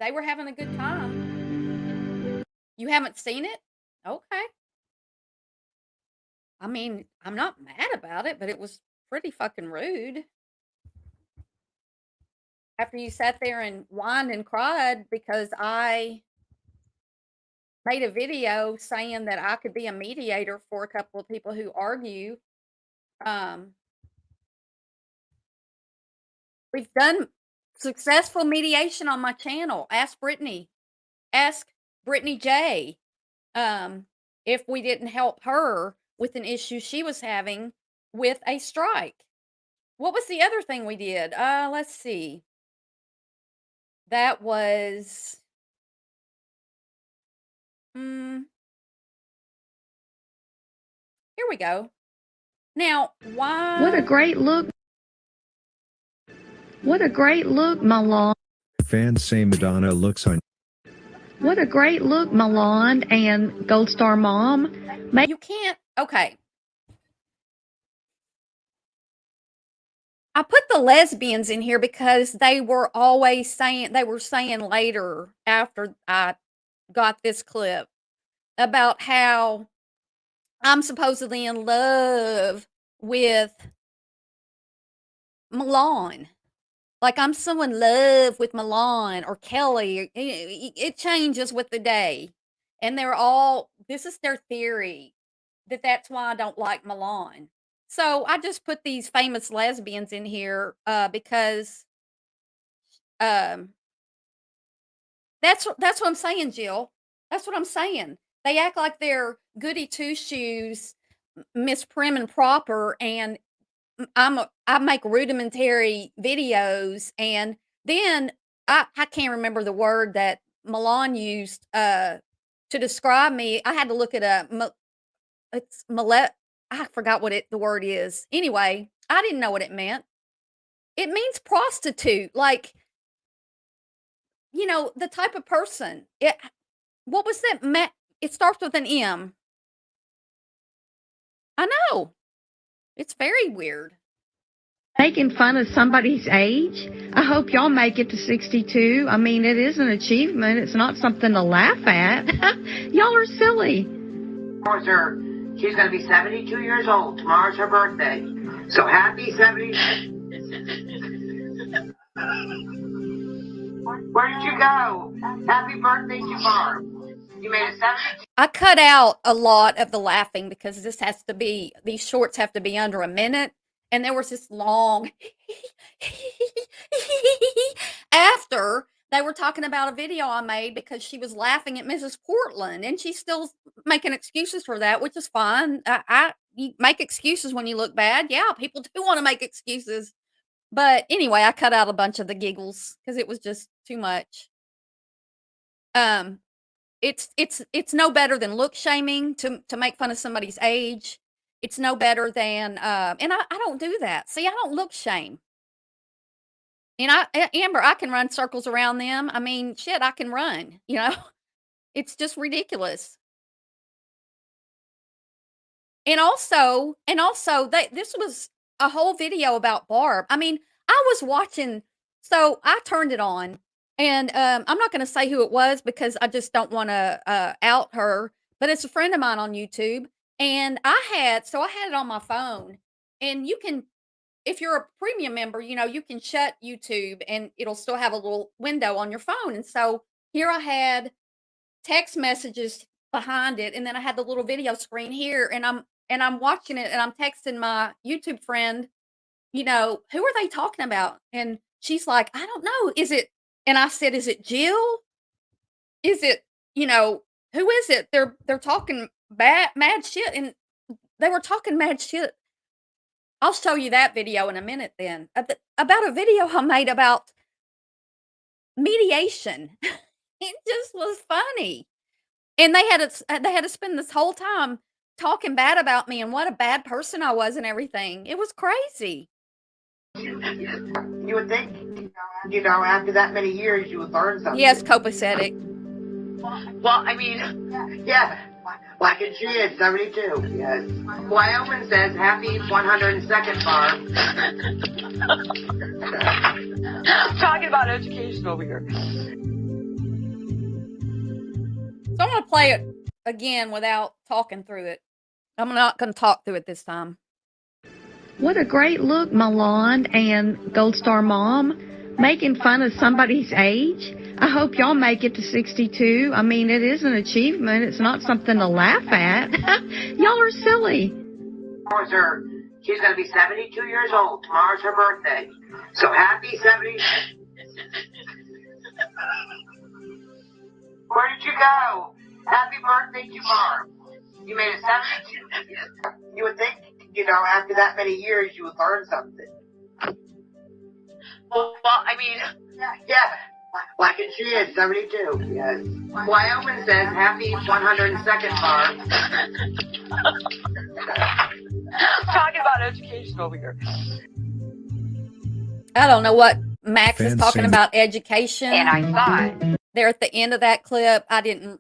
they were having a good time. You haven't seen it? Okay. I mean, I'm not mad about it, but it was pretty fucking rude. After you sat there and whined and cried because I made a video saying that I could be a mediator for a couple of people who argue. We've done successful mediation on my channel. Ask Brittany. Ask Brittany J. If we didn't help her with an issue she was having with a strike. What was the other thing we did? Let's see. That was here we go. Now, why? What a great look. What a great look, Milan. Fans say Madonna looks on. What a great look, Milan and Gold Star Mom. You can't. Okay. I put the lesbians in here because they were always saying, they were saying later after I got this clip about how I'm supposedly in love with Milan. Like I'm so in love with Milan or Kelly. It changes with the day. And they're all, this is their theory that that's why I don't like Milan. So I just put these famous lesbians in here because that's what I'm saying, Jill. That's what I'm saying. They act like they're goody two shoes, Miss Prim and Proper, and I make rudimentary videos, and then I can't remember the word that Milan used to describe me. I had to look it up. It's I forgot what the word is. Anyway, I didn't know what it meant. It means prostitute, like, you know, the type of person. What was that? It starts with an M. I know. It's very weird. Making fun of somebody's age? I hope y'all make it to 62. I mean, it is an achievement. It's not something to laugh at. Y'all are silly. Sir, she's going to be 72 years old. Tomorrow's her birthday. So happy 70. Where did you go? Happy birthday to Barb. You made a 72. I cut out a lot of the laughing because this has to be, these shorts have to be under a minute. And there was this long after they were talking about a video I made because she was laughing at Mrs. Portland, and she's still making excuses for that, which is fine. You make excuses when you look bad. Yeah, people do want to make excuses. But anyway, I cut out a bunch of the giggles because it was just too much. It's no better than look shaming to make fun of somebody's age. It's no better than, and I don't do that. See, I don't look shame. And Amber, I can run circles around them. I mean, shit, I can run, you know? It's just ridiculous. And also, this was a whole video about Barb. I mean, I was watching, so I turned it on, and I'm not going to say who it was because I just don't want to out her, but it's a friend of mine on YouTube. And I had it on my phone, and you can, if you're a premium member, you know, you can shut YouTube and it'll still have a little window on your phone. And so here I had text messages behind it, and then I had the little video screen here, and I'm watching it, and I'm texting my YouTube friend, you know, who are they talking about? And she's like, I don't know. Is it? And I said, is it Jill? Is it, you know, who is it? They're talking mad shit, and they were talking mad shit. I'll show you that video in a minute then. About a video I made about mediation. It just was funny. And they had to spend this whole time talking bad about me and what a bad person I was and everything. It was crazy. You would think, you know, after that many years, you would learn something. Yes, copacetic. Well, I mean, yeah, like she is, 72, yes. Wyoming says happy 102nd bar. Talking about education over here. So I'm going to play it again without talking through it. I'm not going to talk through it this time. What a great look, Milan and Gold Star Mom, making fun of somebody's age. I hope y'all make it to 62. I mean, it is an achievement. It's not something to laugh at. Y'all are silly. Tomorrow's her. She's going to be 72 years old. Tomorrow's her birthday. So happy 70. Where did you go? Happy birthday tomorrow. You made it 72. You would think, you know, after that many years, you would learn something. Well, I mean, yeah, like she is, 72, yes. Wyoming says happy 102nd bar. Talking about education over here. I don't know what Max is talking Fancy. about education. And I thought, There at the end of that clip, that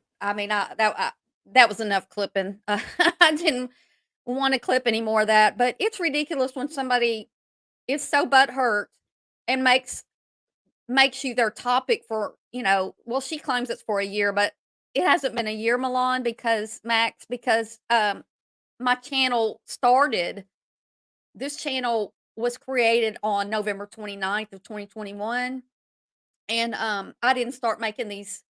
was enough clipping. I didn't want to clip any more of that, but it's ridiculous when somebody is so butthurt and makes you their topic for, you know, well, she claims it's for a year, but it hasn't been a year, Milan, because my channel started, this channel was created on November 29th of 2021. And I didn't start making these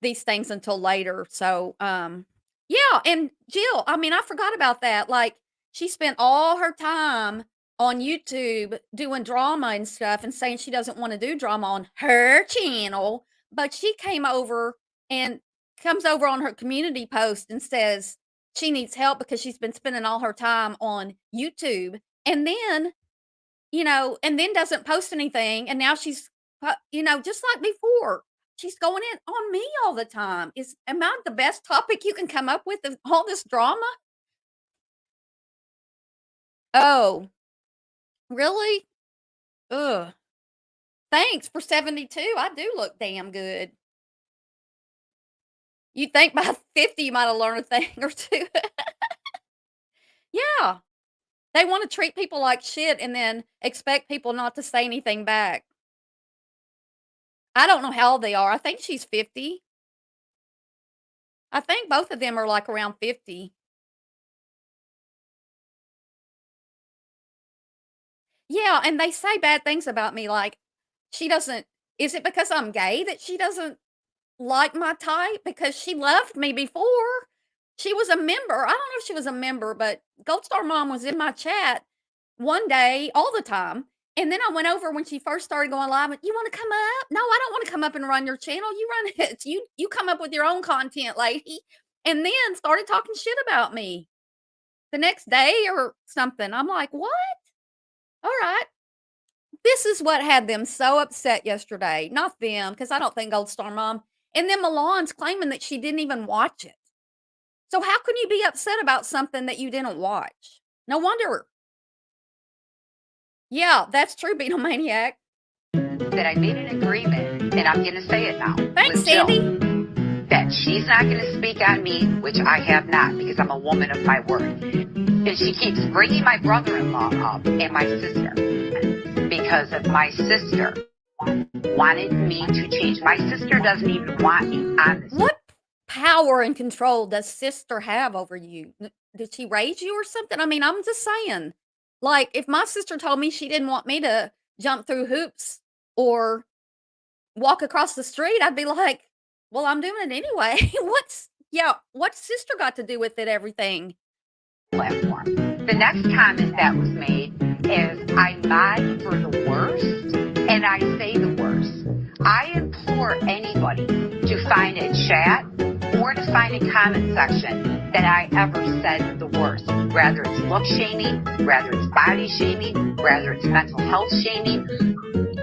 things until later. So yeah, and Jill, I mean, I forgot about that. Like, she spent all her time on YouTube doing drama and stuff and saying she doesn't want to do drama on her channel, but she comes over on her community post and says she needs help because she's been spending all her time on YouTube, and then, you know, and then doesn't post anything, and now she's, you know, just like before, she's going in on me all the time. Am I the best topic you can come up with of all this drama? Oh, really? Ugh. Thanks for 72. I do look damn good. You'd think by 50 you might have learned a thing or two. Yeah. They want to treat people like shit and then expect people not to say anything back. I don't know how old they are. I think she's 50. I think both of them are like around 50. Yeah, and they say bad things about me, like, is it because I'm gay that she doesn't like my type? Because she loved me before. She was a member. I don't know if she was a member, but Gold Star Mom was in my chat one day, all the time. And then I went over when she first started going live, and, you want to come up? No, I don't want to come up and run your channel. You run it. You come up with your own content, lady. And then started talking shit about me the next day or something. I'm like, what? All right. This is what had them so upset yesterday. Not them, because I don't think Gold Star Mom. And then Milan's claiming that she didn't even watch it. So how can you be upset about something that you didn't watch? No wonder. Yeah, that's true, Beatlemaniac. That I made an agreement, and I'm going to say it now. Thanks, with Jill, Sandy. that she's not going to speak on me, which I have not, because I'm a woman of my word. And she keeps bringing my brother-in-law up and my sister, because of my sister wanted me to change. My sister doesn't even want me on this. What power and control does sister have over you? Did she raise you or something? I mean, I'm just saying. Like, if my sister told me she didn't want me to jump through hoops or walk across the street, I'd be like, well, I'm doing it anyway. Yeah, what's sister got to do with it, everything? Platform. The next comment that was made is, I mod for the worst, and I say the worst. I implore anybody to find a chat or to find a comment section that I ever said the worst. Rather it's look shaming, rather it's body shaming, rather it's mental health shaming.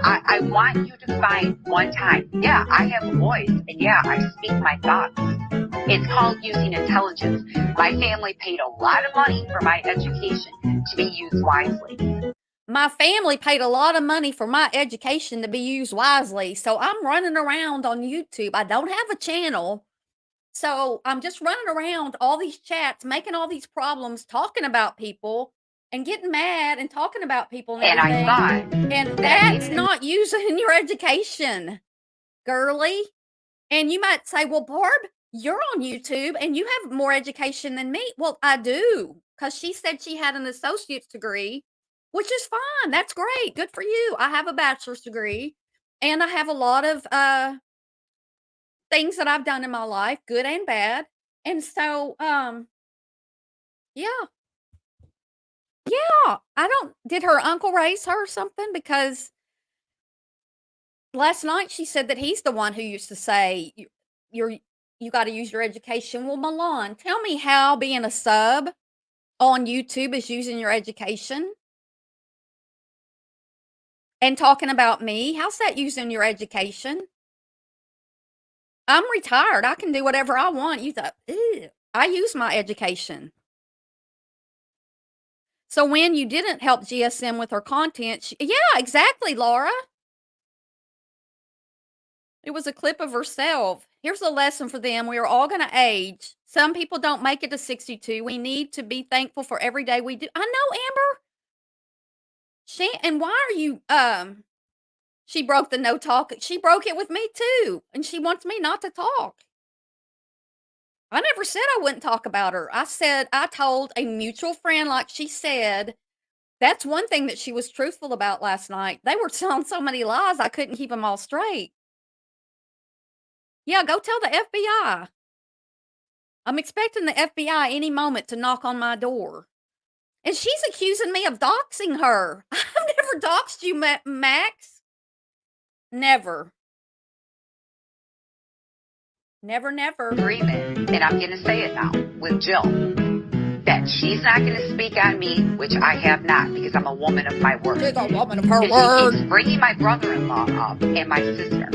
I want you to find one time, yeah, I have a voice, and yeah, I speak my thoughts. It's called using intelligence. My family paid a lot of money for my education to be used wisely. My family paid a lot of money for my education to be used wisely. So I'm running around on YouTube. I don't have a channel. So I'm just running around all these chats, making all these problems, talking about people and getting mad and talking about people and everything. I thought and that's not using your education, girly. And you might say, well, Barb, you're on YouTube and you have more education than me. Well, I do, because she said she had an associate's degree, which is fine. That's great. Good for you. I have a bachelor's degree and I have a lot of things that I've done in my life, good and bad. And so, yeah. Yeah. Did her uncle raise her or something? Because last night she said that he's the one who used to say, you got to use your education. Well, Milan, tell me how being a sub on YouTube is using your education. And talking about me, how's that using your education? I'm retired. I can do whatever I want. You thought, ew. I use my education. So when you didn't help GSM with her content, yeah, exactly, Laura. It was a clip of herself. Here's a lesson for them. We are all going to age. Some people don't make it to 62. We need to be thankful for every day we do. I know, Amber. And why are you, she broke the no talk. She broke it with me too. And she wants me not to talk. I never said I wouldn't talk about her. I told a mutual friend, like she said, that's one thing that she was truthful about last night. They were telling so many lies, I couldn't keep them all straight. Yeah, go tell the FBI. I'm expecting the FBI any moment to knock on my door. And she's accusing me of doxing her. I've never doxed you, Max. Never. Never, never. Agreement, and I'm going to say it now, with Jill, that she's not going to speak on me, which I have not, because I'm a woman of my word. She's a woman of her And word. she keeps bringing my brother-in-law up and my sister,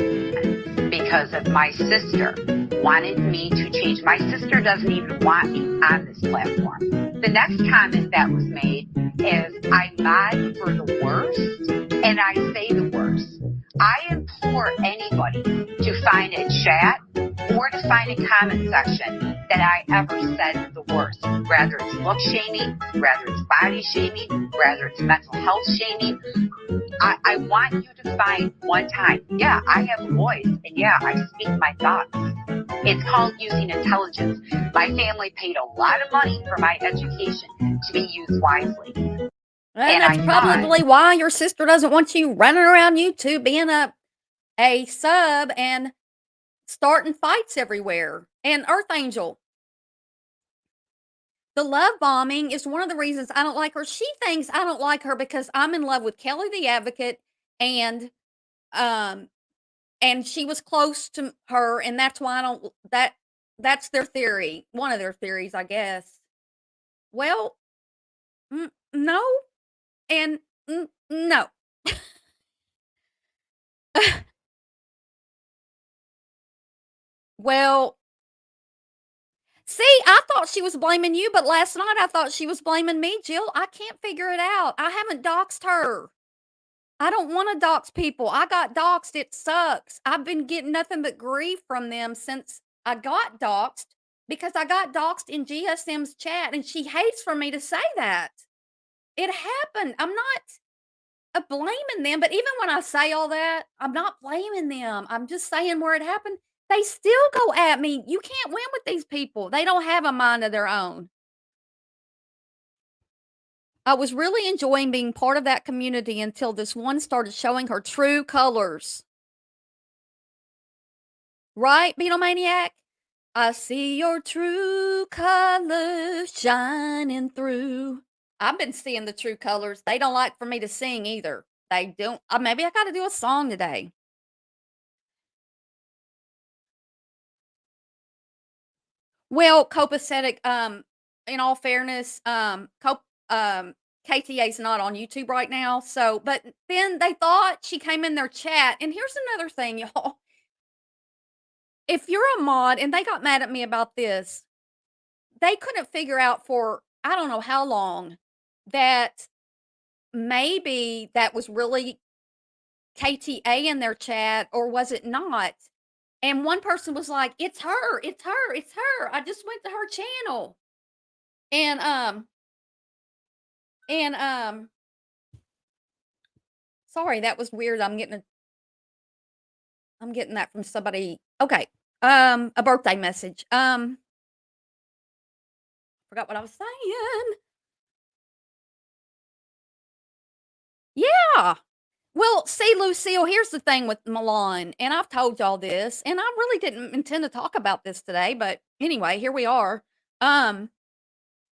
because of my sister wanted me to change. My sister doesn't even want me on this platform. The next comment that was made is, I mod for the worst, and I say the worst. I implore anybody to find a chat or to find a comment section that I ever said the worst. Rather it's look shaming, rather it's body shaming, rather it's mental health shaming. I want you to find one time, yeah, I have a voice, and yeah, I speak my thoughts. It's called using intelligence. My family paid a lot of money for my education to be used wisely. And that's probably why your sister doesn't want you running around YouTube being a sub and starting fights everywhere. And Earth Angel, the love bombing is one of the reasons I don't like her. She thinks I don't like her because I'm in love with Kelly the Advocate, and she was close to her, and that's why I don't. That's their theory. One of their theories, I guess. Well, no. And no. Well, see, I thought she was blaming you, but last night I thought she was blaming me, Jill. I can't figure it out. I haven't doxed her. I don't want to dox people. I got doxed. It sucks. I've been getting nothing but grief from them since I got doxed, because I got doxed in GSM's chat, and she hates for me to say that. It happened. I'm not blaming them, but even when I say all that, I'm not blaming them. I'm just saying where it happened. They still go at me. You can't win with these people. They don't have a mind of their own. I was really enjoying being part of that community until this one started showing her true colors. Right, Beatlemaniac? I see your true colors shining through. I've been seeing the true colors. They don't like for me to sing either. They don't. Maybe I got to do a song today. Well, copacetic, in all fairness, KTA's not on YouTube right now. So, but then they thought she came in their chat. And here's another thing, y'all. If you're a mod, and they got mad at me about this, they couldn't figure out for I don't know how long that maybe that was really KTA in their chat, or was it not? And one person was like, "It's her, it's her, it's her. I just went to her channel." And sorry, that was weird. I'm getting that from somebody. Okay. A birthday message. Forgot what I was saying. Yeah. Well, see, Lucille, here's the thing with Milan, and I've told y'all this, and I really didn't intend to talk about this today, but anyway, here we are.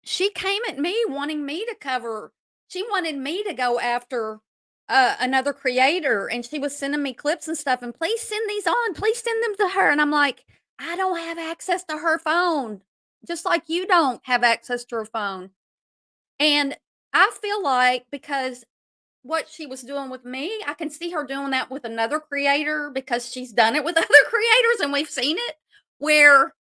She came at me wanting me to cover. She wanted me to go after another creator, and she was sending me clips and stuff, and please send these on, please send them to her. And I'm like, I don't have access to her phone, just like you don't have access to her phone. And I feel like because what she was doing with me, I can see her doing that with another creator because she's done it with other creators and we've seen it where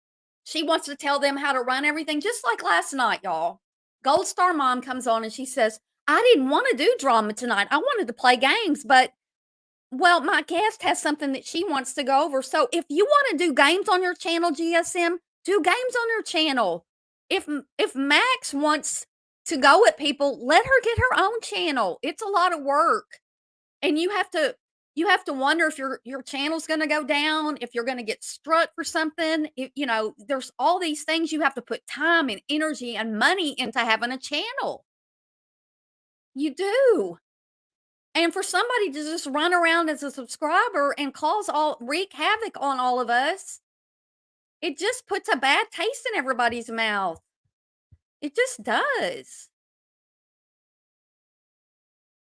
she wants to tell them how to run everything. Just like last night, y'all. Gold Star Mom comes on and she says, I didn't want to do drama tonight. I wanted to play games, but well, my guest has something that she wants to go over. So if you want to do games on your channel, GSM, do games on your channel. If Max wants to go at people, let her get her own channel. It's a lot of work. And you have to wonder if your channel's going to go down, if you're going to get struck for something. You know, there's all these things you have to put time and energy and money into having a channel. You do. And for somebody to just run around as a subscriber and wreak havoc on all of us, it just puts a bad taste in everybody's mouth. It just does.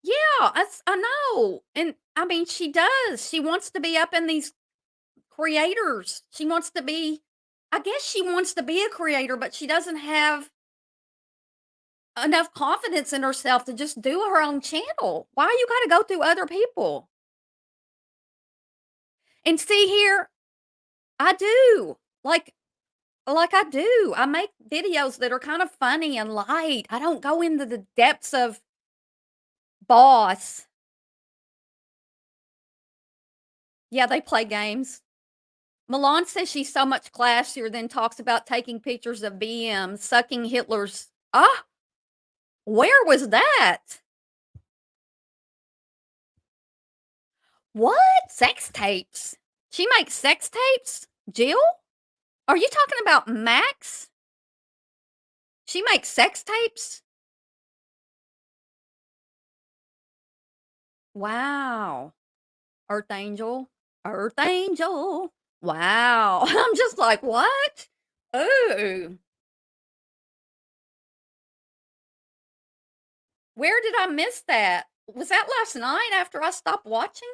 Yeah, I know. And I mean, she does. She wants to be up in these creators. She wants to be, I guess she wants to be a creator, but she doesn't have enough confidence in herself to just do her own channel. Why you got to go through other people? And see here, I do. Like I do. I make videos that are kind of funny and light. I don't go into the depths of boss. Yeah, they play games. Milan says she's so much classier, then talks about taking pictures of BM, sucking Hitler's. Where was that? What? Sex tapes? She makes sex tapes? Jill? Are you talking about Max? She makes sex tapes? Wow. Earth Angel. Earth Angel. Wow. I'm just like, what? Ooh. Where did I miss that? Was that last night after I stopped watching?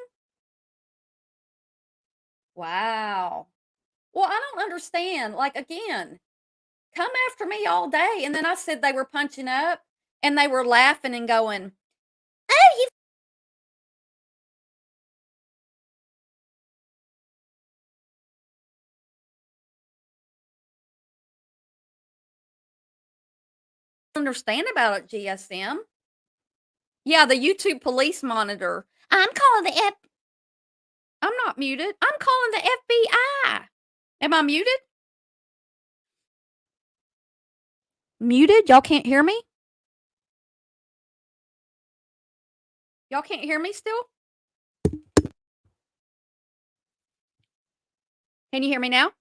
Wow. Well, I don't understand. Like, again, come after me all day. And then I said they were punching up and they were laughing and going, oh, you understand about it, GSM. Yeah, the YouTube police monitor. I'm calling the F. I'm not muted. I'm calling the FBI. Am I muted? Muted? Y'all can't hear me? Y'all can't hear me still? Can you hear me now?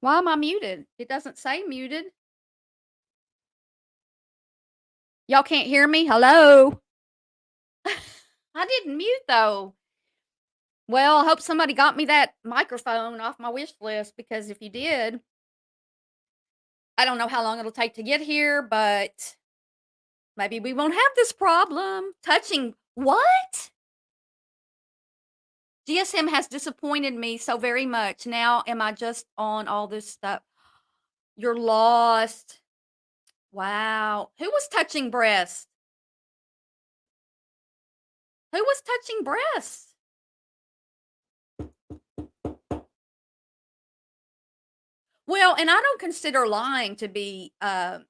Why am I muted? It doesn't say muted. Y'all can't hear me? Hello? I didn't mute though. Well, I hope somebody got me that microphone off my wish list because if you did, I don't know how long it'll take to get here, but maybe we won't have this problem. Touching what? GSM has disappointed me so very much. Now, am I just on all this stuff? You're lost. Wow. Who was touching breasts? Who was touching breasts? Well, and I don't consider lying to be, I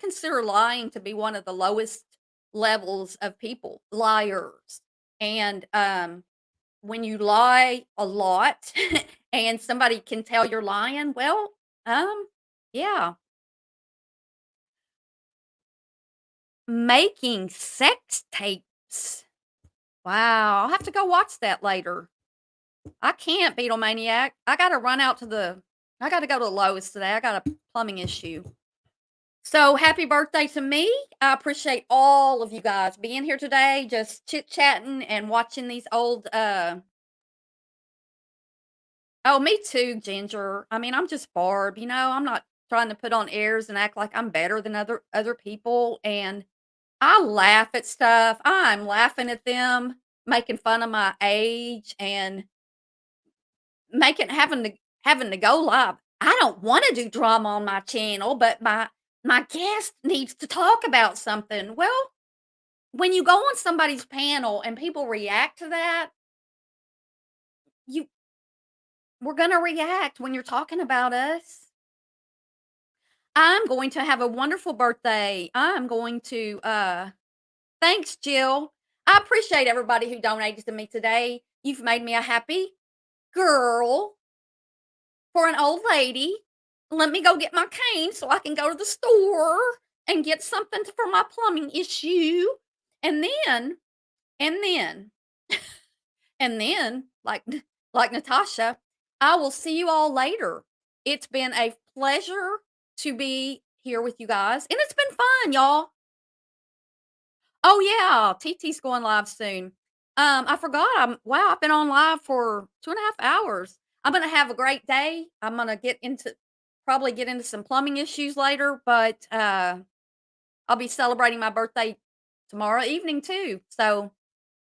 consider lying to be one of the lowest levels of people, liars. And when you lie a lot and somebody can tell you're lying, well, yeah. Making sex tapes. Wow, I'll have to go watch that later. I can't, Beatlemaniac. I gotta go to Lowe's today. I got a plumbing issue. So happy birthday to me. I appreciate all of you guys being here today, just chit-chatting and watching these old Oh, me too, Ginger. I mean, I'm just Barb, I'm not trying to put on airs and act like I'm better than other people, and I laugh at stuff. I'm laughing at them making fun of my age and having to go live. I don't want to do drama on my channel, but my guest needs to talk about something. Well, when you go on somebody's panel and people react to that, we're going to react when you're talking about us. I'm going to have a wonderful birthday. I'm going to thanks, Jill. I appreciate everybody who donated to me today. You've made me a happy girl. For an old lady, let me go get my cane so I can go to the store and get something for my plumbing issue. And then, like Natasha, I will see you all later. It's been a pleasure to be here with you guys, and it's been fun, y'all. Oh yeah, TT's going live soon. I forgot. I've been on live for 2.5 hours. I'm gonna have a great day. I'm gonna probably get into some plumbing issues later, but I'll be celebrating my birthday tomorrow evening too. So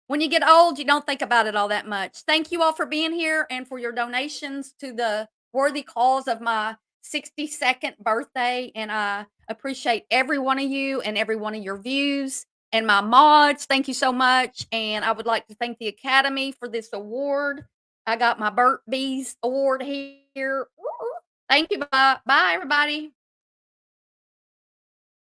when you get old, you don't think about it all that much. Thank you all for being here and for your donations to the worthy cause of my 62nd birthday. And I appreciate every one of you and every one of your views. And my mods, thank you so much. And I would like to thank the Academy for this award. I got my Burt Bees award here. Thank you. Bye, everybody.